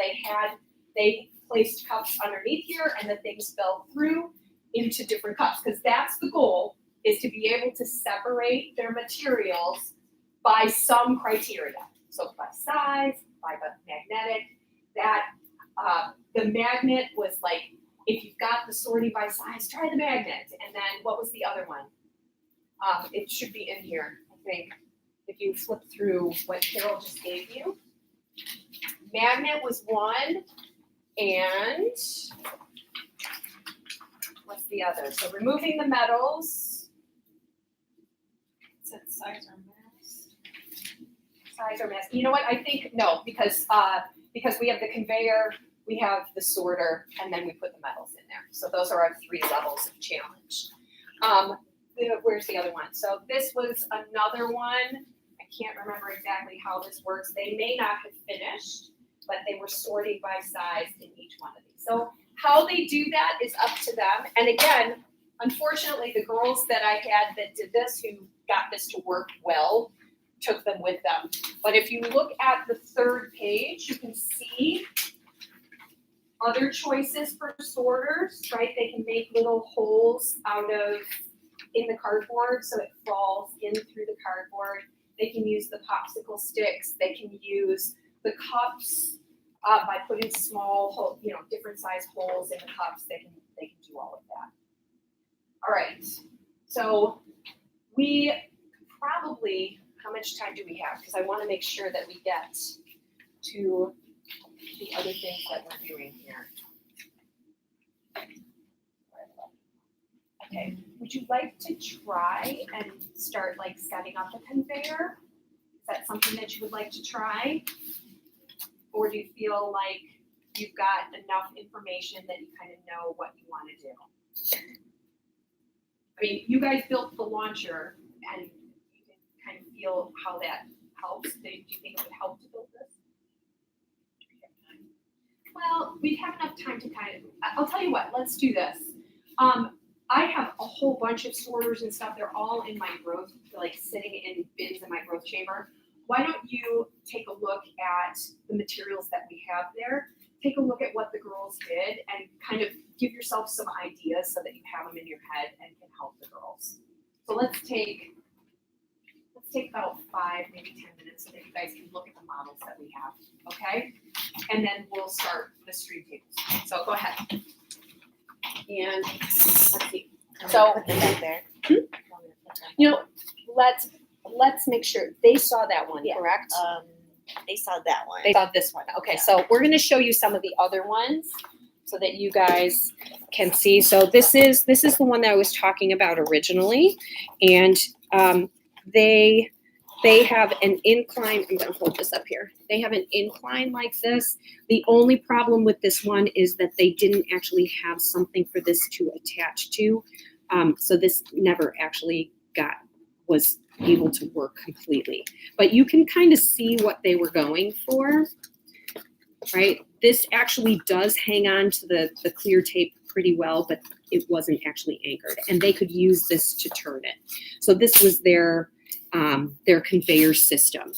they placed cups underneath here, and the things fell through into different cups, because that's the goal, is to be able to separate their materials by some criteria. So by size, by the magnetic, the magnet was like, if you've got the sorting by size, try the magnet. And then what was the other one? It should be in here, I think, if you flip through what Carol just gave you. Magnet was one, and what's the other? So removing the metals. Is it size or mass? Size or mass. You know what? I think no, because we have the conveyor, we have the sorter, and then we put the metals in there. So those are our 3 levels of challenge. Where's the other one? So this was another one. I can't remember exactly how this works. They may not have finished, but they were sorting by size in each one of these. So how they do that is up to them. And again, unfortunately, the girls that I had that did this, who got this to work well, took them with them. But if you look at the third page, you can see other choices for sorters, right? They can make little holes in the cardboard so it falls in through the cardboard. They can use the popsicle sticks. They can use the cups by putting small, different size holes in the cups. They can do all of that. All right. So we probably, how much time do we have? Because I want to make sure that we get to the other things that we're doing here. Okay, would you like to try and start like setting up a conveyor? Is that something that you would like to try? Or do you feel like you've got enough information that you kind of know what you want to do? I mean, you guys built the launcher and you can kind of feel how that helps. Do you think it would help to build this? Well, we'd have enough time to I'll tell you what, let's do this. I have a whole bunch of sorters and stuff. They're all in my growth, like sitting in bins in my growth chamber. Why don't you take a look at the materials that we have there? Take a look at what the girls did and kind of give yourself some ideas so that you have them in your head and can help the girls. So let's take about 5, maybe 10 minutes so that you guys can look at the models that we have, okay? And then we'll start the stream tables. So go ahead. And let's see. So, Put them back there. let's make sure they saw that one, Yeah. correct? They saw that one. They saw this one. Okay, so we're going to show you some of the other ones so that you guys can see. So this is the one that I was talking about originally, and they have an incline. I'm going to hold this up here. They have an incline like this. The only problem with this one is that they didn't actually have something for this to attach to. So this never actually was able to work completely. But you can kind of see what they were going for, right? This actually does hang on to the clear tape pretty well, but it wasn't actually anchored. And they could use this to turn it. So this was their conveyor system.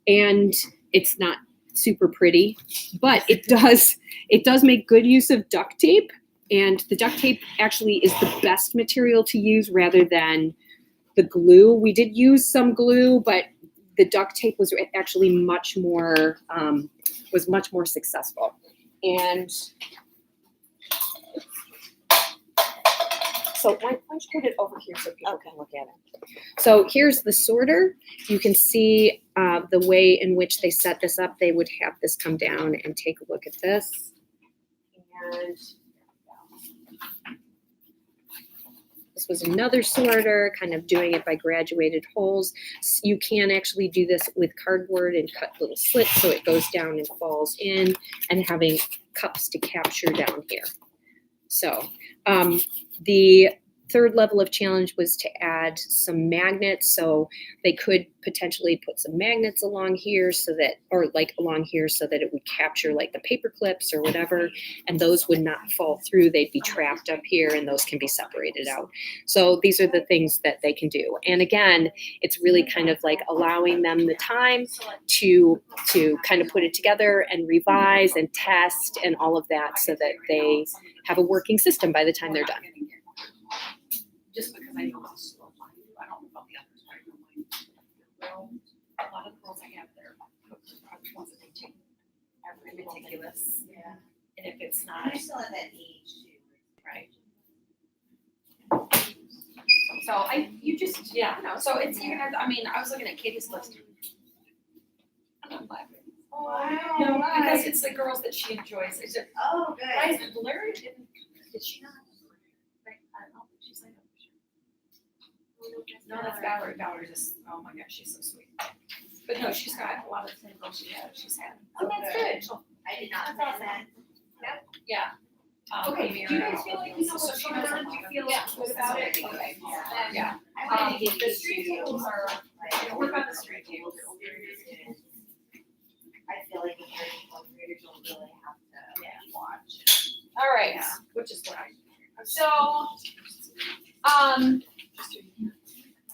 And it's not super pretty, but it does make good use of duct tape. And the duct tape actually is the best material to use rather than the glue. We did use some glue, but the duct tape was actually much more successful. And so why don't you put it over here so people can look at it. So here's the sorter. You can see the way in which they set this up. They would have this come down and take a look at this. And this was another sorter, kind of doing it by graduated holes. You can actually do this with cardboard and cut little slits so it goes down and falls in, and having cups to capture down here. So the third level of challenge was to add some magnets. So they could potentially put some magnets along here so that it would capture like the paper clips or whatever, and those would not fall through. They'd be trapped up here and those can be separated out. So these are the things that they can do. And again, it's really kind of like allowing them the time to kind of put it together and revise and test and all of that so that they have a working system by the time they're done. Just because I know how slow mine do, I don't know about the others, but I know mine. Well, a lot of the girls I have there, the ones that they take, are very meticulous. Yeah. And if it's And not, they're still at that age too. right. So So it's even, I mean, I was looking at Katie's list. I'm not laughing. No, because it's the girls that she enjoys. It's just, Oh, I good. learned, did she not? I don't think she's like, no, that's Valerie. Valerie's just, oh my gosh, she's so sweet. But no, she's got a lot of the same girls she's had. Oh, that's good. I did not know that. Yeah. Okay, do you guys feel like you know So what's she going knows on? a Do you lot. feel Yeah. good about it? Okay. Yeah. I wanted to get The these street two. tables are, Like, work on the street tables. I feel like if you're 12th graders, you'll really have to watch. All right. Yeah, which is what I. So, I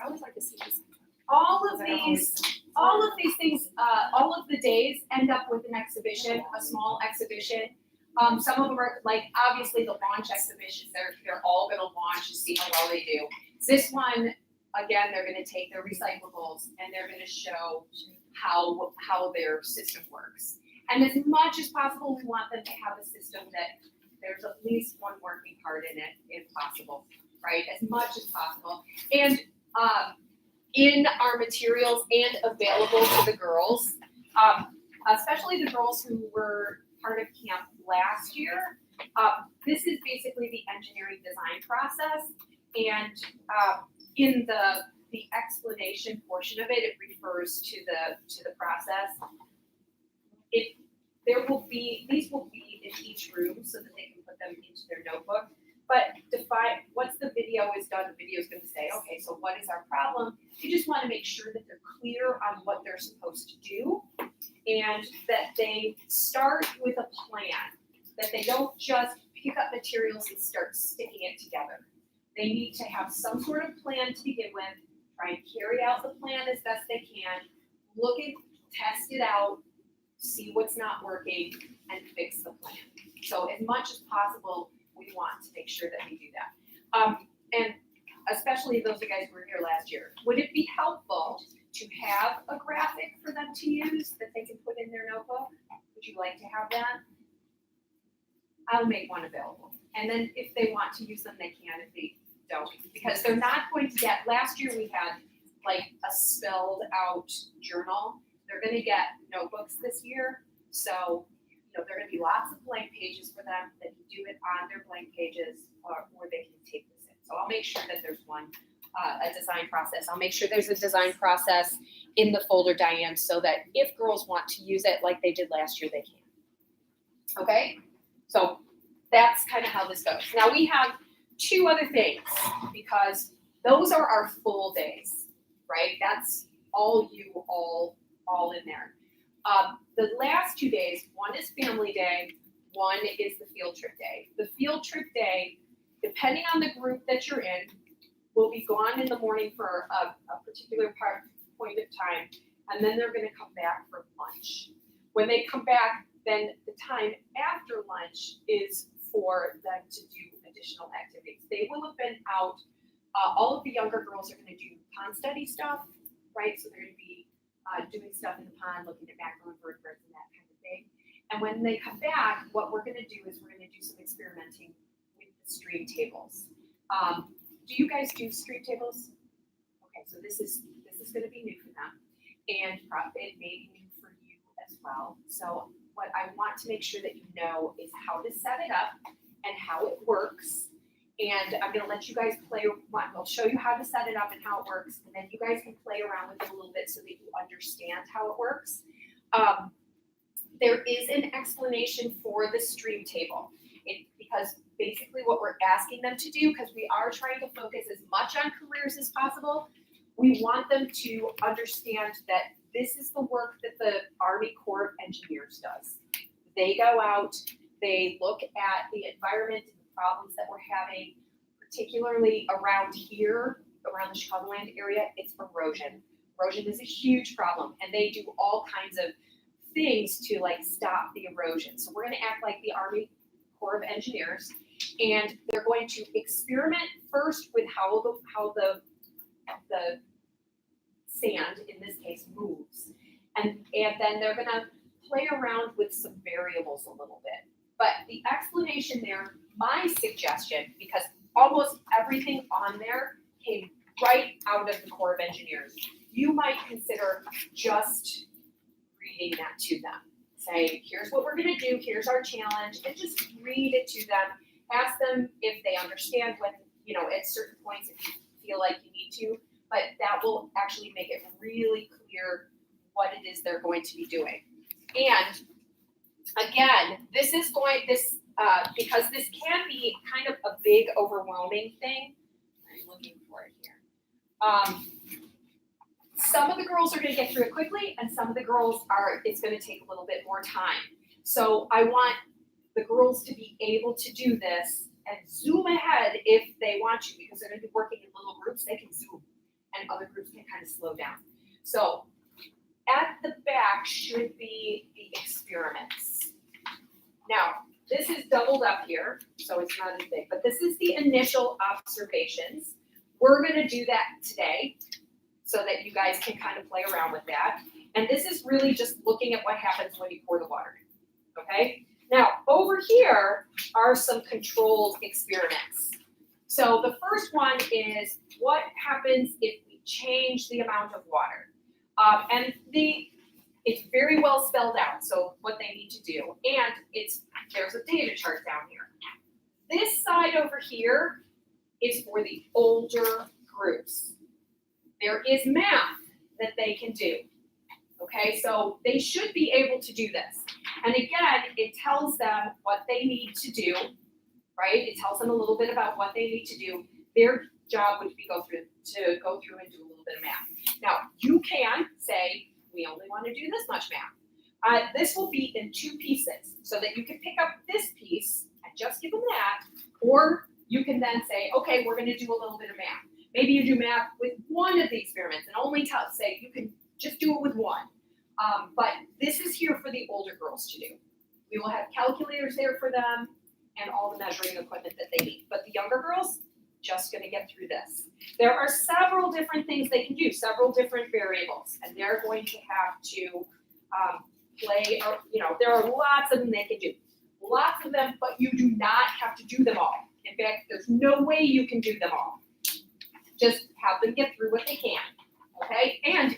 always like to see this. all of these things, all of the days end up with an exhibition, a small exhibition. Some of them are like, obviously the launch exhibitions, they're all gonna launch and see how well they do. This one, again, they're gonna take their recyclables and they're gonna show how their system works. And as much as possible, we want them to have a system that there's at least one working part in it, if possible, right? As much as possible. And in our materials and available to the girls, especially the girls who were part of camp last year. This is basically the engineering design process, and in the explanation portion of it, it refers to the process. These will be in each room so that they can put them into their notebook. But once the video is done, the video is going to say, okay, so what is our problem? You just want to make sure that they're clear on what they're supposed to do and that they start with a plan, that they don't just pick up materials and start sticking it together. They need to have some sort of plan to begin with, try and carry out the plan as best they can, test it out, see what's not working, and fix the plan. So as much as possible, we want to make sure that we do that. And especially those of you guys who were here last year, would it be helpful to have a graphic for them to use that they can put in their notebook? Would you like to have that? I'll make one available. And then if they want to use them, they can. If they don't, because they're not going to get, last year we had like a spelled out journal. They're gonna get notebooks this year. So, there are gonna be lots of blank pages for them. They can do it on their blank pages or they can take this in. So I'll make sure that there's a design process. I'll make sure there's a design process in the folder, Diane, so that if girls want to use it like they did last year, they can. Okay? So that's kind of how this goes. Now we have two other things because those are our full days, right? That's all in there. The last 2 days, one is family day, one is the field trip day. The field trip day, depending on the group that you're in, will be gone in the morning for a particular point of time, and then they're gonna come back for lunch. When they come back, then the time after lunch is for them to do additional activities. They will have been out, all of the younger girls are gonna do pond study stuff, right? So they're gonna be doing stuff in the pond, looking at mackerel invertebrates and that kind of thing. And when they come back, what we're gonna do is we're gonna do some experimenting with the stream tables. Do you guys do stream tables? Okay, so this is gonna be new for them. And it may be new for you as well. So what I want to make sure that you know is how to set it up and how it works. And I'm gonna let you guys play, I'll show you how to set it up and how it works, and then you guys can play around with it a little bit so that you understand how it works. There is an explanation for the stream table. Because basically what we're asking them to do, because we are trying to focus as much on careers as possible, we want them to understand that this is the work that the Army Corps of Engineers does. They go out, they look at the environment and the problems that we're having, particularly around here, around the Chicagoland area, it's erosion. Erosion is a huge problem, and they do all kinds of things to stop the erosion. So we're gonna act like the Army Corps of Engineers, and they're going to experiment first with how the sand, in this case, moves. And then they're gonna play around with some variables a little bit. But the explanation there, my suggestion, because almost everything on there came right out of the Corps of Engineers, you might consider just reading that to them. Say, here's what we're gonna do, here's our challenge, and just read it to them. Ask them if they understand when, at certain points if you feel like you need to, but that will actually make it really clear what it is they're going to be doing. And again, because this can be kind of a big, overwhelming thing. I'm looking for it here. Some of the girls are gonna get through it quickly, and some of the girls it's gonna take a little bit more time. So I want the girls to be able to do this and zoom ahead if they want to, because they're gonna be working in little groups, they can zoom, and other groups can kind of slow down. So at the back should be the experiments. Now, this is doubled up here, so it's not as big, but this is the initial observations. We're gonna do that today so that you guys can kind of play around with that. And this is really just looking at what happens when you pour the water in, okay? Now, over here are some controlled experiments. So the first one is what happens if we change the amount of water? It's very well spelled out, so what they need to do. And there's a data chart down here. This side over here is for the older groups. There is math that they can do. Okay, so they should be able to do this. And again, it tells them what they need to do, right? It tells them a little bit about what they need to do. Their job would be to go through and do a little bit of math. Now, you can say, we only want to do this much math. This will be in 2 pieces, so that you can pick up this piece and just give them that, or you can then say, okay, we're going to do a little bit of math. Maybe you do math with one of the experiments and only say you can just do it with one. But this is here for the older girls to do. We will have calculators there for them and all the measuring equipment that they need. But the younger girls, just going to get through this. There are several different things they can do, several different variables, and they're going to have to play, there are lots of them they can do. Lots of them, but you do not have to do them all. In fact, there's no way you can do them all. Just have them get through what they can, okay? And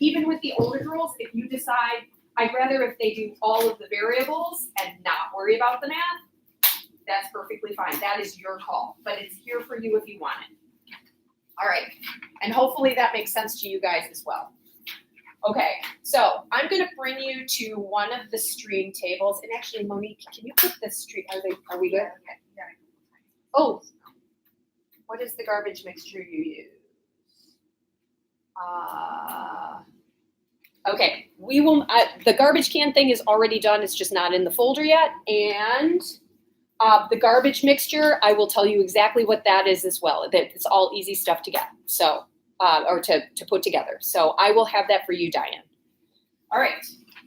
even with the older girls, if you decide, I'd rather if they do all of the variables and not worry about the math, that's perfectly fine. That is your call, but it's here for you if you want it. All right, and hopefully that makes sense to you guys as well. Okay, so I'm gonna bring you to one of the stream tables, and actually, Monique, can you put the stream, are we good? Okay. Oh, what is the garbage mixture you use? Okay, we will, the garbage can thing is already done, it's just not in the folder yet, and the garbage mixture, I will tell you exactly what that is as well. It's all easy stuff to get, so, or to put together. So I will have that for you, Diane. All right,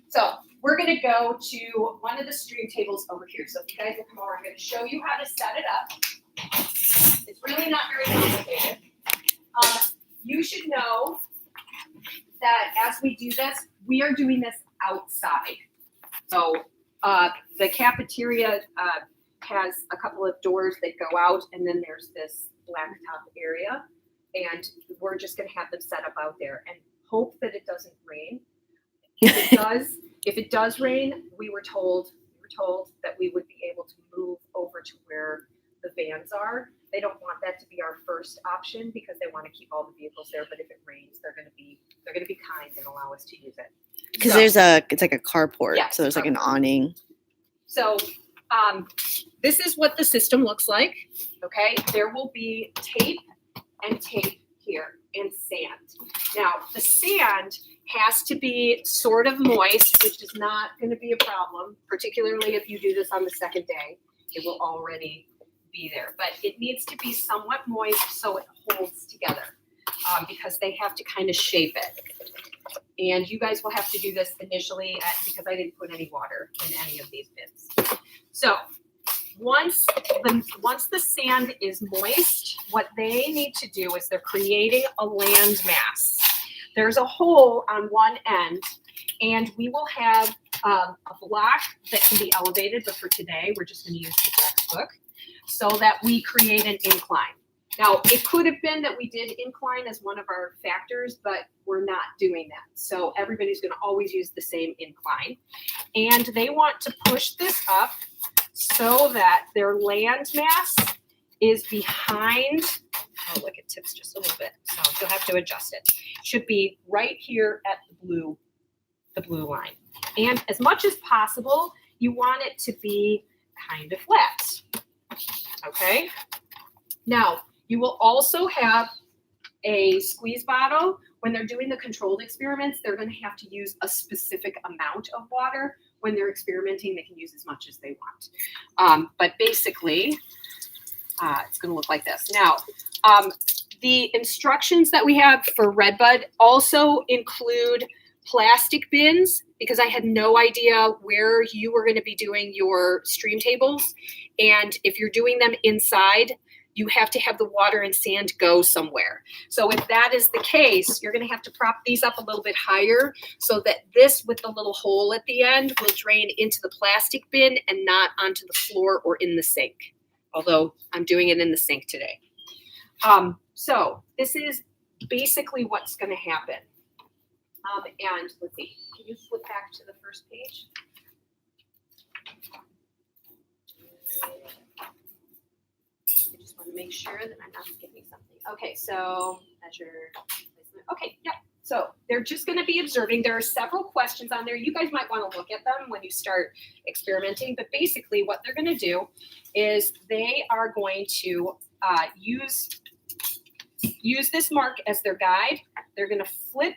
so we're gonna go to one of the stream tables over here. So if you guys will come over, I'm gonna show you how to set it up. It's really not very complicated. You should know that as we do this, we are doing this outside. So the cafeteria has a couple of doors that go out, and then there's this blacktop area, and we're just going to have them set up out there and hope that it doesn't rain. If it does rain, we were told that we would be able to move over to where the vans are. They don't want that to be our first option because they want to keep all the vehicles there. But if it rains, they're going to be kind and allow us to use it. Because it's like a carport, Yeah, so there's like an awning. So this is what the system looks like. Okay, there will be tape and tape here and sand. Now the sand has to be sort of moist, which is not going to be a problem, particularly if you do this on the second day. It will already be there, but it needs to be somewhat moist so it holds together because they have to kind of shape it. And you guys will have to do this initially because I didn't put any water in any of these bins. So once the sand is moist, what they need to do is they're creating a land mass. There's a hole on one end, and we will have a block that can be elevated, but for today, we're just going to use the textbook so that we create an incline. Now, it could have been that we did incline as one of our factors, but we're not doing that. So everybody's going to always use the same incline. And they want to push this up so that their land mass is behind. Oh, look, it tips just a little bit. So you'll have to adjust it. Should be right here at the blue line. And as much as possible, you want it to be kind of flat. Okay? Now, you will also have a squeeze bottle. When they're doing the controlled experiments, they're going to have to use a specific amount of water. when they're experimenting, they can use as much as they want. But basically, it's going to look like this. Now, the instructions that we have for Redbud also include plastic bins, because I had no idea where you were going to be doing your stream tables. And if you're doing them inside, you have to have the water and sand go somewhere. So if that is the case, you're going to have to prop these up a little bit higher so that this with the little hole at the end will drain into the plastic bin and not onto the floor or in the sink. Although I'm doing it in the sink today. So this is basically what's going to happen. And let's see, can you flip back to the first page? I just want to make sure that I'm not skipping something. Okay, so measure placement. Okay, yeah. So they're just going to be observing. There are several questions on there. You guys might want to look at them when you start experimenting. But basically what they're going to do is they are going to use this mark as their guide. They're going to flip.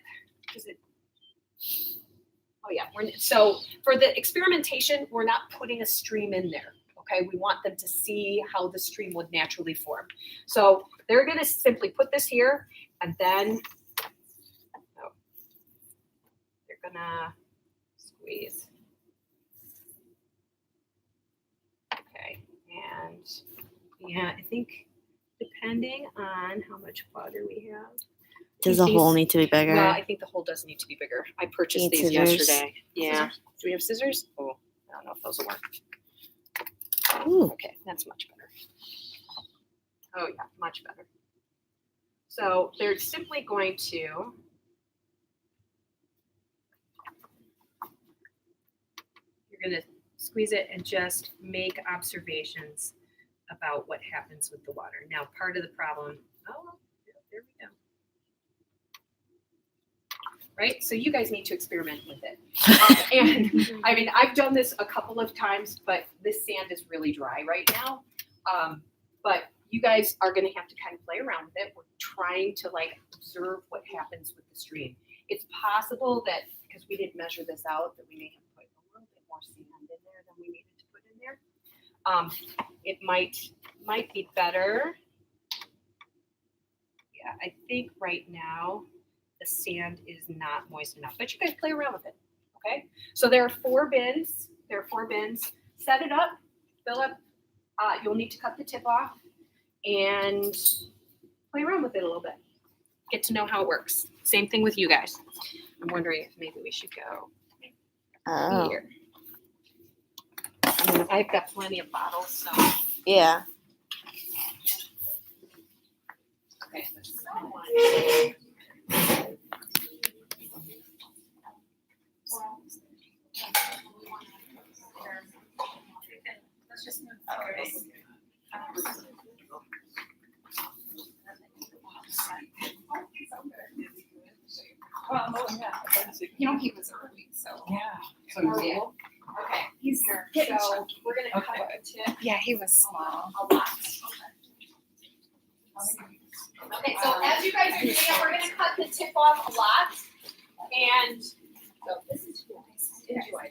So for the experimentation, we're not putting a stream in there. Okay, we want them to see how the stream would naturally form. So they're going to simply put this here, and then they're going to squeeze. Okay, and yeah, I think depending on how much water we have. Does the hole need to be bigger? Well, I think the hole does need to be bigger. I purchased these yesterday. Yeah. Scissors? Do we have scissors? Oh, I don't know if those will work. Ooh. Okay, that's much better. Oh yeah, much better. So they're simply going to you're going to squeeze it and just make observations about what happens with the water. Now, part of the problem, there we go. Right? So you guys need to experiment with it. And I mean, I've done this a couple of times, but this sand is really dry right now. But you guys are going to have to kind of play around with it. We're trying to like observe what happens with the stream. It's possible that because we didn't measure this out, that we may have put a little bit more sand in there than we needed to put in there. It might be better. Yeah, I think right now the sand is not moist enough, but you guys play around with it, okay? So there are 4 bins. Set it up, fill up. You'll need to cut the tip off and play around with it a little bit. Get to know how it works. Same thing with you guys. I'm wondering if maybe we should go here. I mean, I've got plenty of bottles, so. Yeah. Okay. You know, he was early, so. Yeah. Okay. He's here. So we're gonna cut the tip Yeah, he was small. a lot. Okay, so as you guys are doing it, we're gonna cut the tip off a lot. And so this is enjoy. I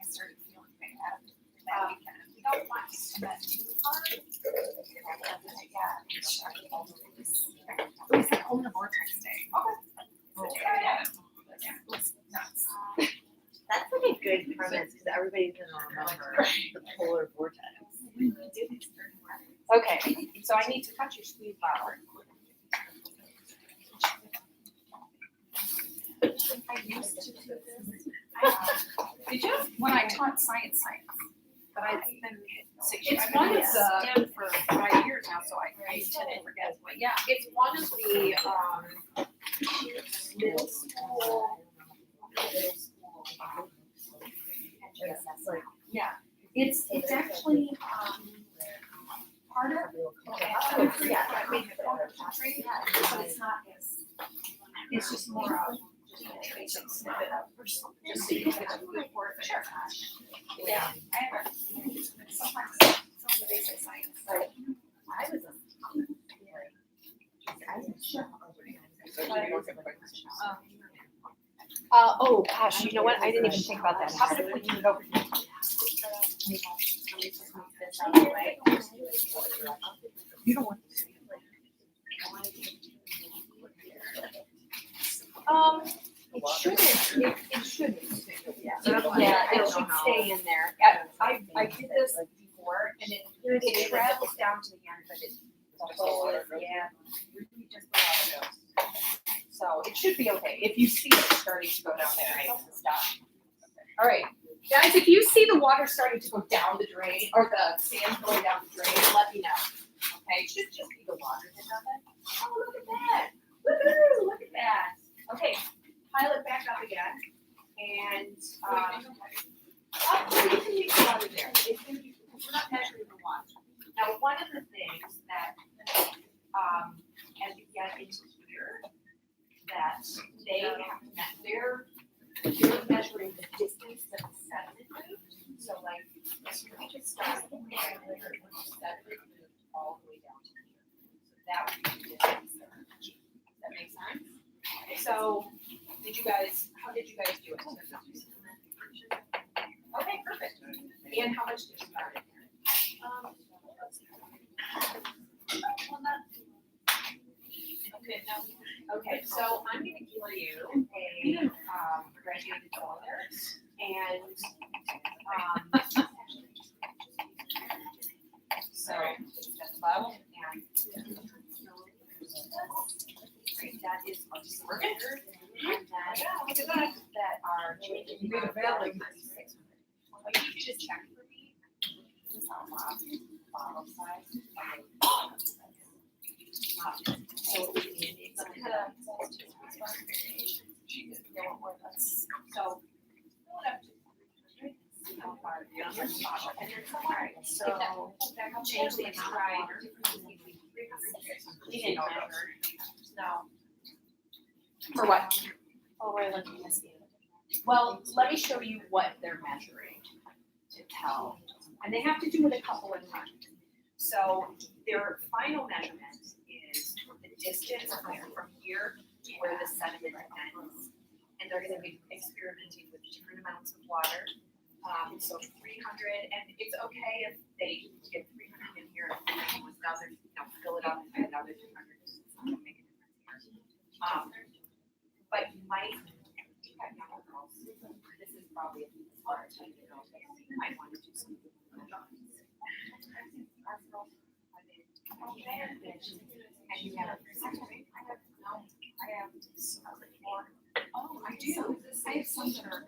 started feeling bad that weekend. We don't want to sweat too hard. It was the polar vortex day. Yeah. Yeah, it was nuts. That's like a good premise because everybody's gonna remember the polar vortex. Okay, so I need to cut your squeeze bottle. I used to do this. Did you? When I taught science, but I've been 6 years. It's one of I've been the- STEM for 5 years now, so I tend to forget. But yeah, It's one of the middle school. yeah, it's actually harder. Yeah, I mean, but it's not as. It's just more of just a snippet of just so you can report. Sure. Yeah, I have sometimes some of the basic science. Like, I was Oh gosh, you know what? I didn't even think about that. How about if we do it over here? You don't want It shouldn't, it shouldn't. Yeah, it should stay in there. I did this before and it travels down to the end, but it's yeah. So it should be okay. If you see it starting to go down the drain, stop. All right, guys, if you see the water starting to go down the drain or the sand going down the drain, let me know. Okay, it should just be the water and nothing. Oh, look at that. Woohoo, look at that. Okay, pile it back up again. And, you can leave the water there. It's gonna be, we're not measuring the water. Now, one of the things that, as you get into here, that they have to they're measuring the distance that the sediment moved. So like, we just start there, and the sediment moved all the way down to here. So that would be the distance that we're measuring. Does that make sense? So, how did you guys do it? Okay, perfect. And how much did you start? Okay, so I'm gonna give you a graduated folder and so that's the bottle and right, that is our order and then that are changing the value. You should check for me. This is our bottle size. So it's kind of so so change the amount. We didn't measure. No. For what? Oh, we're looking at the. Well, let me show you what they're measuring to tell, and they have to do it a couple of times. So their final measurement is the distance from here to where the sediment ends. And they're gonna be experimenting with different amounts of water. So 300, and it's okay if they get 300 in here, and with another, fill it up and another 200. It's not gonna make a difference here. But you might, this is probably a smart time to know, you might want to do something. And you have, I have more. Oh, I do. I have some that are.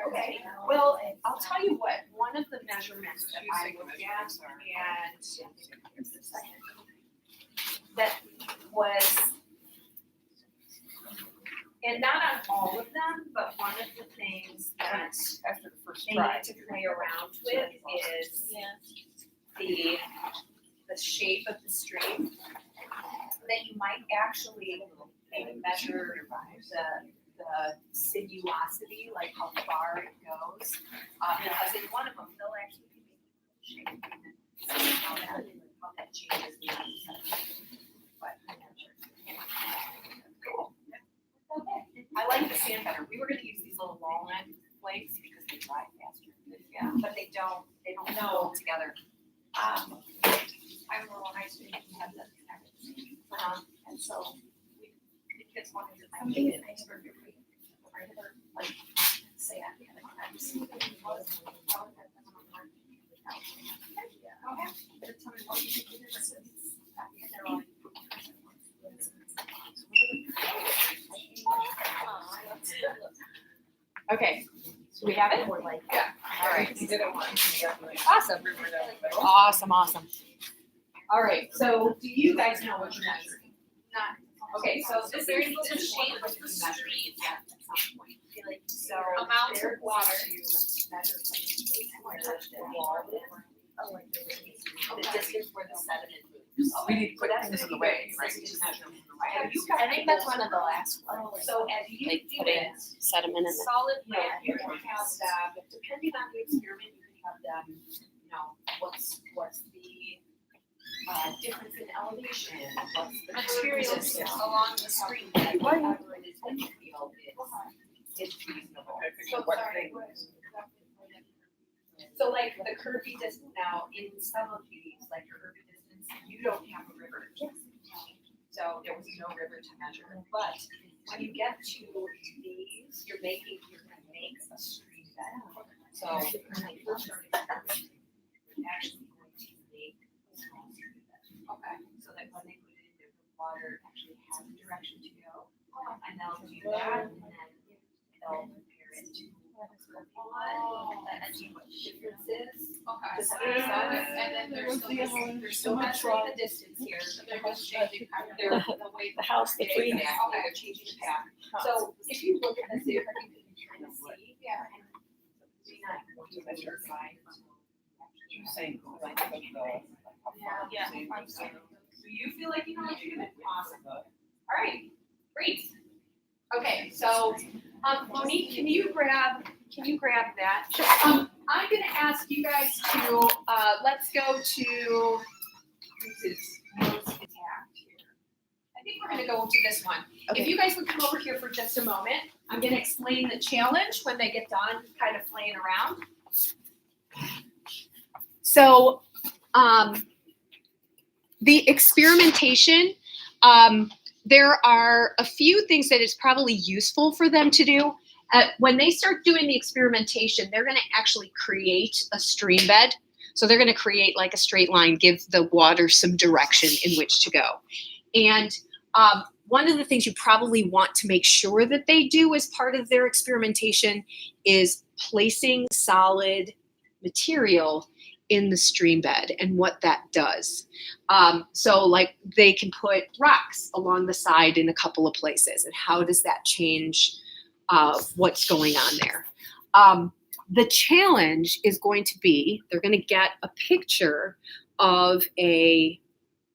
Okay, well, I'll tell you what, one of the measurements that I looked at and that was, and not on all of them, but one of the things that after the first they try. need to play around with is the shape of the stream. That you might actually maybe measure the sinuosity, like how far it goes. Because in one of them, they'll actually be shape and how that changes the but I'm not sure. Cool. Okay. I like the sand better. We were gonna use these little walnut flakes because they dry faster. Yeah, but they don't go together. I'm a little nice to have that. And so the kids wanted to something is nice for your feet. Like say at the other times. Okay, so we have it? Yeah. All right. You did it once. Awesome. Awesome. All right, so do you guys know what you're measuring? Not. Okay, so this is the shape of the stream at some point. So amounts of water. Measure from the wall. The distance where the sediment moves. We need to put things in the way, right? I think that's one of the last ones. So as you Like do put in it, sediment in it. solid, you can have them, depending on the experiment, you can have them, what's the difference in elevation, what's the materials along the street, whatever it is that you feel is reasonable. So like the curvy distance now, in some of these, like your curvy distance, you don't have a river. So there was no river to measure. But when you get to these, you're gonna make a stream bed. So like we're actually going to make a small stream bed. Okay. So that when they put it in there, the water actually has a direction to go. And they'll do that, and then they'll compare it to and see what differences. Okay. And then they're still measuring the distance here, but they're just changing kind of the way the house, the tree. Okay, they're changing the path. So if you look at this, I think you can kind of see. Yeah. You're saying, like, Yeah. So you feel like you know what you're doing? Awesome. All right, great. Okay, so Monique, can you grab that? I'm gonna ask you guys to let's go to this is most attacked here. I think we're gonna go to this one. Okay. If you guys would come over here for just a moment, I'm gonna explain the challenge when they get done kind of playing around. So the experimentation, there are a few things that is probably useful for them to do. When they start doing the experimentation, they're going to actually create a stream bed. So they're going to create like a straight line, give the water some direction in which to go. And one of the things you probably want to make sure that they do as part of their experimentation is placing solid material in the stream bed and what that does. So like they can put rocks along the side in a couple of places, and how does that change what's going on there? The challenge is going to be, they're going to get a picture of the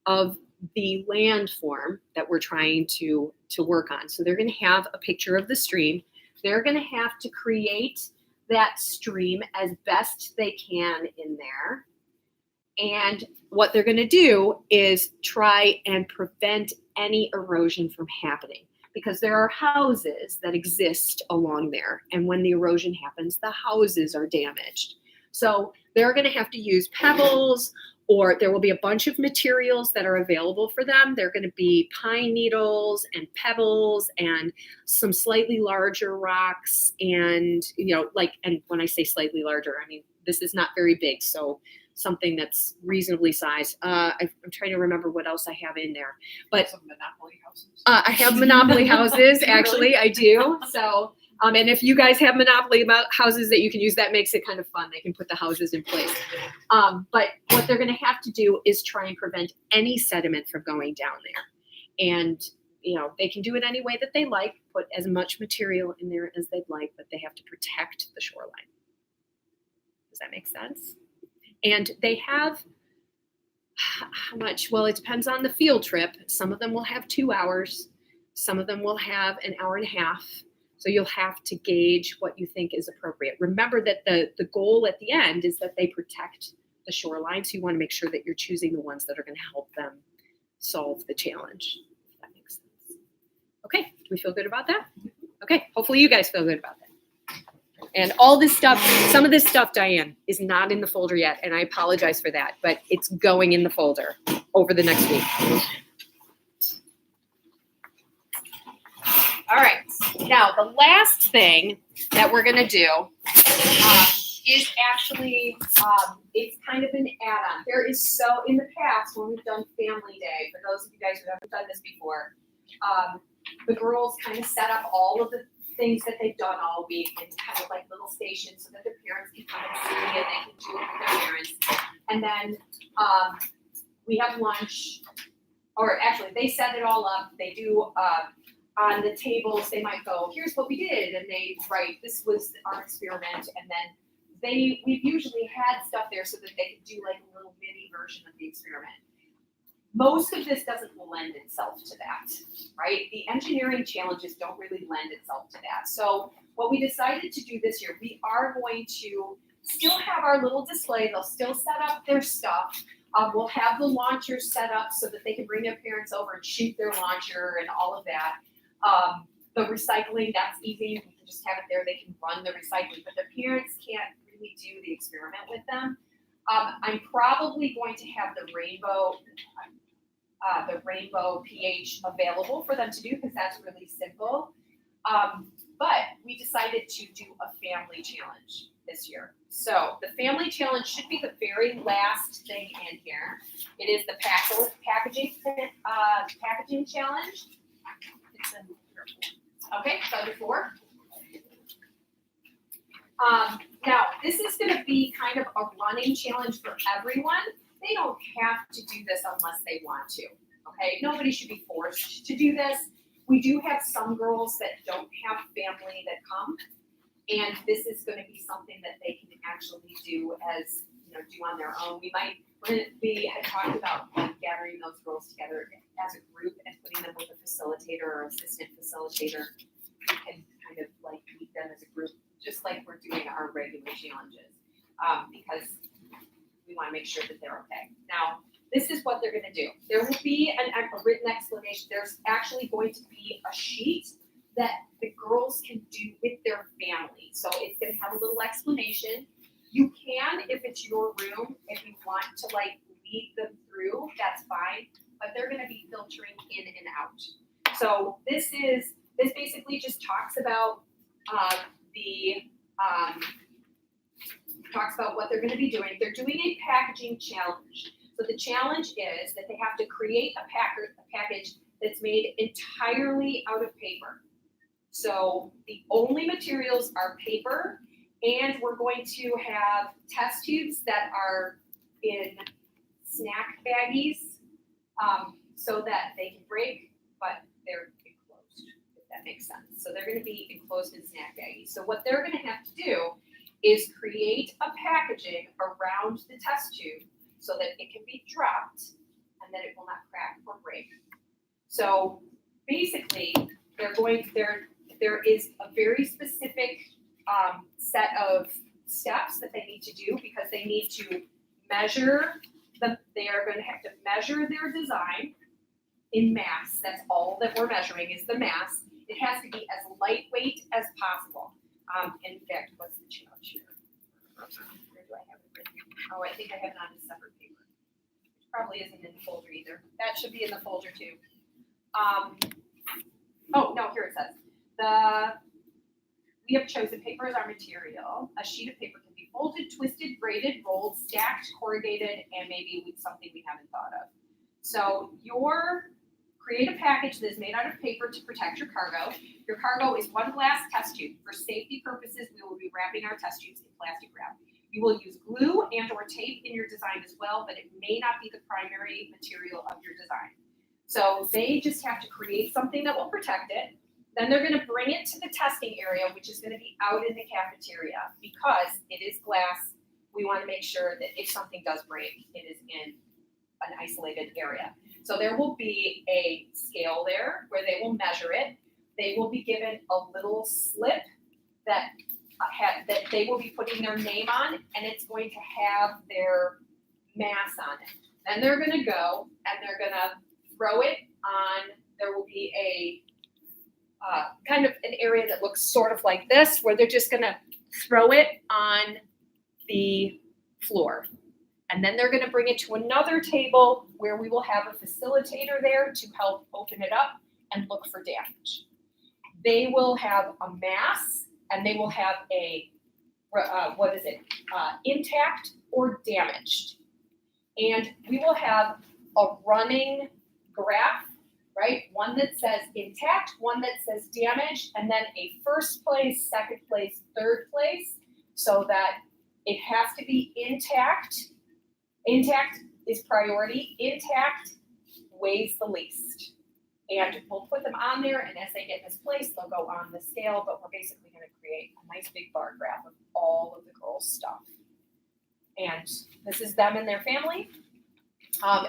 landform that we're trying to work on. So they're going to have a picture of the stream. They're going to have to create that stream as best they can in there. And what they're going to do is try and prevent any erosion from happening, because there are houses that exist along there. And when the erosion happens, the houses are damaged. So they're going to have to use pebbles, or there will be a bunch of materials that are available for them. They're going to be pine needles and pebbles and some slightly larger rocks. And, and when I say slightly larger, I mean, this is not very big. So something that's reasonably sized. I'm trying to remember what else I have in there. But Some Monopoly houses. I have Monopoly houses, actually, I do. So, and if you guys have Monopoly houses that you can use, that makes it kind of fun. They can put the houses in place. But what they're going to have to do is try and prevent any sediment from going down there. And, they can do it any way that they like, put as much material in there as they'd like, but they have to protect the shoreline. Does that make sense? And they have, how much? Well, it depends on the field trip. Some of them will have 2 hours. Some of them will have an hour and a half. So you'll have to gauge what you think is appropriate. Remember that the goal at the end is that they protect the shoreline. So you want to make sure that you're choosing the ones that are going to help them solve the challenge. If that makes sense. Okay, do we feel good about that? Okay, hopefully you guys feel good about that. And all this stuff, some of this stuff, Diane, is not in the folder yet, and I apologize for that, but it's going in the folder over the next week. All right, now the last thing that we're going to do is actually, it's kind of an add-on. There is in the past, when we've done Family Day, for those of you guys who haven't done this before, the girls kind of set up all of the things that they've done all week in kind of like little stations so that their parents can come and see and they can do it with their parents. And then we have lunch, or actually they set it all up. They do on the tables, they might go, here's what we did, and they write, this was our experiment, and then we've usually had stuff there so that they could do like a little mini version of the experiment. Most of this doesn't lend itself to that, right? The engineering challenges don't really lend itself to that. So what we decided to do this year, we are going to still have our little display. They'll still set up their stuff, We'll have the launchers set up so that they can bring their parents over and shoot their launcher and all of that. The recycling, that's easy. We can just have it there. They can run the recycling, but the parents can't really do the experiment with them. I'm probably going to have the rainbow pH available for them to do because that's really simple. But we decided to do a family challenge this year. So the family challenge should be the very last thing in here. It is the packaging challenge. It's in okay, so before. Now this is going to be kind of a running challenge for everyone. They don't have to do this unless they want to. Okay, nobody should be forced to do this. We do have some girls that don't have family that come, and this is going to be something that they can actually do as, do on their own. We had talked about gathering those girls together as a group and putting them with a facilitator or assistant facilitator. We can kind of like meet them as a group, just like we're doing our regular challenges, because we want to make sure that they're okay. Now, this is what they're going to do. There will be a written explanation. There's actually going to be a sheet that the girls can do with their family. So it's going to have a little explanation. You can, if it's your room, if you want to lead them through, that's fine. But they're going to be filtering in and out. So this basically just talks about what they're going to be doing. They're doing a packaging challenge. So the challenge is that they have to create a package that's made entirely out of paper. So the only materials are paper, and we're going to have test tubes that are in snack baggies, so that they can break, but they're enclosed, if that makes sense. So they're going to be enclosed in snack baggies. So what they're going to have to do is create a packaging around the test tube so that it can be dropped and that it will not crack or break. So basically, there is a very specific set of steps that they need to do because they need to measure they are going to have to measure their design in mass. That's all that we're measuring is the mass. It has to be as lightweight as possible. In fact, what's the challenge here? Where do I have it written? Oh, I think I have it on a separate paper. Which probably isn't in the folder either. That should be in the folder too. Oh, no, here it says. We have chosen paper as our material. A sheet of paper can be folded, twisted, braided, rolled, stacked, corrugated, and maybe something we haven't thought of. So create a package that is made out of paper to protect your cargo. Your cargo is one glass test tube. For safety purposes, we will be wrapping our test tubes in plastic wrap. You will use glue and or tape in your design as well, but it may not be the primary material of your design. So they just have to create something that will protect it. Then they're going to bring it to the testing area, which is going to be out in the cafeteria. Because it is glass, we want to make sure that if something does break, it is in an isolated area. So there will be a scale there where they will measure it. They will be given a little slip that they will be putting their name on, and it's going to have their mass on it. Then they're going to go and they're going to throw it on. There will be a kind of an area that looks sort of like this, where they're just going to throw it on the floor. And then they're going to bring it to another table where we will have a facilitator there to help open it up and look for damage. They will have a mass, and they will have a, intact or damaged. And we will have a running graph, right? One that says intact, one that says damaged, and then a first place, second place, third place, so that it has to be intact. Intact is priority. Intact weighs the least. And we'll put them on there, and as they get misplaced, they'll go on the scale, but we're basically going to create a nice big bar graph of all of the girls' stuff. And this is them and their family.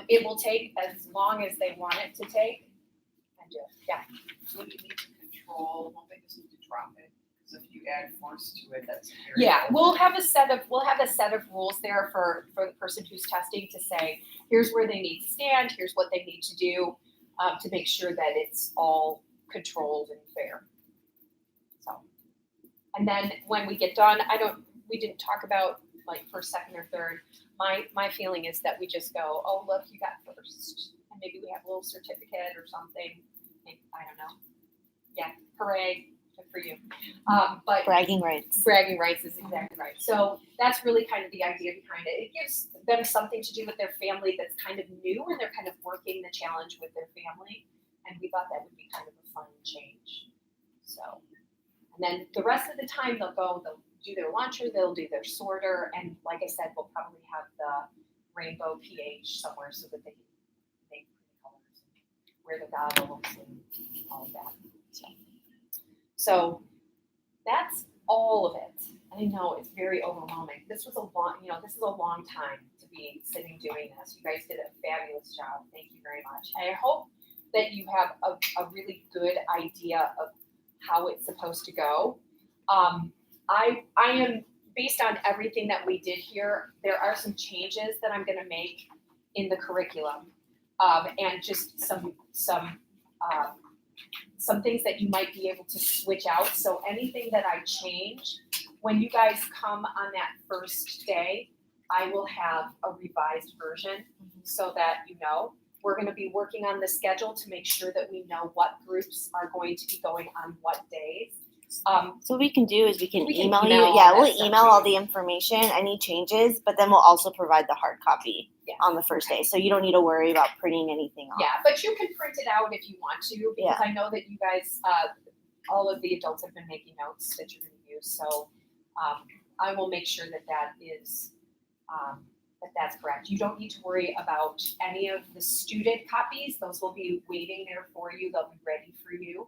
It will take as long as they want it to take. And yeah. So you need to control, one thing is need to drop it. Because if you add force to it, that's very. Yeah, we'll have a set of rules there for the person who's testing to say, here's where they need to stand, here's what they need to do, to make sure that it's all controlled and fair. So, and then when we get done, we didn't talk about like first, second, or third. My feeling is that we just go, oh look, you got first, and maybe we have a little certificate or something. I don't know. Yeah, hooray. Good for you. But Bragging rights. bragging rights is exactly right. So that's really kind of the idea behind it. It gives them something to do with their family that's kind of new, and they're kind of working the challenge with their family. And we thought that would be kind of a fun change. So, and then the rest of the time they'll do their launcher, they'll do their sorter, and like I said, we'll probably have the rainbow pH somewhere so that they can make pretty colors and wear the goggles and all of that. So that's all of it. I know it's very overwhelming. This is a long time to be sitting doing this. You guys did a fabulous job. Thank you very much. And I hope that you have a really good idea of how it's supposed to go. I am, based on everything that we did here, there are some changes that I'm going to make in the curriculum, and just some things that you might be able to switch out. So anything that I change, when you guys come on that first day, I will have a revised version so that you know. We're going to be working on the schedule to make sure that we know what groups are going to be going on what days. So what we can do is we can email you. email Yeah, all we'll that stuff email to all you. the information, any changes, but then we'll also provide the hard copy on the first day. So you don't need to worry about printing anything off. Yeah, but you can print it out if you want to, because Yeah. I know that you guys, all of the adults have been making notes that you're going to use. So I will make sure that is, that's correct. You don't need to worry about any of the student copies. Those will be waiting there for you. They'll be ready for you.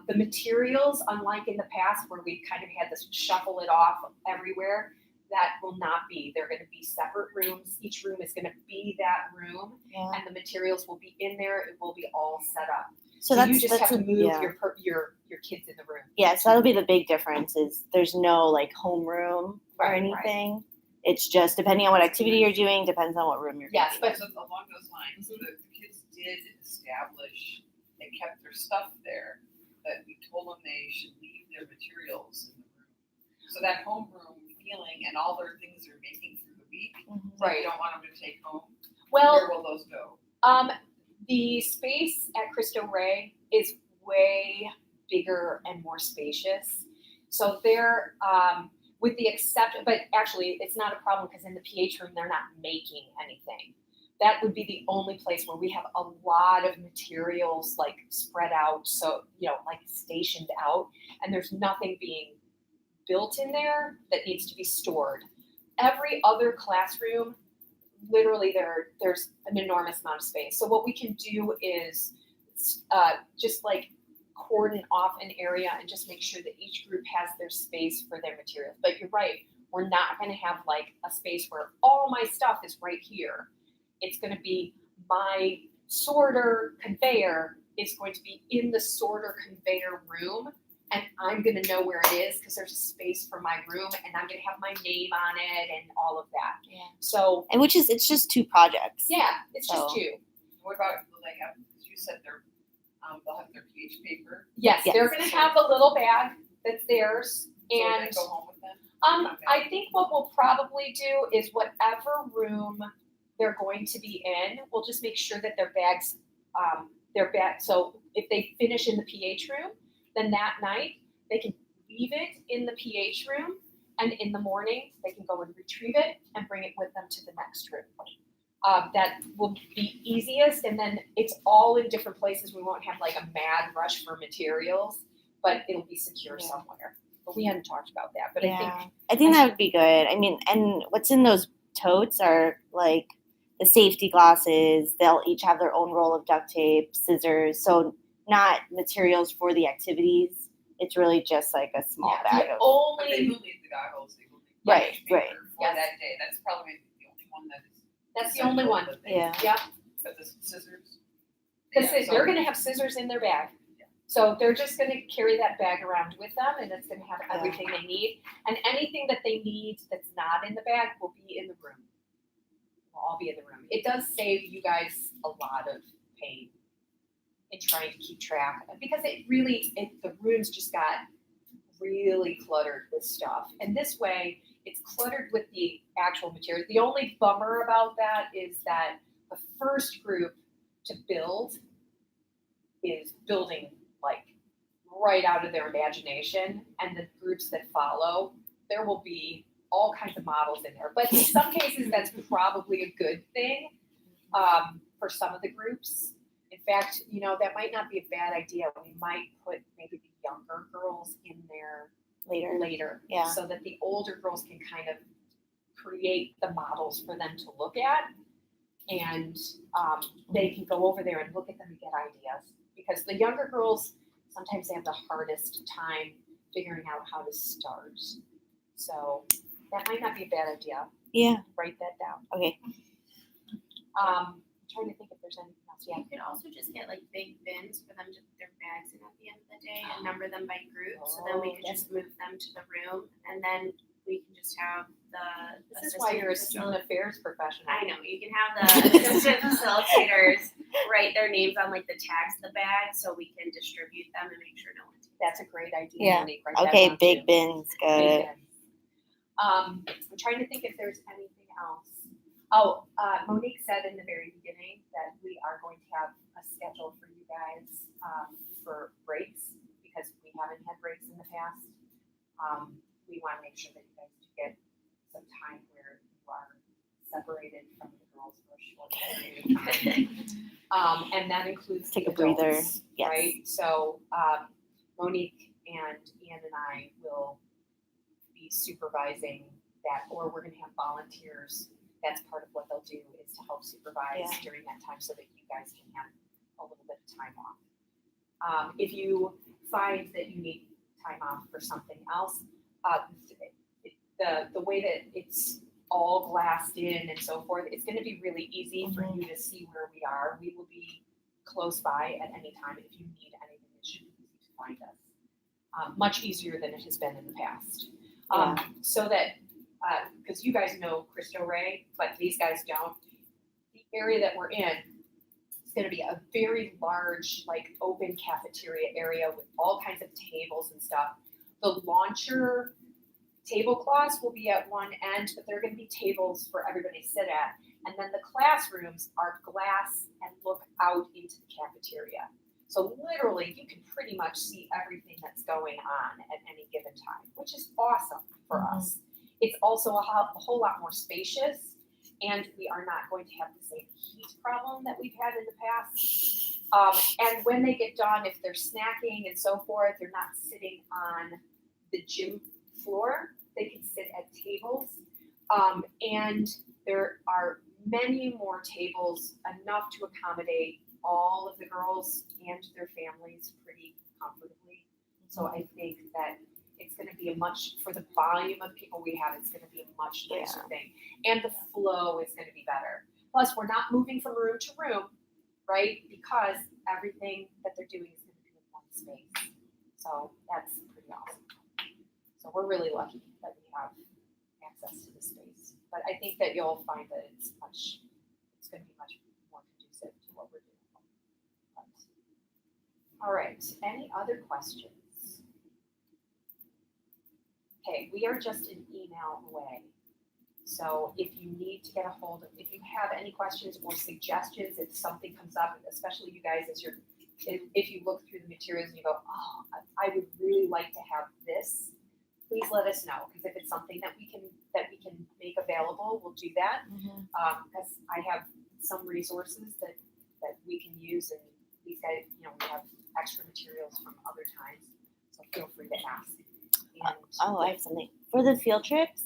The materials, unlike in the past where we kind of had to shuffle it off everywhere, that will not be. They're going to be separate rooms. Each room is going to be that room, and the materials will be in there. It will be all set up. So you just have to move your kids in the room. Yeah, so that'll be the big difference is there's no like homeroom or Right, anything. It's just depending on what activity you're doing, depends on what room you're Yes, in. but So along those lines, the kids did establish, they kept their stuff there, but we told them they should leave their materials in the room. So that homeroom feeling and all their things they're making through the week, Right. you don't want them to take home. Well, Where will those go? the space at Cristo Rey is way bigger and more spacious. So they're, with the exception, but actually it's not a problem because in the PH room, they're not making anything. That would be the only place where we have a lot of materials like spread out. So, like stationed out, and there's nothing being built in there that needs to be stored. Every other classroom, literally there's an enormous amount of space. So what we can do is just like cordon off an area and just make sure that each group has their space for their materials. But you're right, we're not going to have like a space where all my stuff is right here. It's going to be my sorter conveyor is going to be in the sorter conveyor room, and I'm going to know where it is because there's a space for my room, and I'm going to have my name on it and all of that. Yeah. So, And it's just 2 projects. yeah, it's So- just 2. What about, will they have, because you said they'll have their PH paper. Yes, Yes. they're going to have a little bag that's theirs, So will and they go home with them? I think what we'll probably do is whatever room they're going to be in, we'll just make sure that their bags, so if they finish in the PH room, then that night they can leave it in the PH room, and in the morning they can go and retrieve it and bring it with them to the next room. That will be easiest, and then it's all in different places. We won't have like a mad rush for materials, but it'll be secure somewhere. But we hadn't talked about that. But I think that would be good. I mean, and what's in those totes are like the safety glasses. They'll each have their own roll of duct tape, scissors. So not materials for the activities. It's really just like a small bag of. But they will need the goggles, they will need the Right, PH right. paper for that day. That's probably the only one that is. that's the only one. Yeah. Yep. But the scissors. They're going to have scissors in their bag. So they're just gonna carry that bag around with them and it's gonna have everything they need. And anything that they need that's not in the bag will be in the room. Will all be in the room. It does save you guys a lot of pain in trying to keep track because the rooms just got really cluttered with stuff. And this way it's cluttered with the actual materials. The only bummer about that is that the first group to build is building like right out of their imagination, and the groups that follow, there will be all kinds of models in there. But in some cases, that's probably a good thing for some of the groups. In fact, that might not be a bad idea. We might put maybe the younger girls in there later, Yeah. so that the older girls can kind of create the models for them to look at, and they can go over there and look at them and get ideas. Because the younger girls, sometimes they have the hardest time figuring out how to start. So that might not be a bad idea. Yeah. Write that down. Okay. I'm trying to think if there's anything else. Yeah. You could also just get like big bins for them to put their bags in at the end of the day and number them by group. So then we could just move them to the room and then we can just have the This is why you're a student affairs professional. I know, you can have the assistant facilitators write their names on like the tags of the bag so we can distribute them and make sure no one takes That's a great idea. Yeah. Monique. Write that Okay, down, big too. bins, Big good. bins. I'm trying to think if there's anything else. Oh, Monique said in the very beginning that we are going to have a schedule for you guys for breaks because we haven't had breaks in the past. We want to make sure that you guys do get some time where you are separated from the girls for a short period of time. And that includes Take the a breather. adults, Yes. right? So Monique and Ian and I will be supervising that, or we're gonna have volunteers. That's part of what they'll do is to help supervise Yeah. during that time so that you guys can have a little bit of time off. If you find that you need time off for something else, the way that it's all glassed in and so forth, it's gonna be really easy for you to see where we are. We will be close by at any time. If you need anything, it should be easy to find us. Much easier than it has been in the past. So that, because you guys know Cristo Rey, but these guys don't. The area that we're in is going to be a very large, like open cafeteria area with all kinds of tables and stuff. The launcher tablecloths will be at one end, but there are going to be tables for everybody to sit at. And then the classrooms are glass and look out into the cafeteria. So literally, you can pretty much see everything that's going on at any given time, which is awesome for us. It's also a whole lot more spacious, and we are not going to have the same heat problem that we've had in the past. And when they get done, if they're snacking and so forth, they're not sitting on the gym floor. They can sit at tables. And there are many more tables, enough to accommodate all of the girls and their families pretty comfortably. So I think that it's going to be for the volume of people we have, it's going to be a much nicer thing. And the flow is going to be better. Plus, we're not moving from room to room, right? Because everything that they're doing is going to be in one space. So that's pretty awesome. So we're really lucky that we have access to the space. But I think that you'll find that it's going to be much more conducive to what we're doing. All right, any other questions? Okay, we are just an email away. So if you need to get a hold of, if you have any questions or suggestions, if something comes up, especially you guys if you look through the materials and you go, oh, I would really like to have this, please let us know. Because if it's something that we can make available, we'll do that. Because I have some resources that we can use, and these guys, we have extra materials from other times, so feel free to ask. And, I have something for the field trips.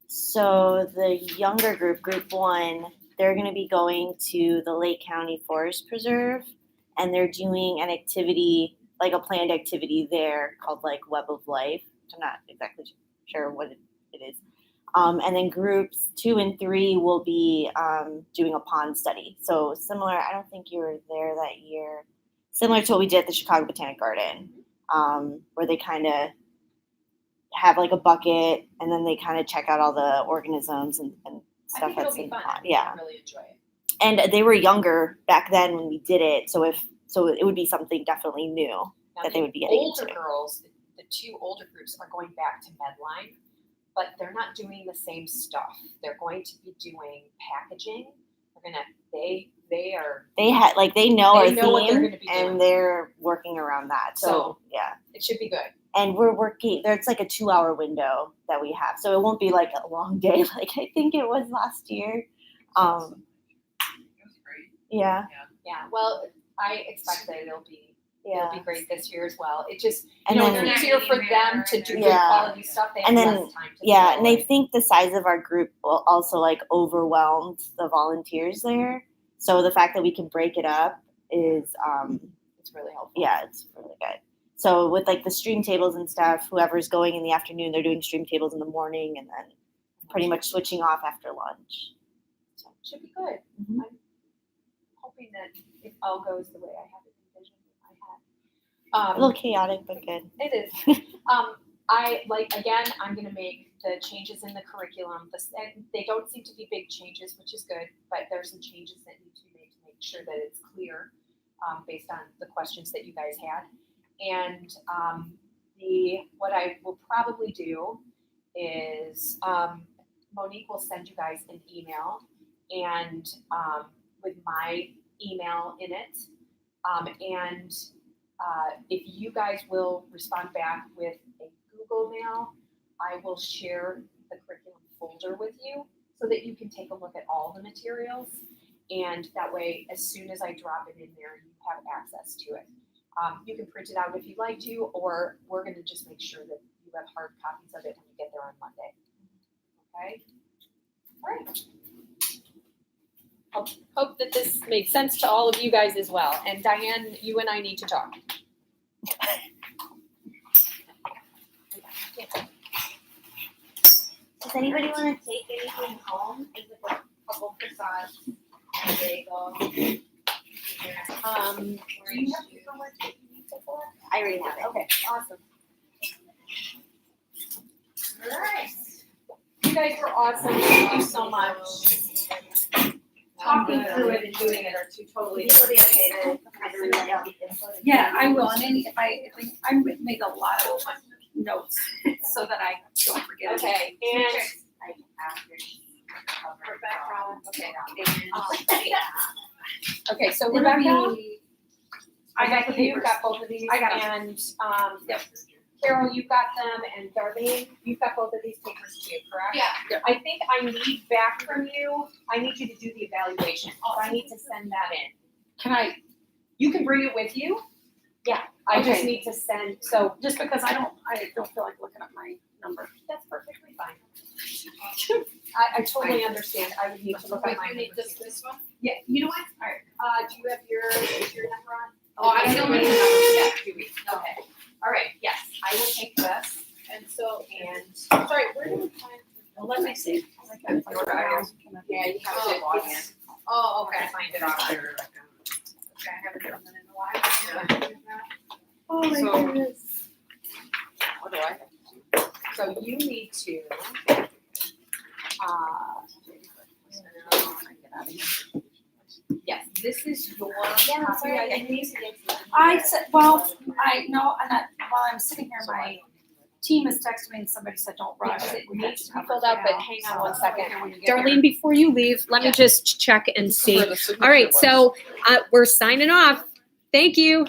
So the younger group 1, they're going to be going to the Lake County Forest Preserve, and they're doing an activity, like a planned activity there called like Web of Life. I'm not exactly sure what it is. And then groups 2 and 3 will be doing a pond study. So similar, I don't think you were there that year. similar to what we did at the Chicago Botanic Garden, where they kind of have like a bucket and then they kind of check out all the organisms and I stuff think it'll that's be in the fun. pond. I Yeah. really enjoy it. And they were younger back then when we did it, so it would be something definitely new Now, that they the would be getting older into. girls, the two older groups are going back to Medline, but they're not doing the same stuff. They're going to be doing packaging. They are. They had they know They our know what they're theme gonna be doing. and they're working around that. So So- yeah, It should be good. and we're working. There's like a 2-hour window that we have, so it won't be like a long day like I think it was last year. It was great. Yeah, Yeah. Well, I expect that it'll be yeah. great this year as well. It just And it's then easier for them to do good Yeah. quality stuff. They have And then, less time to yeah, throw and I away. think the size of our group will also overwhelmed the volunteers there. So the fact that we can break it up is It's really helpful. yeah, it's really good. So with the stream tables and stuff, whoever's going in the afternoon, they're doing stream tables in the morning and then pretty much switching off after lunch. So it should be good. Mhm. I'm hoping that it all goes the way I have it envisioned in my A head. little chaotic, but good. It is. I'm gonna make the changes in the curriculum. And they don't seem to be big changes, which is good, but there's some changes that need to be made to make sure that it's clear, based on the questions that you guys had. And what I will probably do is Monique will send you guys an email and with my email in it. If you guys will respond back with a Google Mail, I will share the curriculum folder with you so that you can take a look at all the materials. And that way, as soon as I drop it in there, you have access to it. You can print it out if you'd like to, or we're going to just make sure that you have hard copies of it when you get there on Monday. Okay? All right. Hope that this made sense to all of you guys as well. And Diane, you and I need to talk. Does anybody want to take anything home? Is it a couple croissants and a bagel? Do you have homework that you need to for? I already have it. Okay, awesome. All right. You guys were awesome. Thank you so much. Talking through it and doing it are two totally different things. Yeah, I will, and then if I made a lot of notes so that I don't forget. Okay, and okay, so Rebecca, I got the papers. Got both of these. I got 'em. And Carol, you got them, and Darlene, you've got both of these papers too, correct? Yeah. I think I need back from you. I need you to do the evaluation. I need to send that in. You can bring it with you. Yeah, I just Okay. need to send. So Just because I don't feel like looking up my number. that's perfectly fine. I totally understand. I would need to look at my number. This one? Yeah, you know what? All right. Do you have your number on? Oh, I don't know what number yet. Okay. All right. Yes, I will take this. And so, And sorry, where do we find? well, let me see. Yeah, you have to log in. Oh, Okay, okay. find it on there. Okay, I haven't done that in a while. Oh my So- goodness. What do I have to do? So you need to, yes, this is your copy. I said, well, while I'm sitting here, my team has texted me and somebody said, don't rush. Yes, it We have needs to be cover filled it out, but now. hang on So, one second. okay, when you get there. Darlene, before you leave, let me just check and see. For the signature All right, was- so we're signing off. Thank you.